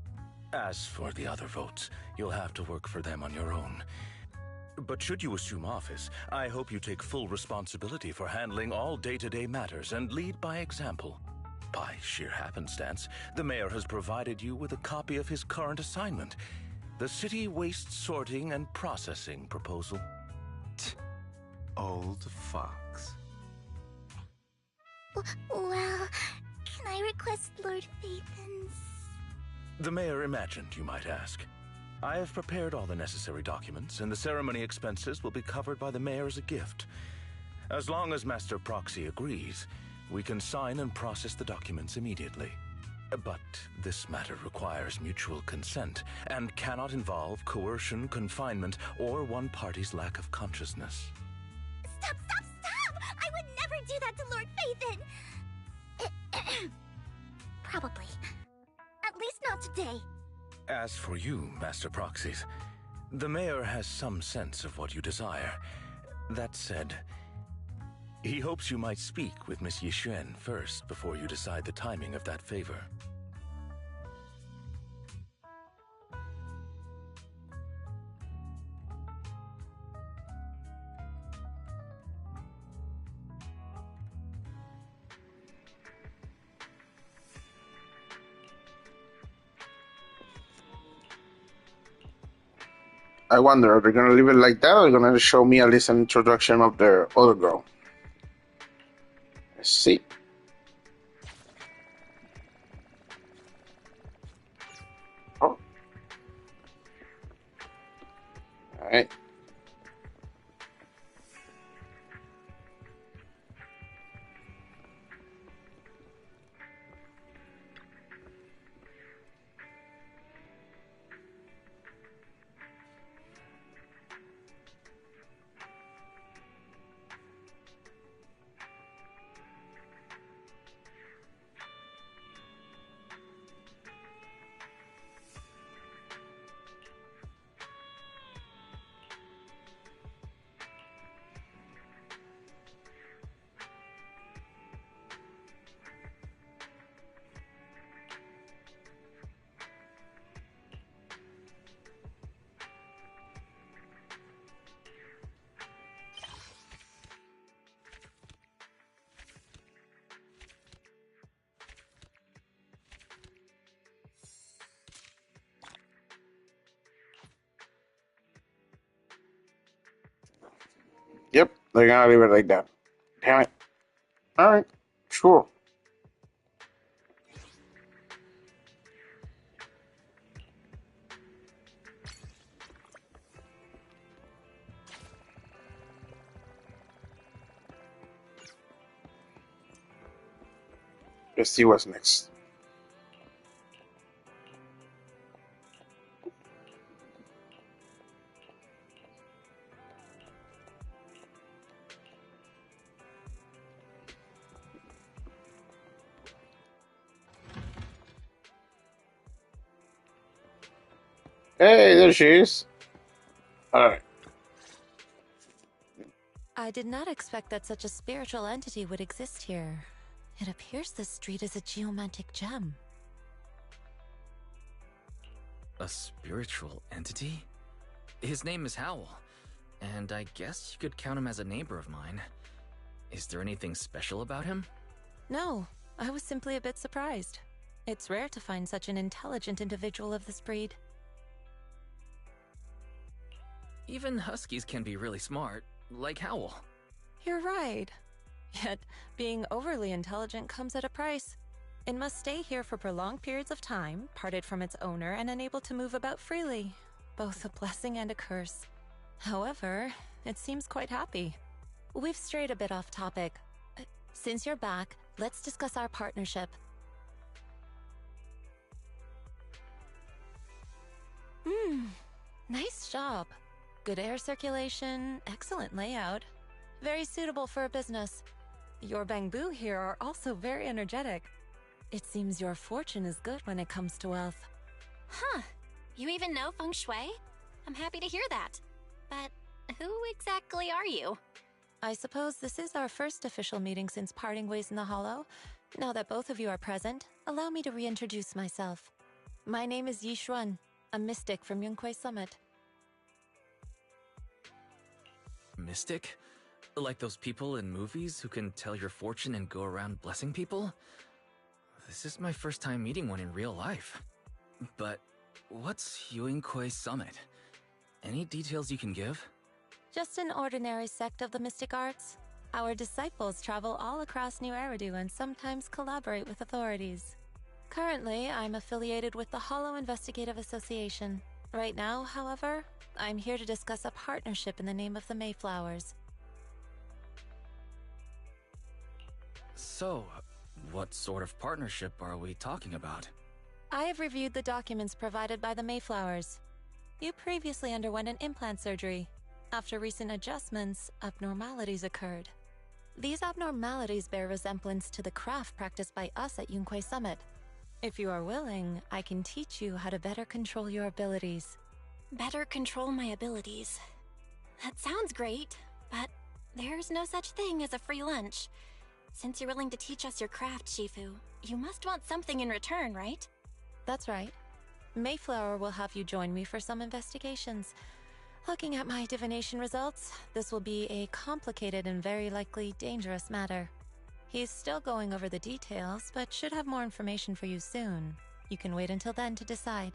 As for the other votes, you'll have to work for them on your own. But should you assume office, I hope you take full responsibility for handling all day-to-day matters and lead by example. By sheer happenstance, the mayor has provided you with a copy of his current assignment, the City Waste Sorting and Processing proposal. Old fox. Well, can I request Lord Phaethon's? The mayor imagined you might ask. I have prepared all the necessary documents, and the ceremony expenses will be covered by the mayor as a gift. As long as Master Proxy agrees, we can sign and process the documents immediately. But this matter requires mutual consent, and cannot involve coercion, confinement, or one party's lack of consciousness. Stop! I would never do that to Lord Phaethon! Probably. At least not today. As for you, Master Proxies, the mayor has some sense of what you desire. That said, he hopes you might speak with Miss Yixuan first before you decide the timing of that favor. I wonder, are they going to leave it like that, or are they going to show me at least an introduction of their other girl? Let's see. Oh. Alright. Yep, they're gonna leave it like that. Damn it. Alright, sure. Let's see what's next. Hey, there she is. Alright. I did not expect that such a spiritual entity would exist here. It appears this street is a geomantic gem. A spiritual entity? His name is Howl, and I guess you could count him as a neighbor of mine. Is there anything special about him? No, I was simply a bit surprised. It's rare to find such an intelligent individual of this breed. Even huskies can be really smart, like Howl. You're right. Yet, being overly intelligent comes at a price. It must stay here for prolonged periods of time, parted from its owner and unable to move about freely. Both a blessing and a curse. However, it seems quite happy. We've strayed a bit off topic. Since you're back, let's discuss our partnership. Nice job. Good air circulation, excellent layout. Very suitable for a business. Your bamboo here are also very energetic. It seems your fortune is good when it comes to wealth. Huh. You even know feng shui? I'm happy to hear that. But who exactly are you? I suppose this is our first official meeting since parting ways in the Hollow. Now that both of you are present, allow me to reintroduce myself. My name is Yi Xuan, a mystic from Yunquei Summit. Mystic? Like those people in movies who can tell your fortune and go around blessing people? This is my first time meeting one in real life. But what's Yunquei Summit? Any details you can give? Just an ordinary sect of the mystic arts. Our disciples travel all across New Eridu and sometimes collaborate with authorities. Currently, I'm affiliated with the Hollow Investigative Association. Right now, however, I'm here to discuss a partnership in the name of the Mayflowers. So, what sort of partnership are we talking about? I have reviewed the documents provided by the Mayflowers. You previously underwent an implant surgery. After recent adjustments, abnormalities occurred. These abnormalities bear resemblance to the craft practiced by us at Yunquei Summit. If you are willing, I can teach you how to better control your abilities. Better control my abilities. That sounds great, but there's no such thing as a free lunch. Since you're willing to teach us your craft, Shifu, you must want something in return, right? That's right. Mayflower will have you join me for some investigations. Looking at my divination results, this will be a complicated and very likely dangerous matter. He's still going over the details, but should have more information for you soon. You can wait until then to decide.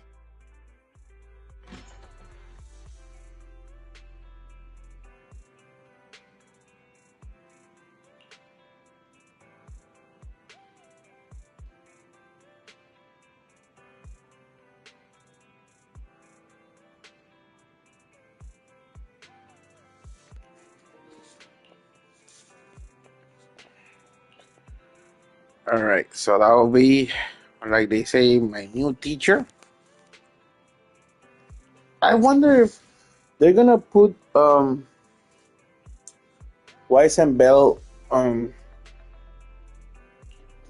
Alright, so that will be, like they say, my new teacher. I wonder if they're gonna put Wise and Bell to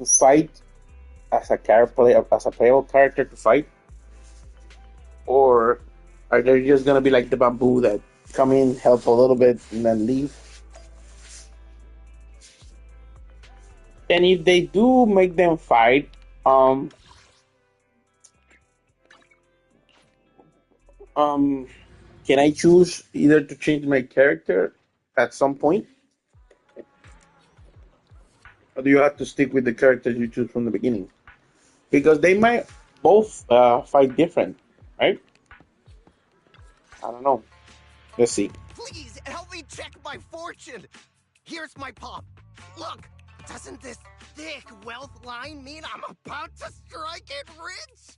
fight as a playable character to fight, or are they just gonna be like the bamboo that come in, help a little bit, and then leave? And if they do make them fight, can I choose either to change my character at some point, or do you have to stick with the characters you choose from the beginning? Because they might both fight different, right? I don't know. Let's see. Please help me check my fortune. Here's my palm. Look, doesn't this thick wealth line mean I'm about to strike it rich?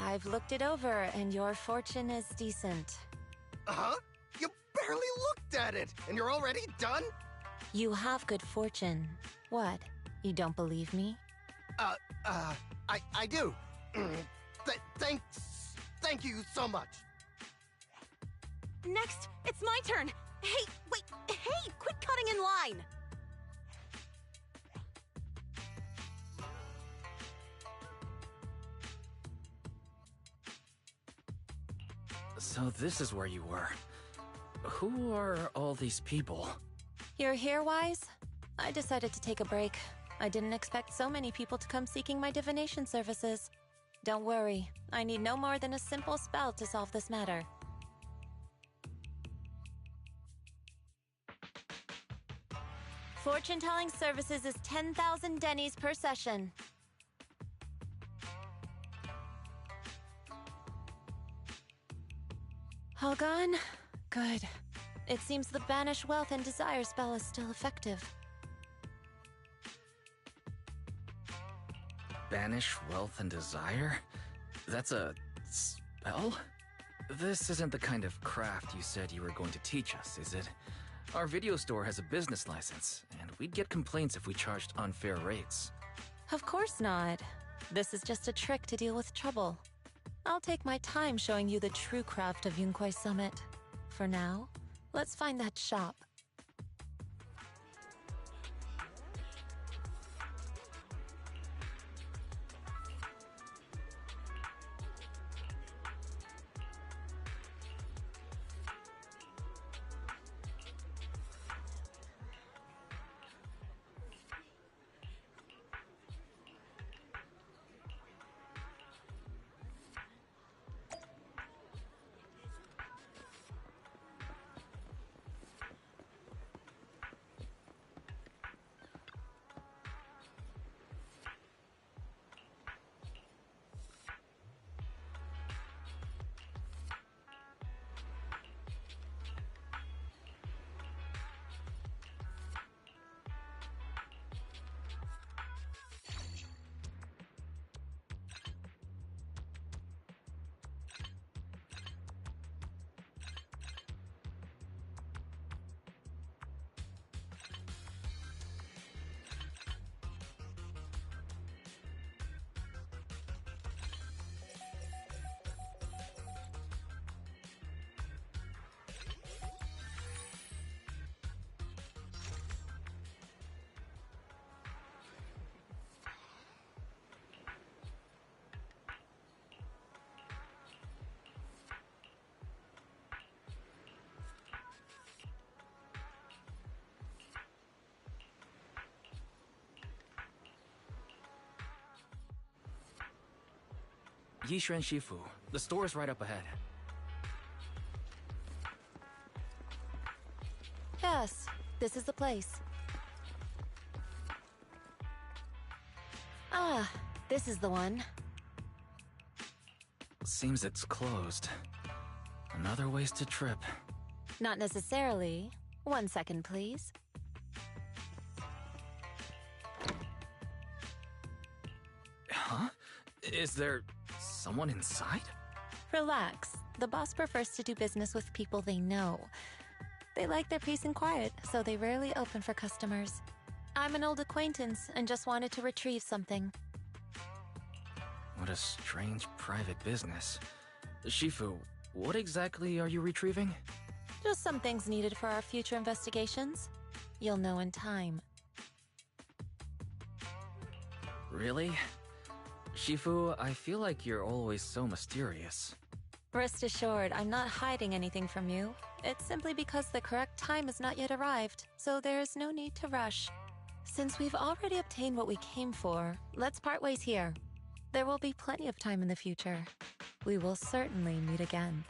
I've looked it over, and your fortune is decent. Huh? You barely looked at it, and you're already done? You have good fortune. What? You don't believe me? I do. Thank you so much. Next, it's my turn. Hey, wait, hey, quit cutting in line. So this is where you were. Who are all these people? You're here, Wise? I decided to take a break. I didn't expect so many people to come seeking my divination services. Don't worry, I need no more than a simple spell to solve this matter. Fortune-telling services is 10,000 dennies per session. All gone? Good. It seems the Banish Wealth and Desire spell is still effective. Banish Wealth and Desire? That's a spell? This isn't the kind of craft you said you were going to teach us, is it? Our video store has a business license, and we'd get complaints if we charged unfair rates. Of course not. This is just a trick to deal with trouble. I'll take my time showing you the true craft of Yunquai Summit. For now, let's find that shop. Yishuan Shifu, the store's right up ahead. Yes, this is the place. Ah, this is the one. Seems it's closed. Another wasted trip. Not necessarily. 1 second, please. Huh? Is there someone inside? Relax. The boss prefers to do business with people they know. They like their peace and quiet, so they rarely open for customers. I'm an old acquaintance and just wanted to retrieve something. What a strange private business. Shifu, what exactly are you retrieving? Just some things needed for our future investigations. You'll know in time. Really? Shifu, I feel like you're always so mysterious. Rest assured, I'm not hiding anything from you. It's simply because the correct time has not yet arrived, so there is no need to rush. Since we've already obtained what we came for, let's part ways here. There will be plenty of time in the future. We will certainly meet again.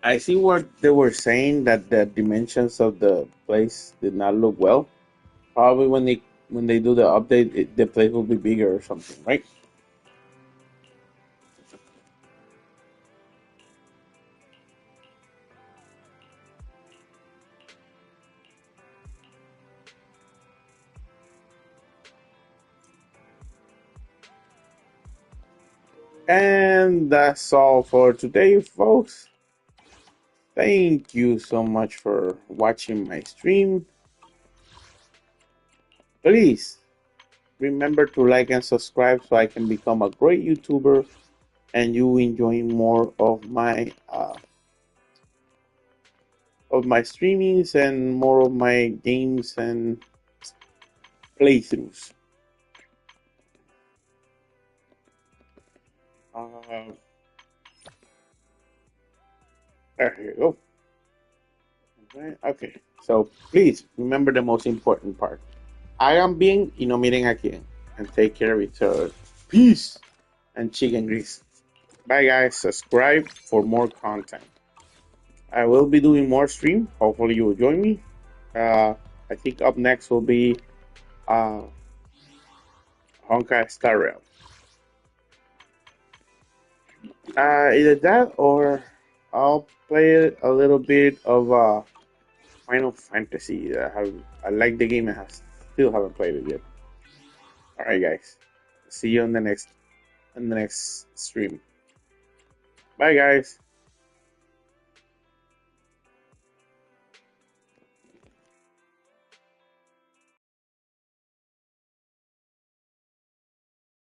I see what they were saying that the dimensions of the place did not look well. Probably when they do the update, the place will be bigger or something, right? And that's all for today, folks. Thank you so much for watching my stream. Please remember to like and subscribe so I can become a great YouTuber and you enjoy more of my streamings and more of my games and playthroughs. There you go. Okay, so please remember the most important part. Hagan bien y no miren a quién. And take care of each other. Peace and chicken grease. Bye guys, subscribe for more content. I will be doing more stream. Hopefully you will join me. I think up next will be Honkai Star Rail. Either that or I'll play a little bit of Final Fantasy. I like the game. Still haven't played it yet. All right, guys. See you on the next stream. Bye, guys.